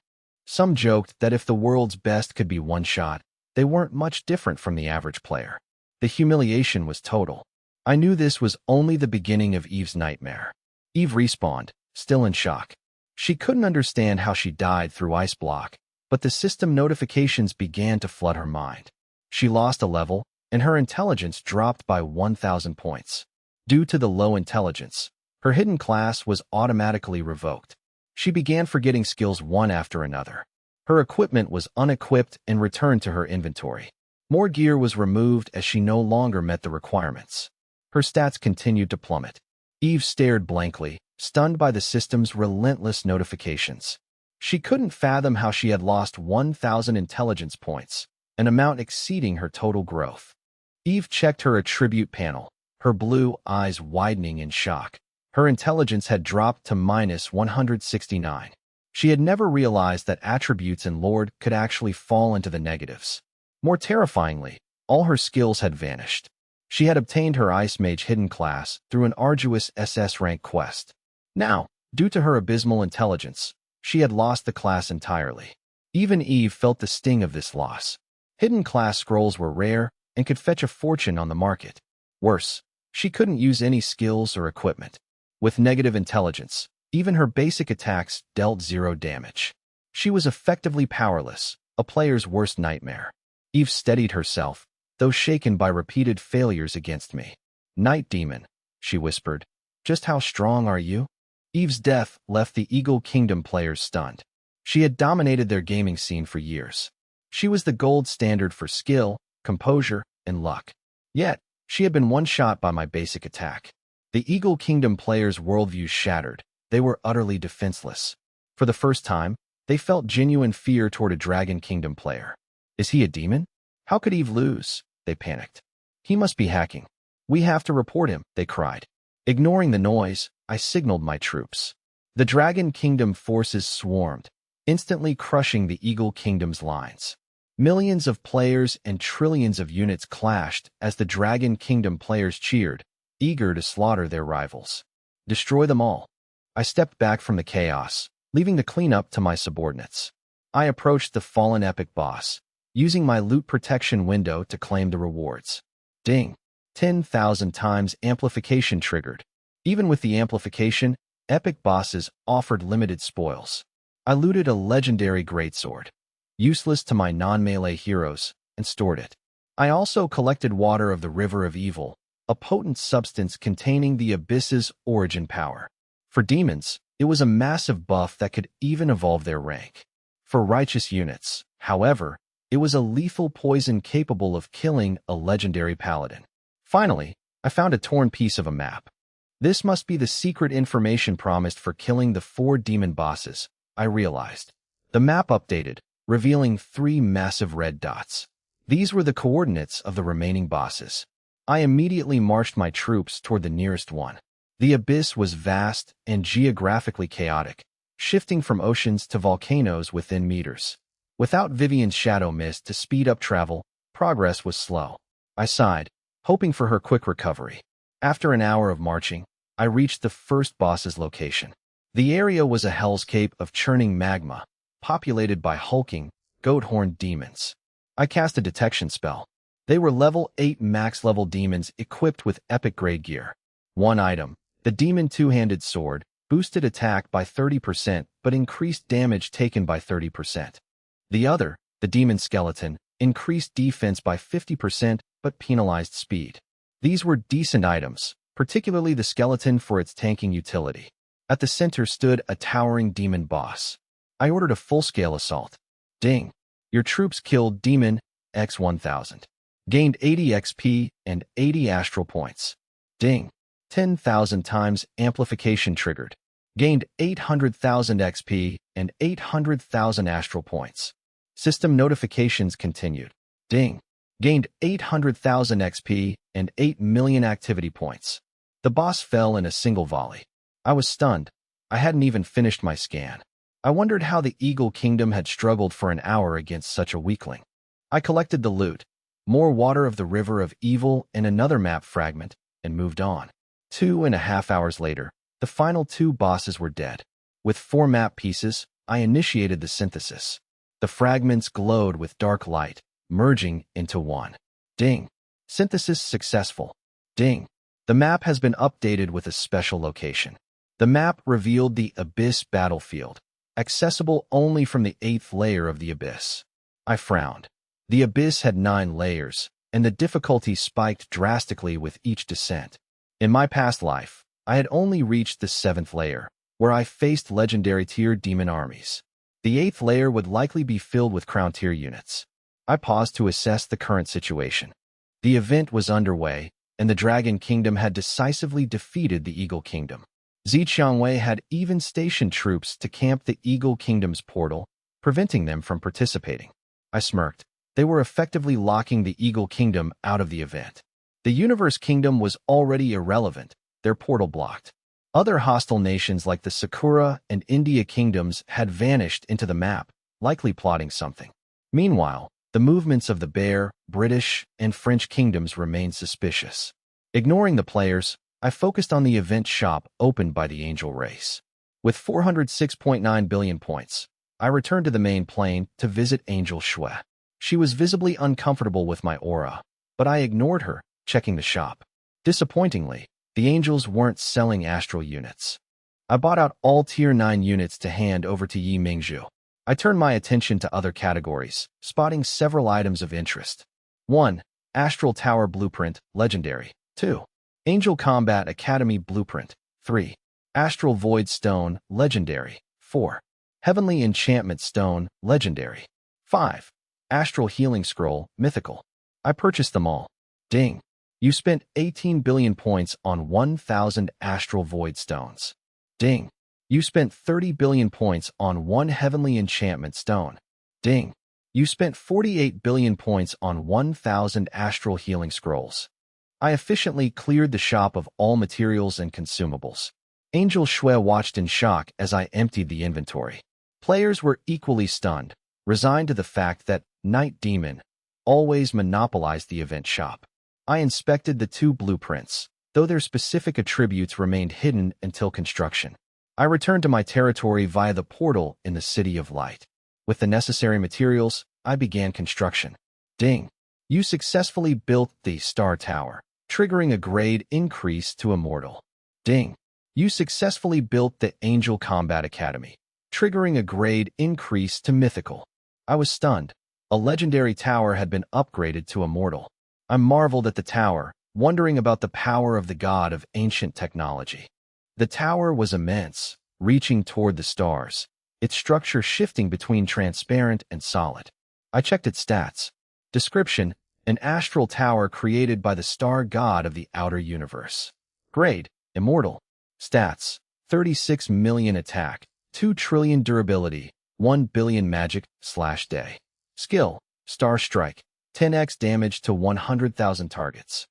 Some joked that if the world's best could be one-shot, they weren't much different from the average player. The humiliation was total. I knew this was only the beginning of Eve's nightmare. Eve respawned, still in shock. She couldn't understand how she died through ice block, but the system notifications began to flood her mind. She lost a level, and her intelligence dropped by 1,000 points. Due to the low intelligence, her hidden class was automatically revoked. She began forgetting skills one after another. Her equipment was unequipped and returned to her inventory. More gear was removed as she no longer met the requirements. Her stats continued to plummet. Eve stared blankly, stunned by the system's relentless notifications. She couldn't fathom how she had lost 1,000 intelligence points, an amount exceeding her total growth. Eve checked her attribute panel, her blue eyes widening in shock. Her intelligence had dropped to -169. She had never realized that attributes in Lord could actually fall into the negatives. More terrifyingly, all her skills had vanished. She had obtained her Ice Mage hidden class through an arduous SS rank quest. Now, due to her abysmal intelligence, she had lost the class entirely. Even Eve felt the sting of this loss. Hidden class scrolls were rare and could fetch a fortune on the market. Worse, she couldn't use any skills or equipment. With negative intelligence, even her basic attacks dealt 0 damage. She was effectively powerless, a player's worst nightmare. Eve steadied herself, though shaken by repeated failures against me. "Night Demon," she whispered. "Just how strong are you?" Eve's death left the Eagle Kingdom players stunned. She had dominated their gaming scene for years. She was the gold standard for skill, composure, and luck. Yet, she had been one-shot by my basic attack. The Eagle Kingdom players' worldviews shattered. They were utterly defenseless. For the first time, they felt genuine fear toward a Dragon Kingdom player. Is he a demon? How could Eve lose? They panicked. He must be hacking. We have to report him, they cried. Ignoring the noise, I signaled my troops. The Dragon Kingdom forces swarmed, instantly crushing the Eagle Kingdom's lines. Millions of players and trillions of units clashed as the Dragon Kingdom players cheered, eager to slaughter their rivals. Destroy them all. I stepped back from the chaos, leaving the cleanup to my subordinates. I approached the fallen epic boss, using my loot protection window to claim the rewards. Ding! 10,000 times amplification triggered. Even with the amplification, epic bosses offered limited spoils. I looted a legendary greatsword, useless to my non-melee heroes, and stored it. I also collected water of the River of Evil, a potent substance containing the Abyss's origin power. For demons, it was a massive buff that could even evolve their rank. For righteous units, however, it was a lethal poison capable of killing a legendary paladin. Finally, I found a torn piece of a map. This must be the secret information promised for killing the 4 demon bosses, I realized. The map updated, revealing 3 massive red dots. These were the coordinates of the remaining bosses. I immediately marched my troops toward the nearest one. The abyss was vast and geographically chaotic, shifting from oceans to volcanoes within meters. Without Vivian's shadow mist to speed up travel, progress was slow. I sighed, hoping for her quick recovery. After an hour of marching, I reached the first boss's location. The area was a hellscape of churning magma, populated by hulking, goat-horned demons. I cast a detection spell. They were level 8 max-level demons equipped with epic-grade gear. One item, the demon two-handed sword, boosted attack by 30% but increased damage taken by 30%. The other, the demon skeleton, increased defense by 50% but penalized speed. These were decent items, particularly the skeleton for its tanking utility. At the center stood a towering demon boss. I ordered a full-scale assault. Ding! Your troops killed Demon X-1000. Gained 80 XP and 80 astral points. Ding! 10,000 times amplification triggered. Gained 800,000 XP and 800,000 astral points. System notifications continued. Ding. Gained 800,000 XP and 8 million activity points. The boss fell in a single volley. I was stunned. I hadn't even finished my scan. I wondered how the Eagle Kingdom had struggled for an hour against such a weakling. I collected the loot, more water of the River of Evil and another map fragment, and moved on. 2.5 hours later, the final 2 bosses were dead. With 4 map pieces, I initiated the synthesis. The fragments glowed with dark light, merging into one. Ding. Synthesis successful. Ding. The map has been updated with a special location. The map revealed the Abyss battlefield, accessible only from the 8th layer of the Abyss. I frowned. The Abyss had 9 layers, and the difficulty spiked drastically with each descent. In my past life, I had only reached the 7th layer, where I faced legendary tier demon armies. The 8th layer would likely be filled with crown tier units. I paused to assess the current situation. The event was underway, and the Dragon Kingdom had decisively defeated the Eagle Kingdom. Xiqiangwei had even stationed troops to camp the Eagle Kingdom's portal, preventing them from participating. I smirked. They were effectively locking the Eagle Kingdom out of the event. The Universe Kingdom was already irrelevant, their portal blocked. Other hostile nations like the Sakura and India kingdoms had vanished into the map, likely plotting something. Meanwhile, the movements of the Bear, British, and French kingdoms remained suspicious. Ignoring the players, I focused on the event shop opened by the Angel race. With 406.9 billion points, I returned to the main plane to visit Angel Shui. She was visibly uncomfortable with my aura, but I ignored her, checking the shop. Disappointingly, the Angels weren't selling astral units. I bought out all Tier 9 units to hand over to Yi Mingzhu. I turned my attention to other categories, spotting several items of interest. 1. Astral Tower Blueprint, Legendary. 2. Angel Combat Academy Blueprint. 3. Astral Void Stone, Legendary. 4. Heavenly Enchantment Stone, Legendary. 5. Astral Healing Scroll, Mythical. I purchased them all. Ding. You spent 18 billion points on 1,000 Astral Void Stones. Ding. You spent 30 billion points on 1 Heavenly Enchantment Stone. Ding. You spent 48 billion points on 1,000 Astral Healing Scrolls. I efficiently cleared the shop of all materials and consumables. Angel Shui watched in shock as I emptied the inventory. Players were equally stunned, resigned to the fact that Night Demon always monopolized the event shop. I inspected the 2 blueprints, though their specific attributes remained hidden until construction. I returned to my territory via the portal in the City of Light. With the necessary materials, I began construction. Ding. You successfully built the Star Tower, triggering a grade increase to Immortal. Ding. You successfully built the Angel Combat Academy, triggering a grade increase to Mythical. I was stunned. A legendary tower had been upgraded to Immortal. I marveled at the tower, wondering about the power of the god of ancient technology. The tower was immense, reaching toward the stars, its structure shifting between transparent and solid. I checked its stats. Description: an astral tower created by the star god of the outer universe. Grade: Immortal. Stats: 36 million attack, 2 trillion durability, 1 billion magic/day. Skill: Star Strike, 10x damage to 100,000 targets.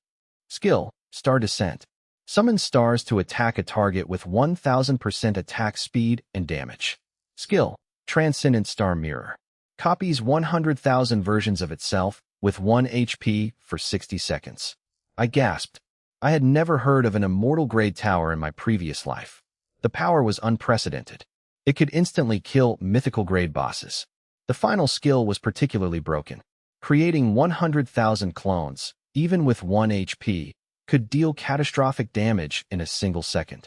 Skill: Star Descent. Summons stars to attack a target with 1000% attack speed and damage. Skill: Transcendent Star Mirror. Copies 100,000 versions of itself with 1 HP for 60 seconds. I gasped. I had never heard of an immortal grade tower in my previous life. The power was unprecedented. It could instantly kill mythical grade bosses. The final skill was particularly broken. Creating 100,000 clones, even with 1 HP, could deal catastrophic damage in a single second.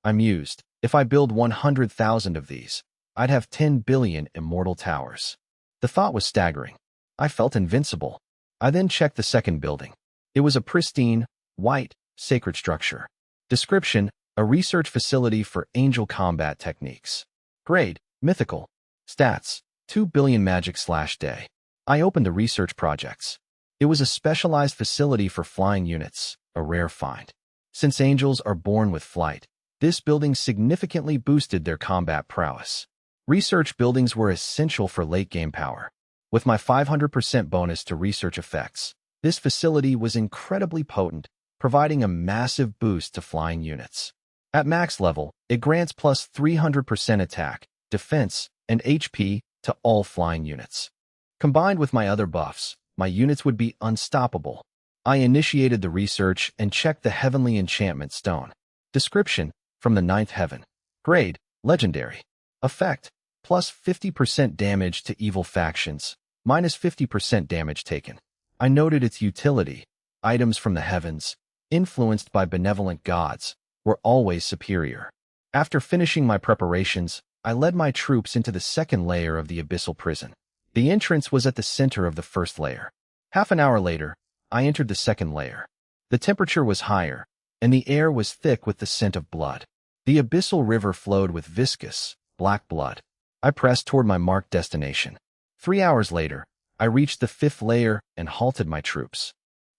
I mused, if I build 100,000 of these, I'd have 10 billion immortal towers. The thought was staggering. I felt invincible. I then checked the second building. It was a pristine, white, sacred structure. Description: a research facility for angel combat techniques. Grade: Mythical. Stats: 2 billion magic/day. I opened the research projects. It was a specialized facility for flying units, a rare find. Since angels are born with flight, this building significantly boosted their combat prowess. Research buildings were essential for late-game power. With my 500% bonus to research effects, this facility was incredibly potent, providing a massive boost to flying units. At max level, it grants plus 300% attack, defense, and HP to all flying units. Combined with my other buffs, my units would be unstoppable. I initiated the research and checked the Heavenly Enchantment Stone. Description: from the 9th heaven. Grade: Legendary. Effect: plus 50% damage to evil factions, minus 50% damage taken. I noted its utility. Items from the heavens, influenced by benevolent gods, were always superior. After finishing my preparations, I led my troops into the second layer of the abyssal prison. The entrance was at the center of the first layer. Half an hour later, I entered the second layer. The temperature was higher, and the air was thick with the scent of blood. The abyssal river flowed with viscous, black blood. I pressed toward my marked destination. 3 hours later, I reached the 5th layer and halted my troops.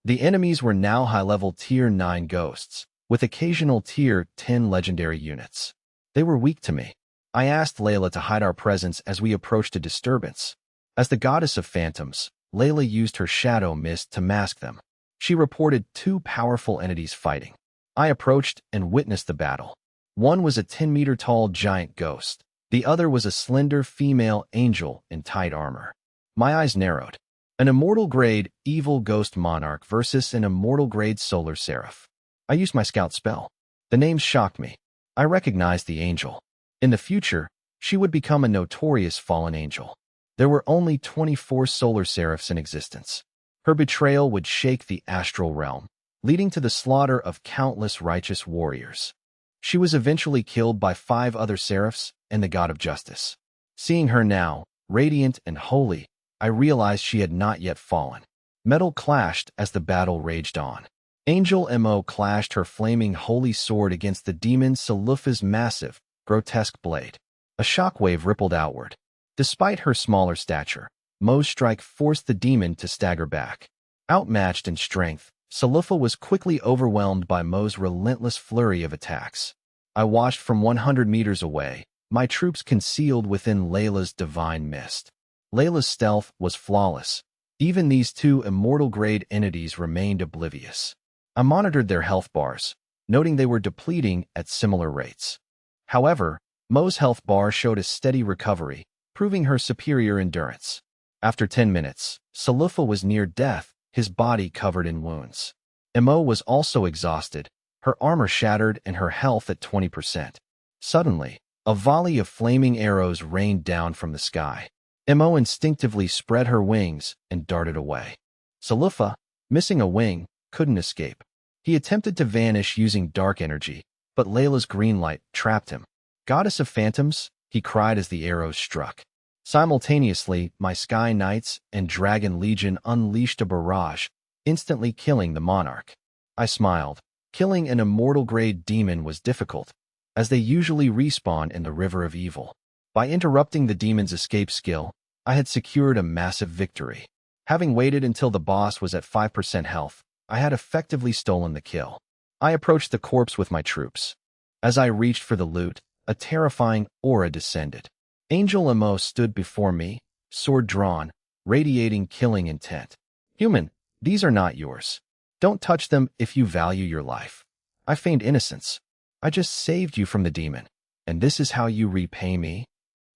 The enemies were now high-level Tier 9 ghosts, with occasional Tier 10 legendary units. They were weak to me. I asked Layla to hide our presence as we approached a disturbance. As the goddess of phantoms, Layla used her shadow mist to mask them. She reported 2 powerful entities fighting. I approached and witnessed the battle. One was a 10-meter-tall giant ghost. The other was a slender female angel in tight armor. My eyes narrowed. An immortal-grade evil ghost monarch versus an immortal-grade solar seraph. I used my scout spell. The names shocked me. I recognized the angel. In the future, she would become a notorious fallen angel. There were only 24 solar seraphs in existence. Her betrayal would shake the astral realm, leading to the slaughter of countless righteous warriors. She was eventually killed by 5 other seraphs and the god of justice. Seeing her now, radiant and holy, I realized she had not yet fallen. Metal clashed as the battle raged on. Angel Mo clashed her flaming holy sword against the demon Salufa's massive, grotesque blade. A shockwave rippled outward. Despite her smaller stature, Mo's strike forced the demon to stagger back. Outmatched in strength, Salufa was quickly overwhelmed by Mo's relentless flurry of attacks. I watched from 100 meters away, my troops concealed within Layla's divine mist. Layla's stealth was flawless. Even these 2 immortal-grade entities remained oblivious. I monitored their health bars, noting they were depleting at similar rates. However, Mo's health bar showed a steady recovery, proving her superior endurance. After 10 minutes, Salufa was near death, his body covered in wounds. Mo was also exhausted, her armor shattered and her health at 20%. Suddenly, a volley of flaming arrows rained down from the sky. Mo instinctively spread her wings and darted away. Salufa, missing a wing, couldn't escape. He attempted to vanish using dark energy, but Layla's green light trapped him. "Goddess of Phantoms," he cried as the arrows struck. Simultaneously, my Sky Knights and Dragon Legion unleashed a barrage, instantly killing the monarch. I smiled. Killing an immortal-grade demon was difficult, as they usually respawn in the River of Evil. By interrupting the demon's escape skill, I had secured a massive victory. Having waited until the boss was at 5% health, I had effectively stolen the kill. I approached the corpse with my troops. As I reached for the loot, a terrifying aura descended. Angel Mo stood before me, sword drawn, radiating killing intent. "Human, these are not yours. Don't touch them if you value your life." I feigned innocence. "I just saved you from the demon, and this is how you repay me?"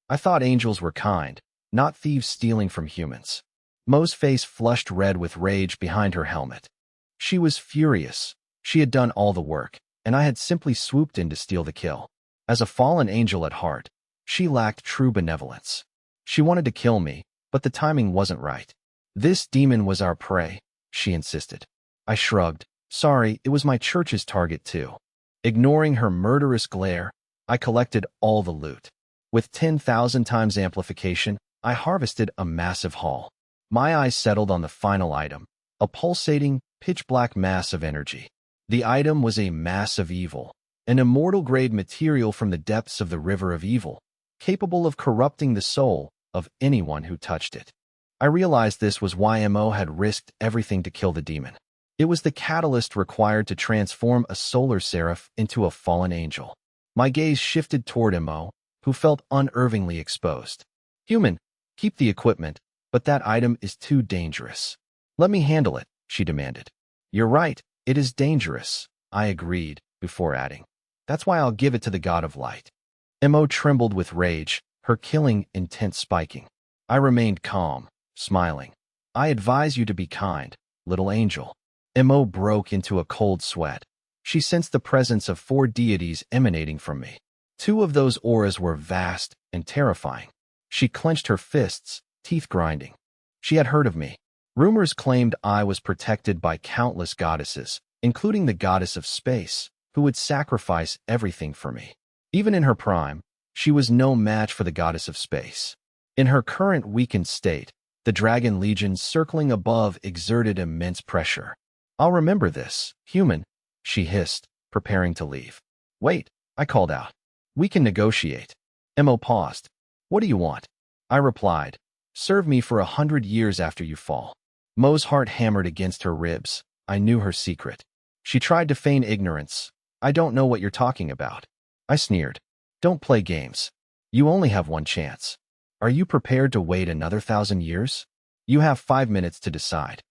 I thought angels were kind, not thieves stealing from humans. Mo's face flushed red with rage behind her helmet. She was furious. She had done all the work, and I had simply swooped in to steal the kill. As a fallen angel at heart, she lacked true benevolence. She wanted to kill me, but the timing wasn't right. "This demon was our prey," she insisted. I shrugged. "Sorry, it was my church's target too." Ignoring her murderous glare, I collected all the loot. With 10,000 times amplification, I harvested a massive haul. My eyes settled on the final item, a pulsating, pitch-black mass of energy. The item was a mass of evil, an immortal-grade material from the depths of the River of Evil, capable of corrupting the soul of anyone who touched it. I realized this was why Mo had risked everything to kill the demon. It was the catalyst required to transform a solar seraph into a fallen angel. My gaze shifted toward Mo, who felt unervingly exposed. "Human, keep the equipment, but that item is too dangerous. Let me handle it, she demanded. You're right, it is dangerous, I agreed, before adding. That's why I'll give it to the god of light. Mo trembled with rage, her killing intent spiking. I remained calm, smiling. I advise you to be kind, little angel. Mo broke into a cold sweat. She sensed the presence of 4 deities emanating from me. 2 of those auras were vast and terrifying. She clenched her fists, teeth grinding. She had heard of me. Rumors claimed I was protected by countless goddesses, including the goddess of space, who would sacrifice everything for me. Even in her prime, she was no match for the goddess of space. In her current weakened state, the dragon legions circling above exerted immense pressure. I'll remember this, human, she hissed, preparing to leave. Wait, I called out. We can negotiate. Mo paused. What do you want? I replied. Serve me for 100 years after you fall. Mo's heart hammered against her ribs. I knew her secret. She tried to feign ignorance. I don't know what you're talking about. I sneered. Don't play games. You only have one chance. Are you prepared to wait another 1,000 years? You have 5 minutes to decide.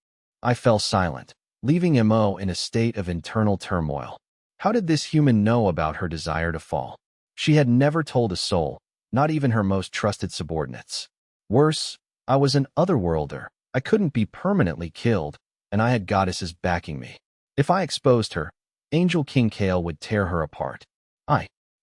I fell silent, leaving Mo in a state of internal turmoil. How did this human know about her desire to fall? She had never told a soul, not even her most trusted subordinates. Worse, I was an otherworlder. I couldn't be permanently killed, and I had goddesses backing me. If I exposed her, Angel King Kale would tear her apart.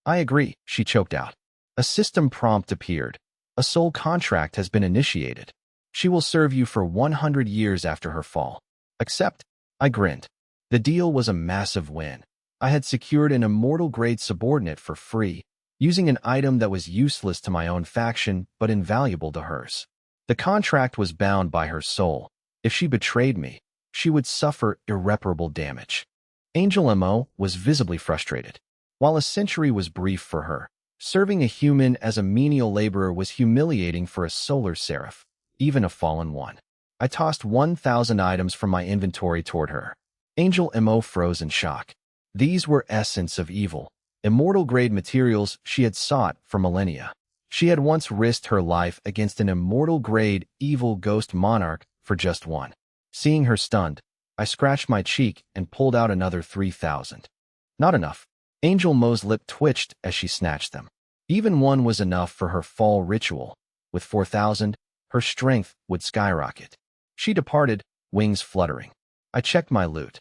I agree, she choked out. A system prompt appeared. A soul contract has been initiated. She will serve you for 100 years after her fall. Accept? I grinned. The deal was a massive win. I had secured an immortal-grade subordinate for free, using an item that was useless to my own faction but invaluable to hers. The contract was bound by her soul. If she betrayed me, she would suffer irreparable damage. Angel Mo was visibly frustrated. While a century was brief for her, serving a human as a menial laborer was humiliating for a solar seraph, even a fallen one. I tossed 1,000 items from my inventory toward her. Angel Mo froze in shock. These were essence of evil, immortal-grade materials she had sought for millennia. She had once risked her life against an immortal-grade evil ghost monarch for just one. Seeing her stunned, I scratched my cheek and pulled out another 3,000. Not enough. Angel Mo's lip twitched as she snatched them. Even one was enough for her fall ritual. With 4,000, her strength would skyrocket. She departed, wings fluttering. I checked my loot.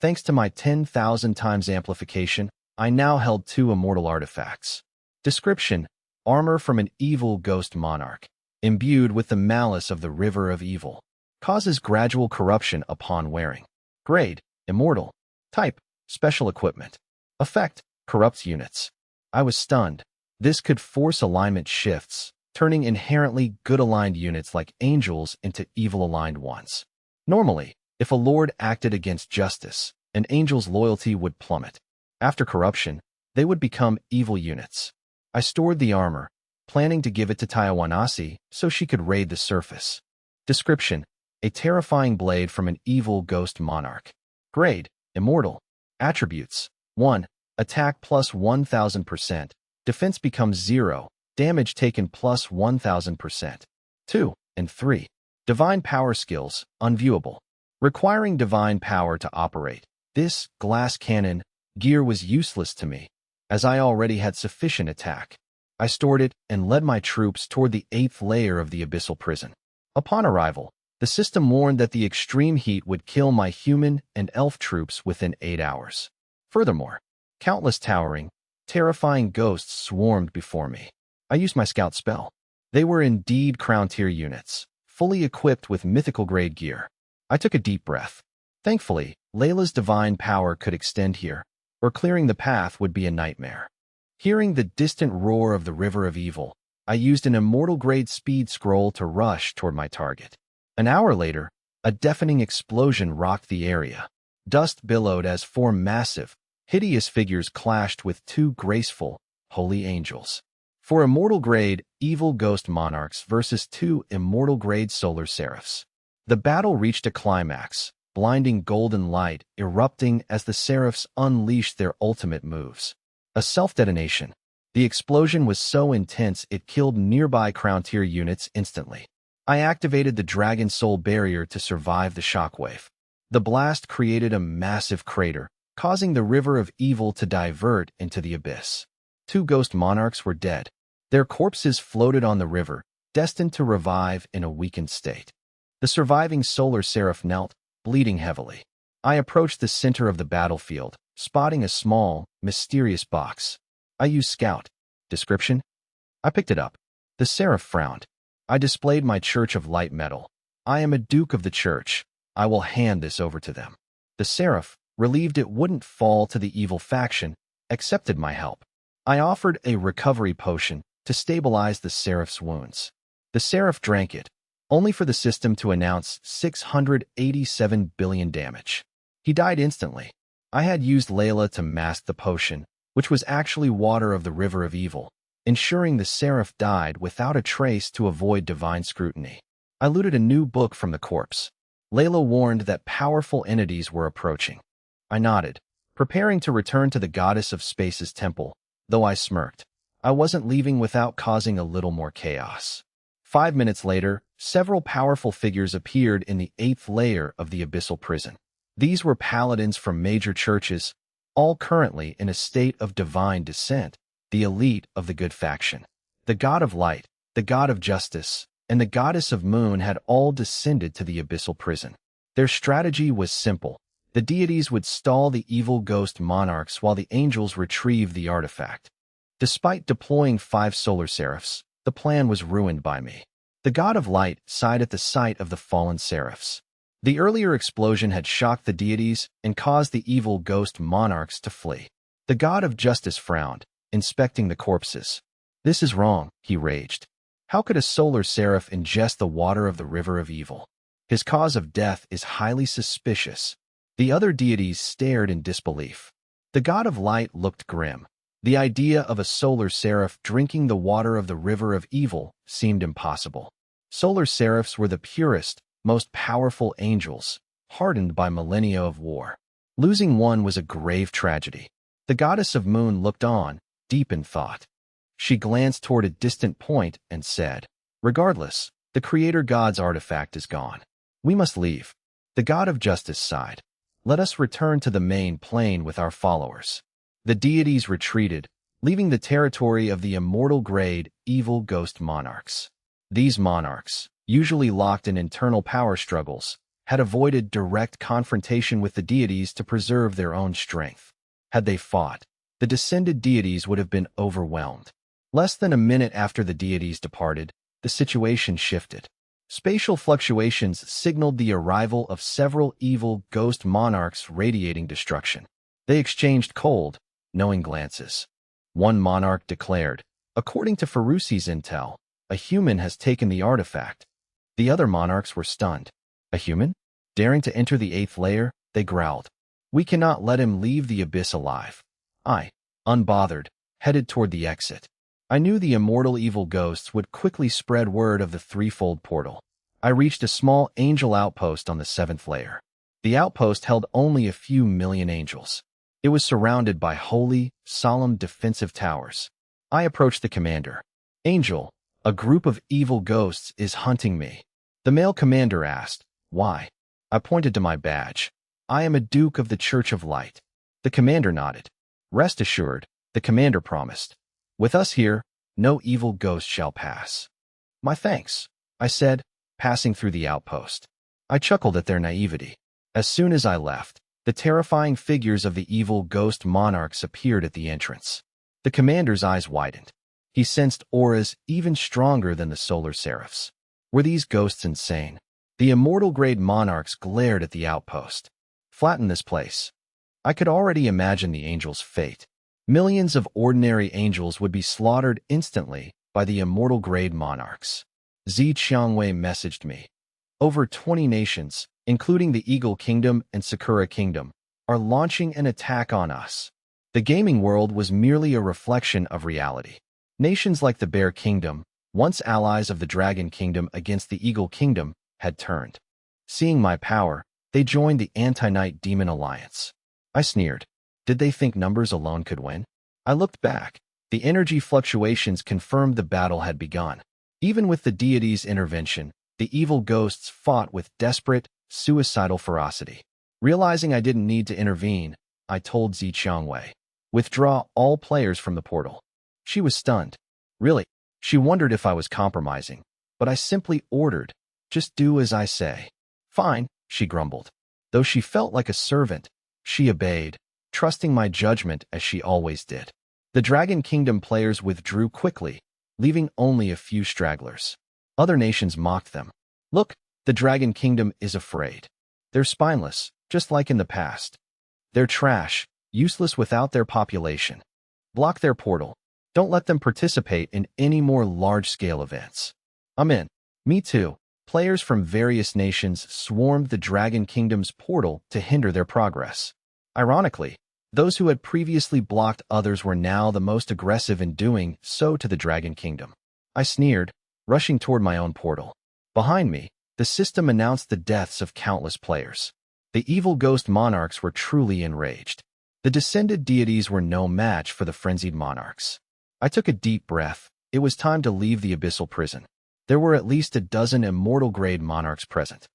Thanks to my 10,000 times amplification, I now held 2 immortal artifacts. Description: armor from an evil ghost monarch, imbued with the malice of the river of evil. Causes gradual corruption upon wearing. Grade: immortal. Type: special equipment. Effect: corrupts units. I was stunned. This could force alignment shifts, turning inherently good-aligned units like angels into evil-aligned ones. Normally, if a lord acted against justice, an angel's loyalty would plummet. After corruption, they would become evil units. I stored the armor, planning to give it to Taiwanasi so she could raid the surface. Description: a terrifying blade from an evil ghost monarch. Grade: immortal. Attributes: 1. Attack plus 1,000%. Defense becomes 0. Damage taken plus 1,000%. 2 and 3. Divine power skills, unviewable. Requiring divine power to operate. This glass cannon gear was useless to me, as I already had sufficient attack. I stored it and led my troops toward the 8th layer of the abyssal prison. Upon arrival, the system warned that the extreme heat would kill my human and elf troops within 8 hours. Furthermore, countless towering, terrifying ghosts swarmed before me. I used my scout spell. They were indeed crown-tier units, fully equipped with mythical-grade gear. I took a deep breath. Thankfully, Layla's divine power could extend here, or clearing the path would be a nightmare. Hearing the distant roar of the river of evil, I used an immortal-grade speed scroll to rush toward my target. An hour later, a deafening explosion rocked the area. Dust billowed as 4 massive, hideous figures clashed with 2 graceful, holy angels. 4 immortal-grade, evil ghost monarchs versus 2 immortal-grade solar seraphs. The battle reached a climax, blinding golden light erupting as the seraphs unleashed their ultimate moves. A self-detonation. The explosion was so intense it killed nearby crown-tier units instantly. I activated the Dragon Soul barrier to survive the shockwave. The blast created a massive crater, causing the river of evil to divert into the abyss. 2 ghost monarchs were dead. Their corpses floated on the river, destined to revive in a weakened state. The surviving solar seraph knelt, bleeding heavily. I approached the center of the battlefield, spotting a small, mysterious box. I used Scout. Description? I picked it up. The seraph frowned. I displayed my Church of Light medal. I am a Duke of the Church. I will hand this over to them. The seraph, relieved it wouldn't fall to the evil faction, accepted my help. I offered a recovery potion to stabilize the seraph's wounds. The seraph drank it, only for the system to announce 687 billion damage. He died instantly. I had used Layla to mask the potion, which was actually water of the river of evil, ensuring the seraph died without a trace to avoid divine scrutiny. I looted a new book from the corpse. Layla warned that powerful entities were approaching. I nodded, preparing to return to the goddess of space's temple, though I smirked. I wasn't leaving without causing a little more chaos. 5 minutes later, several powerful figures appeared in the 8th layer of the abyssal prison. These were paladins from major churches, all currently in a state of divine descent, the elite of the good faction. The god of light, the god of justice, and the goddess of moon had all descended to the abyssal prison. Their strategy was simple. The deities would stall the evil ghost monarchs while the angels retrieved the artifact. Despite deploying 5 solar seraphs, the plan was ruined by me. The god of light sighed at the sight of the fallen seraphs. The earlier explosion had shocked the deities and caused the evil ghost monarchs to flee. The god of justice frowned, inspecting the corpses. "This is wrong," he raged. "How could a solar seraph ingest the water of the river of evil? His cause of death is highly suspicious." The other deities stared in disbelief. The god of light looked grim. The idea of a solar seraph drinking the water of the river of evil seemed impossible. Solar seraphs were the purest, most powerful angels, hardened by millennia of war. Losing one was a grave tragedy. The goddess of moon looked on, deep in thought. She glanced toward a distant point and said, "Regardless, the creator god's artifact is gone. We must leave." The god of justice sighed. "Let us return to the main plane with our followers." The deities retreated, leaving the territory of the immortal grade evil ghost monarchs. These monarchs, usually locked in internal power struggles, had avoided direct confrontation with the deities to preserve their own strength. Had they fought, the descended deities would have been overwhelmed. Less than a minute after the deities departed, the situation shifted. Spatial fluctuations signaled the arrival of several evil ghost monarchs radiating destruction. They exchanged cold, knowing glances. One monarch declared, "According to Ferrusi's intel, a human has taken the artifact." The other monarchs were stunned. "A human? Daring to enter the 8th layer?" They growled. "We cannot let him leave the abyss alive." I, unbothered, headed toward the exit. I knew the immortal evil ghosts would quickly spread word of the threefold portal. I reached a small angel outpost on the 7th layer. The outpost held only a few million angels. It was surrounded by holy, solemn defensive towers. I approached the commander. "Angel, a group of evil ghosts is hunting me." The male commander asked, "Why?" I pointed to my badge. "I am a Duke of the Church of Light." The commander nodded. "Rest assured," the commander promised. "With us here, no evil ghost shall pass." "My thanks," I said, passing through the outpost. I chuckled at their naivety. As soon as I left, the terrifying figures of the evil ghost monarchs appeared at the entrance. The commander's eyes widened. He sensed auras even stronger than the solar seraphs. Were these ghosts insane? The immortal grade monarchs glared at the outpost. "Flatten this place." I could already imagine the angels' fate. Millions of ordinary angels would be slaughtered instantly by the immortal grade monarchs. Zi Qiangwei messaged me. Over 20 nations, including the Eagle Kingdom and Sakura Kingdom, are launching an attack on us. The gaming world was merely a reflection of reality. Nations like the Bear Kingdom, once allies of the Dragon Kingdom against the Eagle Kingdom, had turned. Seeing my power, they joined the Anti-Night Demon Alliance. I sneered. Did they think numbers alone could win? I looked back. The energy fluctuations confirmed the battle had begun. Even with the deity's intervention, the evil ghosts fought with desperate, suicidal ferocity. Realizing I didn't need to intervene, I told Zi Qiangwei, "Withdraw all players from the portal." She was stunned. Really, she wondered if I was compromising, but I simply ordered, "Just do as I say." "Fine," she grumbled. Though she felt like a servant, she obeyed, trusting my judgment as she always did. The Dragon Kingdom players withdrew quickly, leaving only a few stragglers. Other nations mocked them. "Look, the Dragon Kingdom is afraid. They're spineless, just like in the past. They're trash, useless without their population. Block their portal. Don't let them participate in any more large-scale events." I'm in. Me too. Players from various nations swarmed the Dragon Kingdom's portal to hinder their progress. Ironically, those who had previously blocked others were now the most aggressive in doing so to the Dragon Kingdom. I sneered, rushing toward my own portal. Behind me, the system announced the deaths of countless players. The evil ghost monarchs were truly enraged. The descended deities were no match for the frenzied monarchs. I took a deep breath. It was time to leave the abyssal prison. There were at least a dozen immortal-grade monarchs present.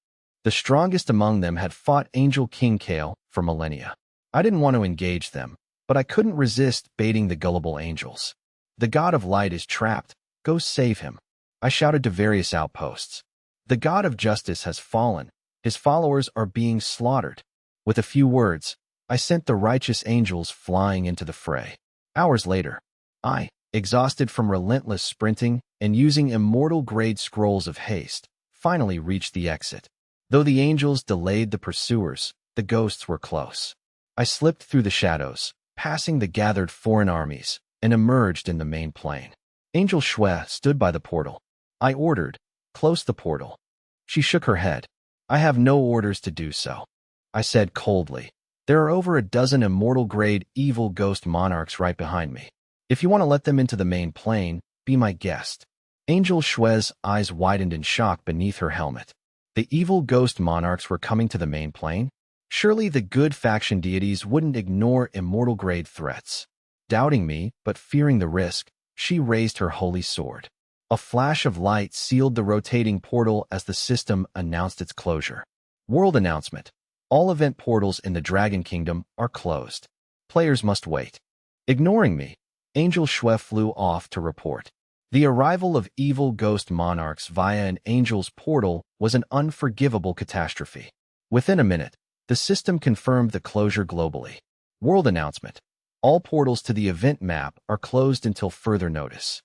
The strongest among them had fought Angel King Kale for millennia. I didn't want to engage them, but I couldn't resist baiting the gullible angels. "The god of light is trapped. Go save him," I shouted to various outposts. "The god of justice has fallen. His followers are being slaughtered." With a few words, I sent the righteous angels flying into the fray. Hours later, I, exhausted from relentless sprinting and using immortal-grade scrolls of haste, finally reached the exit. Though the angels delayed the pursuers, the ghosts were close. I slipped through the shadows, passing the gathered foreign armies, and emerged in the main plain. Angel Shui stood by the portal. I ordered, "Close the portal." She shook her head. "I have no orders to do so," I said coldly. "There are over a dozen immortal-grade evil ghost monarchs right behind me. If you want to let them into the main plane, be my guest." Angel Shui's eyes widened in shock beneath her helmet. The evil ghost monarchs were coming to the main plane? Surely the good faction deities wouldn't ignore immortal-grade threats. Doubting me, but fearing the risk, she raised her holy sword. A flash of light sealed the rotating portal as the system announced its closure. World announcement. All event portals in the Dragon Kingdom are closed. Players must wait. Ignoring me, Angel Shui flew off to report. The arrival of evil ghost monarchs via an angel's portal was an unforgivable catastrophe. Within a minute, the system confirmed the closure globally. World announcement. All portals to the event map are closed until further notice.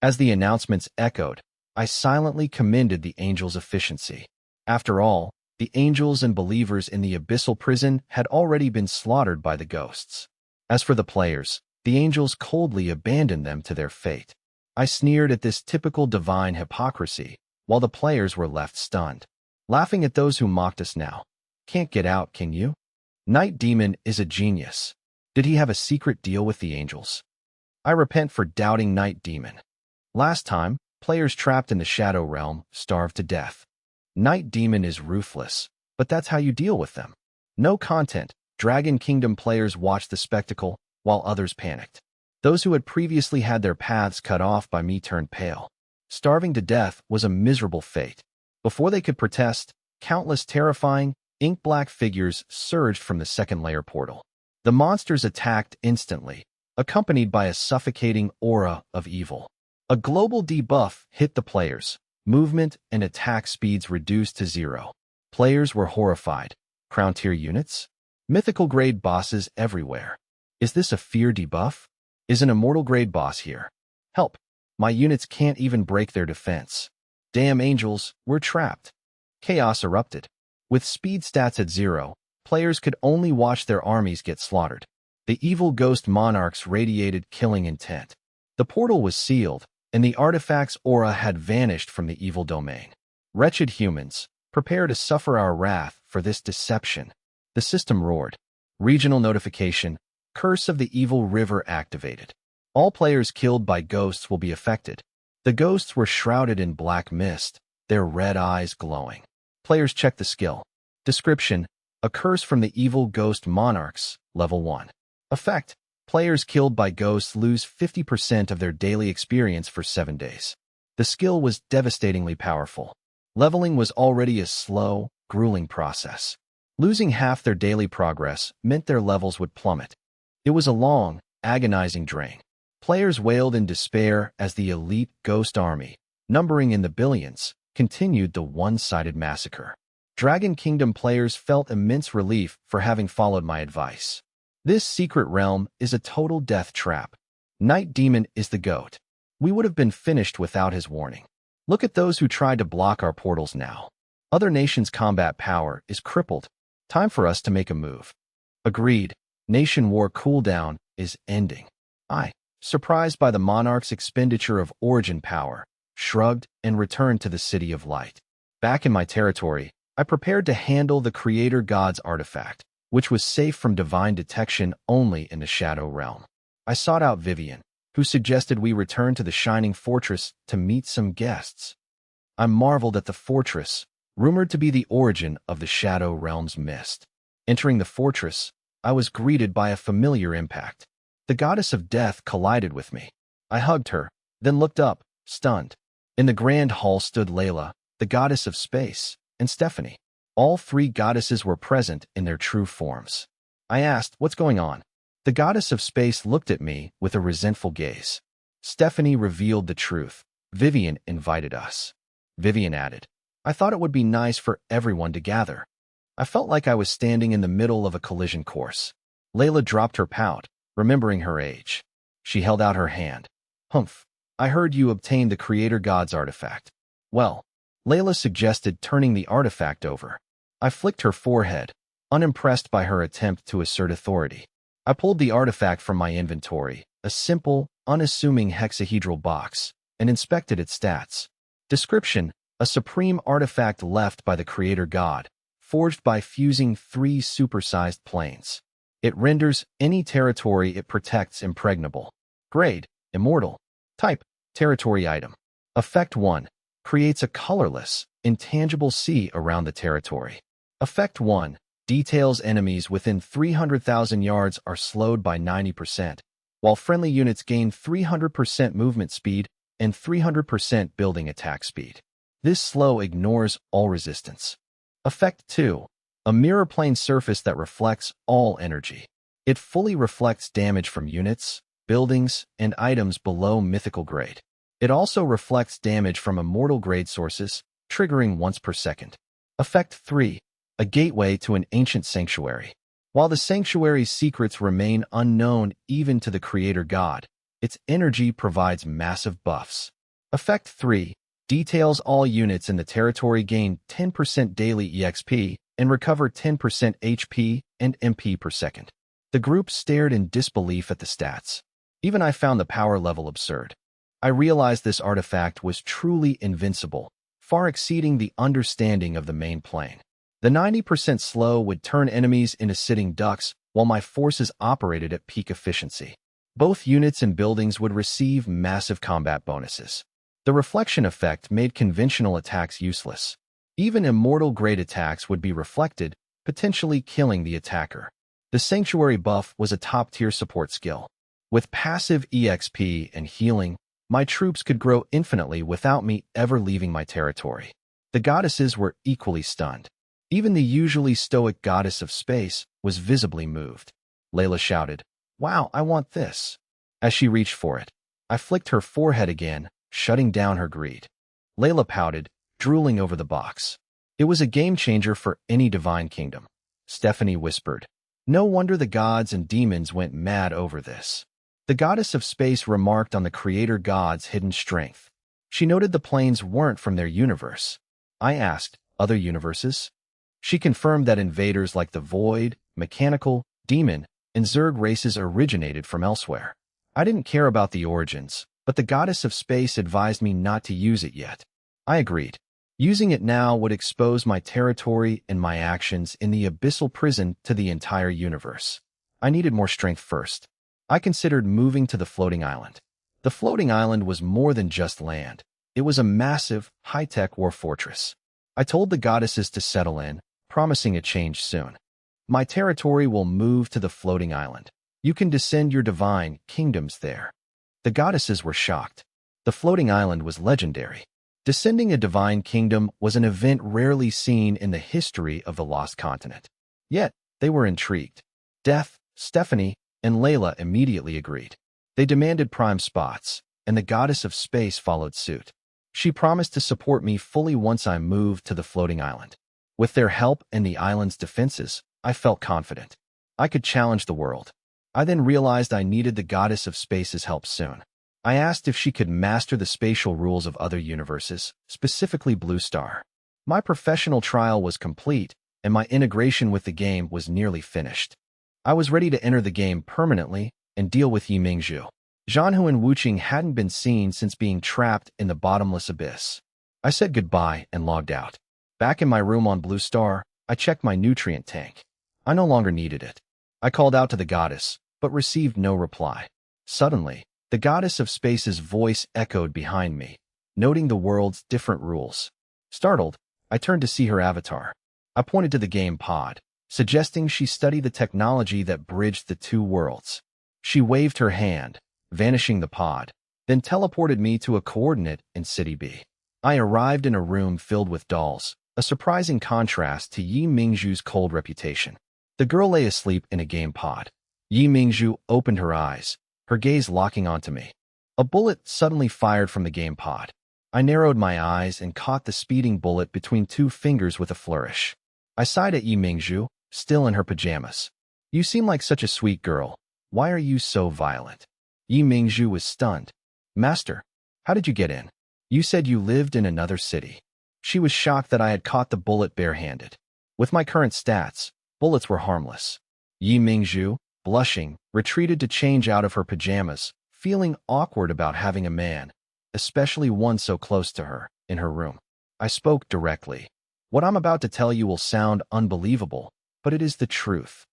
As the announcements echoed, I silently commended the angels' efficiency. After all, the angels and believers in the abyssal prison had already been slaughtered by the ghosts. As for the players, the angels coldly abandoned them to their fate. I sneered at this typical divine hypocrisy, while the players were left stunned, laughing at those who mocked us now. Can't get out, can you? Night Demon is a genius. Did he have a secret deal with the angels? I repent for doubting Night Demon. Last time, players trapped in the Shadow Realm starved to death. Night Demon is ruthless, but that's how you deal with them. No content. Dragon Kingdom players watched the spectacle, while others panicked. Those who had previously had their paths cut off by me turned pale. Starving to death was a miserable fate. Before they could protest, countless terrifying, ink-black figures surged from the second-layer portal. The monsters attacked instantly, accompanied by a suffocating aura of evil. A global debuff hit the players. Movement and attack speeds reduced to 0. Players were horrified. Crown tier units? Mythical grade bosses everywhere. Is this a fear debuff? Is an immortal grade boss here? Help! My units can't even break their defense. Damn angels, we're trapped. Chaos erupted. With speed stats at 0, players could only watch their armies get slaughtered. The evil ghost monarchs radiated killing intent. The portal was sealed, and the artifact's aura had vanished from the evil domain. Wretched humans, prepare to suffer our wrath for this deception. The system roared. Regional notification. Curse of the Evil River activated. All players killed by ghosts will be affected. The ghosts were shrouded in black mist, their red eyes glowing. Players check the skill. Description: a curse from the evil ghost monarchs, level 1. Effect: players killed by ghosts lose 50% of their daily experience for 7 days. The skill was devastatingly powerful. Leveling was already a slow, grueling process. Losing half their daily progress meant their levels would plummet. It was a long, agonizing drain. Players wailed in despair as the elite ghost army, numbering in the billions, continued the one-sided massacre. Dragon Kingdom players felt immense relief for having followed my advice. This secret realm is a total death trap. Night Demon is the GOAT. We would have been finished without his warning. Look at those who tried to block our portals now. Other nations' combat power is crippled. Time for us to make a move. Agreed. Nation war cooldown is ending. I, surprised by the monarch's expenditure of origin power, shrugged and returned to the City of Light. Back in my territory, I prepared to handle the Creator God's artifact, which was safe from divine detection only in the Shadow Realm. I sought out Vivian, who suggested we return to the Shining Fortress to meet some guests. I marveled at the fortress, rumored to be the origin of the Shadow Realm's mist. Entering the fortress, I was greeted by a familiar impact. The goddess of death collided with me. I hugged her, then looked up, stunned. In the grand hall stood Layla, the goddess of space, and Stephanie. All three goddesses were present in their true forms. I asked, "What's going on?" The goddess of space looked at me with a resentful gaze. Stephanie revealed the truth. Vivian invited us. Vivian added, "I thought it would be nice for everyone to gather." I felt like I was standing in the middle of a collision course. Layla dropped her pout, remembering her age. She held out her hand. "Humph, I heard you obtained the Creator God's artifact." "Well," Layla suggested, turning the artifact over. I flicked her forehead, unimpressed by her attempt to assert authority. I pulled the artifact from my inventory, a simple, unassuming hexahedral box, and inspected its stats. Description: a supreme artifact left by the Creator God, forged by fusing 3 supersized planes. It renders any territory it protects impregnable. Grade: immortal. Type: territory item. Effect 1: creates a colorless, intangible sea around the territory. Effect 1: details enemies within 300,000 yards are slowed by 90%, while friendly units gain 300% movement speed and 300% building attack speed. This slow ignores all resistance. Effect 2: a mirror plane surface that reflects all energy. It fully reflects damage from units, buildings, and items below mythical grade. It also reflects damage from immortal grade sources, triggering once per second. Effect 3: a gateway to an ancient sanctuary. While the sanctuary's secrets remain unknown even to the Creator God, its energy provides massive buffs. Effect 3: details all units in the territory gain 10% daily EXP and recover 10% HP and MP per second. The group stared in disbelief at the stats. Even I found the power level absurd. I realized this artifact was truly invincible, far exceeding the understanding of the main plane. The 90% slow would turn enemies into sitting ducks while my forces operated at peak efficiency. Both units and buildings would receive massive combat bonuses. The reflection effect made conventional attacks useless. Even immortal-grade attacks would be reflected, potentially killing the attacker. The Sanctuary buff was a top-tier support skill. With passive EXP and healing, my troops could grow infinitely without me ever leaving my territory. The goddesses were equally stunned. Even the usually stoic goddess of space was visibly moved. Layla shouted, "Wow, I want this." As she reached for it, I flicked her forehead again, shutting down her greed. Layla pouted, drooling over the box. It was a game-changer for any divine kingdom. Stephanie whispered, "No wonder the gods and demons went mad over this." The goddess of space remarked on the Creator God's hidden strength. She noted the planes weren't from their universe. I asked, "Other universes?" She confirmed that invaders like the Void, Mechanical, Demon, and Zerg races originated from elsewhere. I didn't care about the origins, but the goddess of space advised me not to use it yet. I agreed. Using it now would expose my territory and my actions in the abyssal prison to the entire universe. I needed more strength first. I considered moving to the floating island. The floating island was more than just land. It was a massive, high-tech war fortress. I told the goddesses to settle in, promising a change soon. My territory will move to the floating island. You can descend your divine kingdoms there. The goddesses were shocked. The floating island was legendary. Descending a divine kingdom was an event rarely seen in the history of the Lost Continent. Yet, they were intrigued. Death, Stephanie, and Layla immediately agreed. They demanded prime spots, and the goddess of space followed suit. She promised to support me fully once I moved to the floating island. With their help and the island's defenses, I felt confident. I could challenge the world. I then realized I needed the goddess of space's help soon. I asked if she could master the spatial rules of other universes, specifically Blue Star. My professional trial was complete, and my integration with the game was nearly finished. I was ready to enter the game permanently and deal with Yi Mingzhu. Zhanhu and Wuqing hadn't been seen since being trapped in the bottomless abyss. I said goodbye and logged out. Back in my room on Blue Star, I checked my nutrient tank. I no longer needed it. I called out to the goddess, but received no reply. Suddenly, the goddess of space's voice echoed behind me, noting the world's different rules. Startled, I turned to see her avatar. I pointed to the game pod, suggesting she study the technology that bridged the two worlds. She waved her hand, vanishing the pod, then teleported me to a coordinate in City B. I arrived in a room filled with dolls, a surprising contrast to Yi Mingzhu's cold reputation. The girl lay asleep in a game pod. Yi Mingzhu opened her eyes, her gaze locking onto me. A bullet suddenly fired from the game pod. I narrowed my eyes and caught the speeding bullet between two fingers with a flourish. I sighed at Yi Mingzhu, still in her pajamas. You seem like such a sweet girl. Why are you so violent? Yi Mingzhu was stunned. Master, how did you get in? You said you lived in another city. She was shocked that I had caught the bullet barehanded. With my current stats, bullets were harmless. Yi Mingzhu, blushing, retreated to change out of her pajamas, feeling awkward about having a man, especially one so close to her, in her room. I spoke directly. What I'm about to tell you will sound unbelievable, but it is the truth.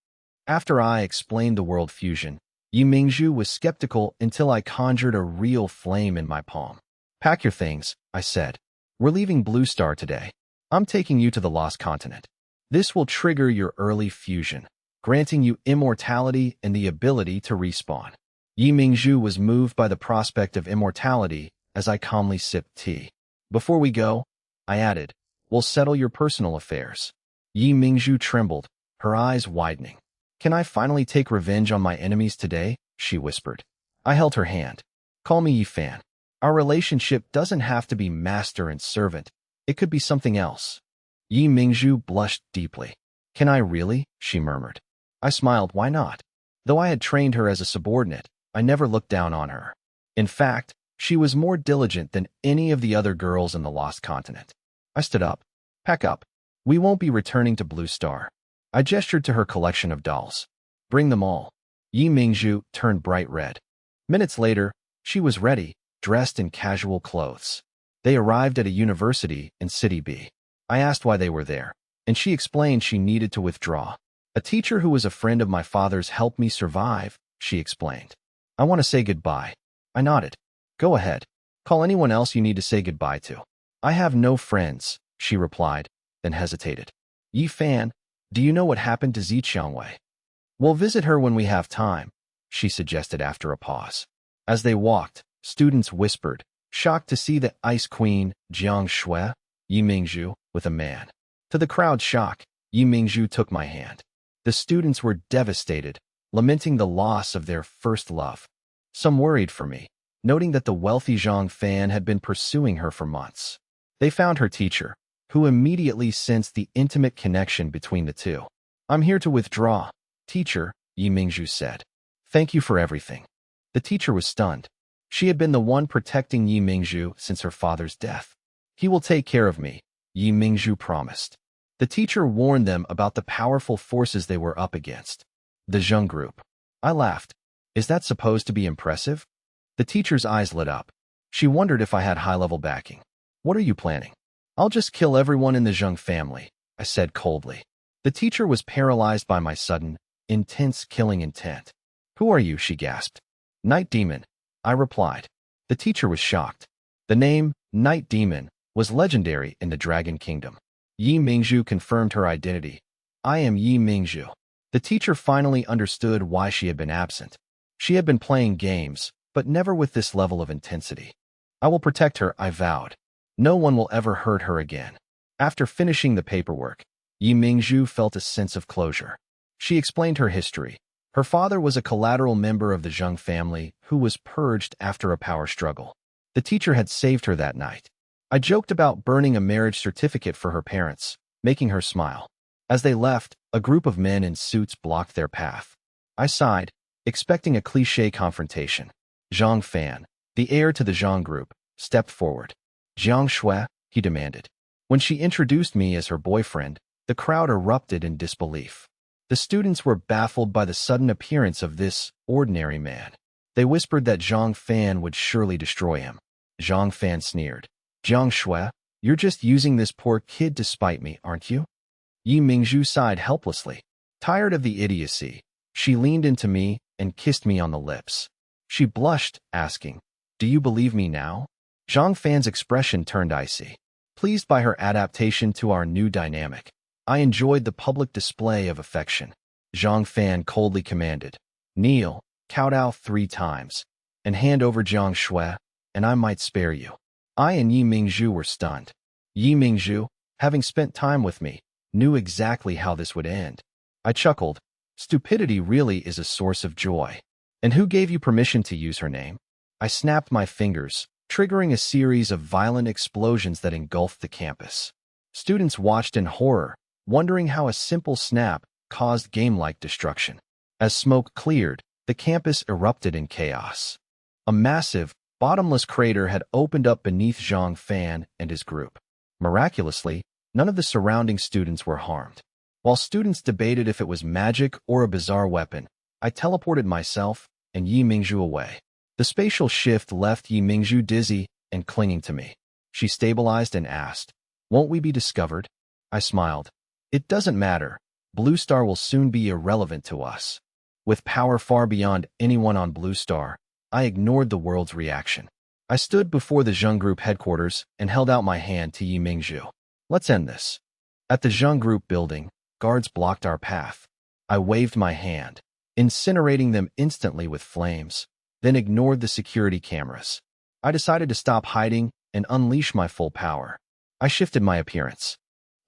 After I explained the world fusion, Yi Mingzhu was skeptical until I conjured a real flame in my palm. Pack your things, I said. We're leaving Blue Star today. I'm taking you to the Lost Continent. This will trigger your early fusion, granting you immortality and the ability to respawn. Yi Mingzhu was moved by the prospect of immortality as I calmly sipped tea. Before we go, I added, we'll settle your personal affairs. Yi Mingzhu trembled, her eyes widening. Can I finally take revenge on my enemies today? She whispered. I held her hand. Call me Yi Fan. Our relationship doesn't have to be master and servant. It could be something else. Yi Mingzhu blushed deeply. Can I really? She murmured. I smiled. Why not? Though I had trained her as a subordinate, I never looked down on her. In fact, she was more diligent than any of the other girls in the Lost Continent. I stood up. Pack up. We won't be returning to Blue Star. I gestured to her collection of dolls. Bring them all. Yi Mingzhu turned bright red. Minutes later, she was ready, dressed in casual clothes. They arrived at a university in City B. I asked why they were there, and she explained she needed to withdraw. A teacher who was a friend of my father's helped me survive, she explained. I want to say goodbye. I nodded. Go ahead. Call anyone else you need to say goodbye to. I have no friends, she replied, then hesitated. Yi Fan, do you know what happened to Zi Qiangwei? We'll visit her when we have time, she suggested after a pause. As they walked, students whispered, shocked to see the Ice Queen, Jiang Shui, Yi Mingzhu, with a man. To the crowd's shock, Yi Mingzhu took my hand. The students were devastated, lamenting the loss of their first love. Some worried for me, noting that the wealthy Zhang Fan had been pursuing her for months. They found her teacher, who immediately sensed the intimate connection between the two. I'm here to withdraw, teacher, Yi Mingzhu said. Thank you for everything. The teacher was stunned. She had been the one protecting Yi Mingzhu since her father's death. He will take care of me, Yi Mingzhu promised. The teacher warned them about the powerful forces they were up against. The Zheng group. I laughed. Is that supposed to be impressive? The teacher's eyes lit up. She wondered if I had high-level backing. What are you planning? I'll just kill everyone in the Zheng family, I said coldly. The teacher was paralyzed by my sudden, intense killing intent. Who are you? She gasped. Night Demon, I replied. The teacher was shocked. The name, Night Demon, was legendary in the Dragon Kingdom. Yi Mingzhu confirmed her identity. I am Yi Mingzhu. The teacher finally understood why she had been absent. She had been playing games, but never with this level of intensity. I will protect her, I vowed. No one will ever hurt her again. After finishing the paperwork, Yi Mingzhu felt a sense of closure. She explained her history. Her father was a collateral member of the Zheng family who was purged after a power struggle. The teacher had saved her that night. I joked about burning a marriage certificate for her parents, making her smile. As they left, a group of men in suits blocked their path. I sighed, expecting a cliché confrontation. Zhang Fan, the heir to the Zhang group, stepped forward. "Jiang Shui," he demanded. When she introduced me as her boyfriend, the crowd erupted in disbelief. The students were baffled by the sudden appearance of this ordinary man. They whispered that Zhang Fan would surely destroy him. Zhang Fan sneered. "Jiang Shui, you're just using this poor kid to spite me, aren't you?" Yi Mingzhu sighed helplessly. Tired of the idiocy, she leaned into me and kissed me on the lips. She blushed, asking, "Do you believe me now?" Zhang Fan's expression turned icy. Pleased by her adaptation to our new dynamic, I enjoyed the public display of affection. Zhang Fan coldly commanded, "Kneel, kowtow 3 times, and hand over Jiang Shui, and I might spare you." I and Yi Mingzhu were stunned. Yi Mingzhu, having spent time with me, knew exactly how this would end. I chuckled. Stupidity really is a source of joy. "And who gave you permission to use her name?" I snapped my fingers, triggering a series of violent explosions that engulfed the campus. Students watched in horror, wondering how a simple snap caused game-like destruction. As smoke cleared, the campus erupted in chaos. A massive, bottomless crater had opened up beneath Zhang Fan and his group. Miraculously, none of the surrounding students were harmed. While students debated if it was magic or a bizarre weapon, I teleported myself and Yi Mingzhu away. The spatial shift left Yi Mingzhu dizzy and clinging to me. She stabilized and asked, "Won't we be discovered?" I smiled. "It doesn't matter. Blue Star will soon be irrelevant to us." With power far beyond anyone on Blue Star, I ignored the world's reaction. I stood before the Zheng Group headquarters and held out my hand to Yi Mingzhu. "Let's end this." At the Zheng Group building, guards blocked our path. I waved my hand, incinerating them instantly with flames, then ignored the security cameras. I decided to stop hiding and unleash my full power. I shifted my appearance.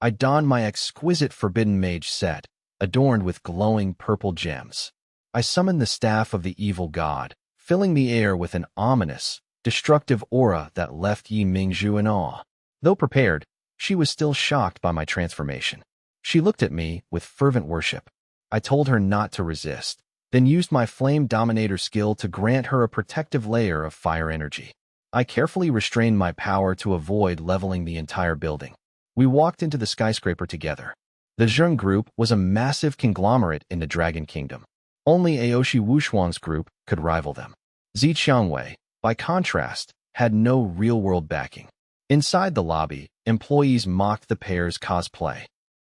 I donned my exquisite Forbidden Mage set, adorned with glowing purple gems. I summoned the staff of the evil god, filling the air with an ominous, destructive aura that left Yi Mingzhu in awe. Though prepared, she was still shocked by my transformation. She looked at me with fervent worship. I told her not to resist, then used my Flame Dominator skill to grant her a protective layer of fire energy. I carefully restrained my power to avoid leveling the entire building. We walked into the skyscraper together. The Zheng Group was a massive conglomerate in the Dragon Kingdom. Only Aoshi Wushuang's group could rival them. Zi Qiangwei, by contrast, had no real-world backing. Inside the lobby, employees mocked the pair's cosplay.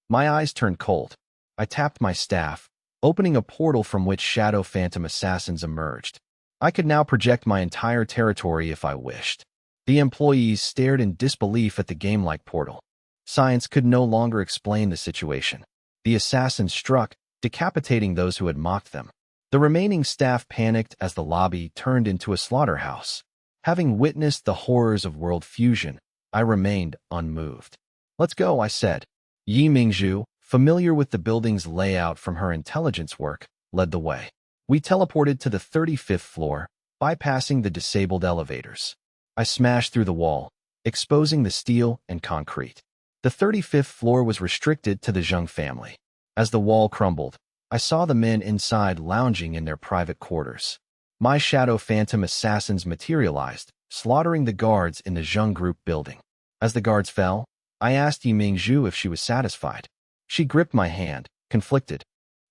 My eyes turned cold. I tapped my staff, opening a portal from which shadow phantom assassins emerged. I could now project my entire territory if I wished. The employees stared in disbelief at the game-like portal. Science could no longer explain the situation. The assassins struck, decapitating those who had mocked them. The remaining staff panicked as the lobby turned into a slaughterhouse. Having witnessed the horrors of world fusion, I remained unmoved. "Let's go," I said. Yi Mingzhu, familiar with the building's layout from her intelligence work, led the way. We teleported to the 35th floor, bypassing the disabled elevators. I smashed through the wall, exposing the steel and concrete. The 35th floor was restricted to the Zheng family. As the wall crumbled, I saw the men inside lounging in their private quarters. My shadow phantom assassins materialized, slaughtering the guards in the Zheng Group building. As the guards fell, I asked Yi Mingzhu if she was satisfied. She gripped my hand, conflicted.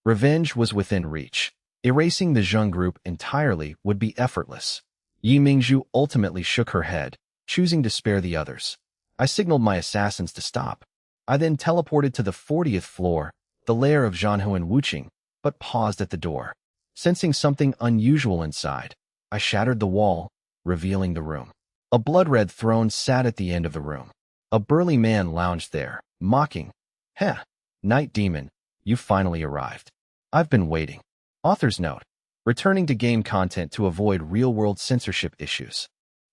Revenge was within reach. Erasing the Zheng Group entirely would be effortless. Yi Mingzhu ultimately shook her head, choosing to spare the others. I signaled my assassins to stop. I then teleported to the 40th floor, the lair of Zhanhuan Wuqing, but paused at the door. Sensing something unusual inside, I shattered the wall, revealing the room. A blood-red throne sat at the end of the room. A burly man lounged there, mocking. "Heh, Night Demon, you finally arrived. I've been waiting." Author's note: returning to game content to avoid real-world censorship issues.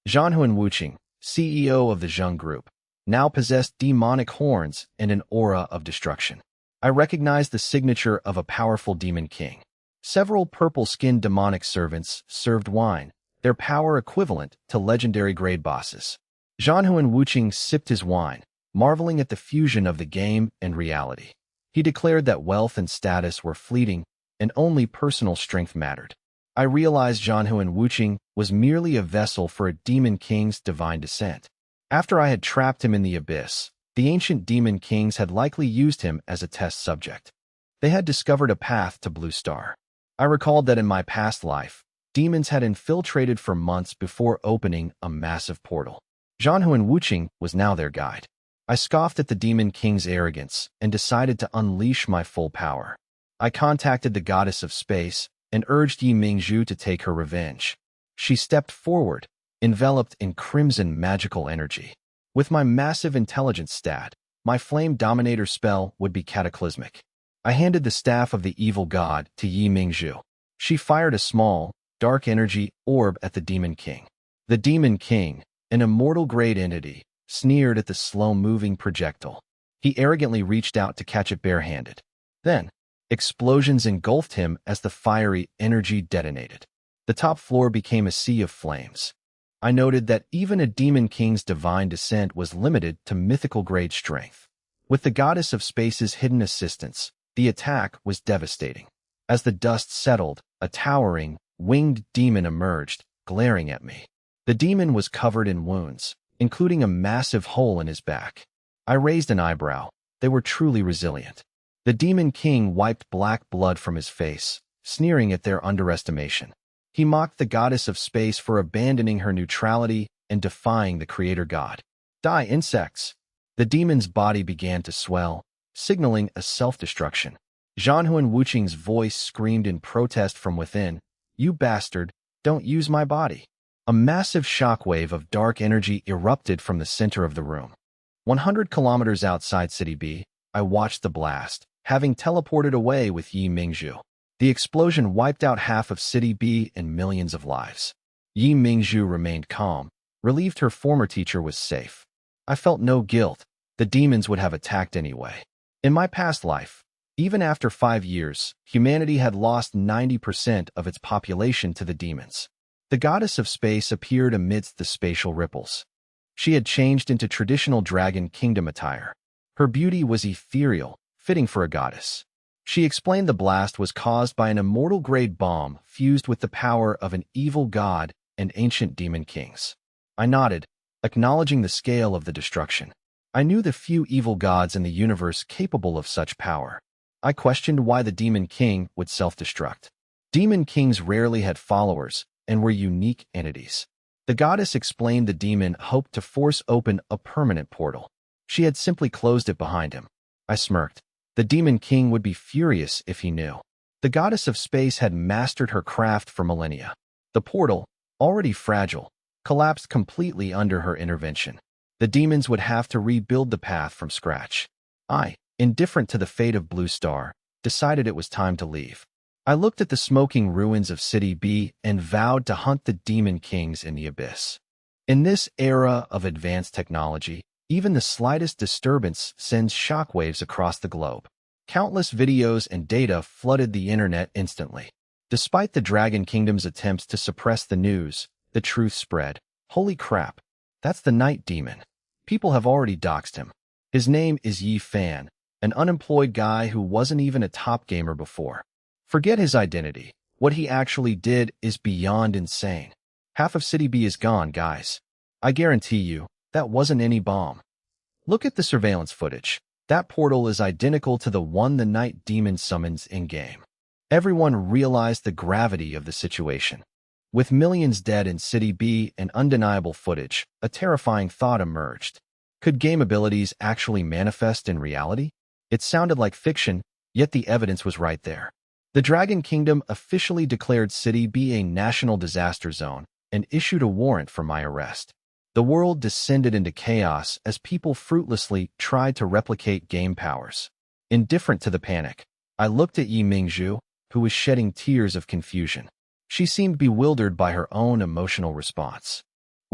Zhanhuan Wuqing, CEO of the Zheng Group, now possessed demonic horns and an aura of destruction. I recognized the signature of a powerful demon king. Several purple-skinned demonic servants served wine, their power equivalent to legendary grade bosses. Zhanhuan Wuqing sipped his wine, marveling at the fusion of the game and reality. He declared that wealth and status were fleeting, and only personal strength mattered. I realized Zhanhuan Wuqing was merely a vessel for a demon king's divine descent. After I had trapped him in the abyss, the ancient demon kings had likely used him as a test subject. They had discovered a path to Blue Star. I recalled that in my past life, demons had infiltrated for months before opening a massive portal. Zhanhuan Wuqing was now their guide. I scoffed at the demon king's arrogance and decided to unleash my full power. I contacted the goddess of space and urged Yi Mingzhu to take her revenge. She stepped forward, enveloped in crimson magical energy. With my massive intelligence stat, my flame dominator spell would be cataclysmic. I handed the staff of the evil god to Yi Mingzhu. She fired a small, dark energy orb at the demon king. The demon king, an immortal-grade entity, sneered at the slow-moving projectile. He arrogantly reached out to catch it barehanded. Then, explosions engulfed him as the fiery energy detonated. The top floor became a sea of flames. I noted that even a demon king's divine descent was limited to mythical-grade strength. With the goddess of space's hidden assistance, the attack was devastating. As the dust settled, a towering, winged demon emerged, glaring at me. The demon was covered in wounds, including a massive hole in his back. I raised an eyebrow. They were truly resilient. The demon king wiped black blood from his face, sneering at their underestimation. He mocked the goddess of space for abandoning her neutrality and defying the creator god. Die, insects! The demon's body began to swell, signaling a self-destruction. Zhanhuan Wuqing's voice screamed in protest from within, "You bastard, don't use my body." A massive shockwave of dark energy erupted from the center of the room. 100 kilometers outside City B, I watched the blast, having teleported away with Yi Mingzhu. The explosion wiped out half of City B and millions of lives. Yi Mingzhu remained calm, relieved her former teacher was safe. I felt no guilt. The demons would have attacked anyway. In my past life, even after 5 years, humanity had lost 90% of its population to the demons. The goddess of space appeared amidst the spatial ripples. She had changed into traditional dragon kingdom attire. Her beauty was ethereal, fitting for a goddess. She explained the blast was caused by an immortal-grade bomb fused with the power of an evil god and ancient demon kings. I nodded, acknowledging the scale of the destruction. I knew the few evil gods in the universe capable of such power. I questioned why the demon king would self-destruct. Demon kings rarely had followers and were unique entities. The goddess explained the demon hoped to force open a permanent portal. She had simply closed it behind him. I smirked. The demon king would be furious if he knew. The goddess of space had mastered her craft for millennia. The portal, already fragile, collapsed completely under her intervention. The demons would have to rebuild the path from scratch. I, indifferent to the fate of Blue Star, decided it was time to leave. I looked at the smoking ruins of City B and vowed to hunt the demon kings in the abyss. In this era of advanced technology, even the slightest disturbance sends shockwaves across the globe. Countless videos and data flooded the internet instantly. Despite the Dragon Kingdom's attempts to suppress the news, the truth spread. Holy crap, that's the Night Demon. People have already doxed him. His name is Yi Fan, an unemployed guy who wasn't even a top gamer before. Forget his identity. What he actually did is beyond insane. Half of City B is gone, guys. I guarantee you, that wasn't any bomb. Look at the surveillance footage. That portal is identical to the one the Night Demon summons in-game. Everyone realized the gravity of the situation. With millions dead in City B and undeniable footage, a terrifying thought emerged. Could game abilities actually manifest in reality? It sounded like fiction, yet the evidence was right there. The Dragon Kingdom officially declared City B a national disaster zone and issued a warrant for my arrest. The world descended into chaos as people fruitlessly tried to replicate game powers. Indifferent to the panic, I looked at Yi Mingzhu, who was shedding tears of confusion. She seemed bewildered by her own emotional response.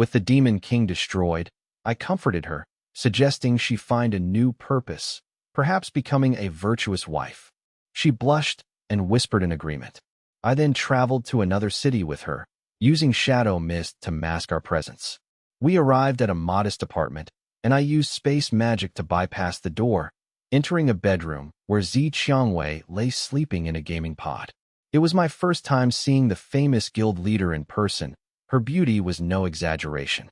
With the Demon King destroyed, I comforted her, suggesting she find a new purpose, perhaps becoming a virtuous wife. She blushed and whispered in agreement. I then traveled to another city with her, using shadow mist to mask our presence. We arrived at a modest apartment, and I used space magic to bypass the door, entering a bedroom where Zi Qiangwei lay sleeping in a gaming pod. It was my first time seeing the famous guild leader in person. Her beauty was no exaggeration.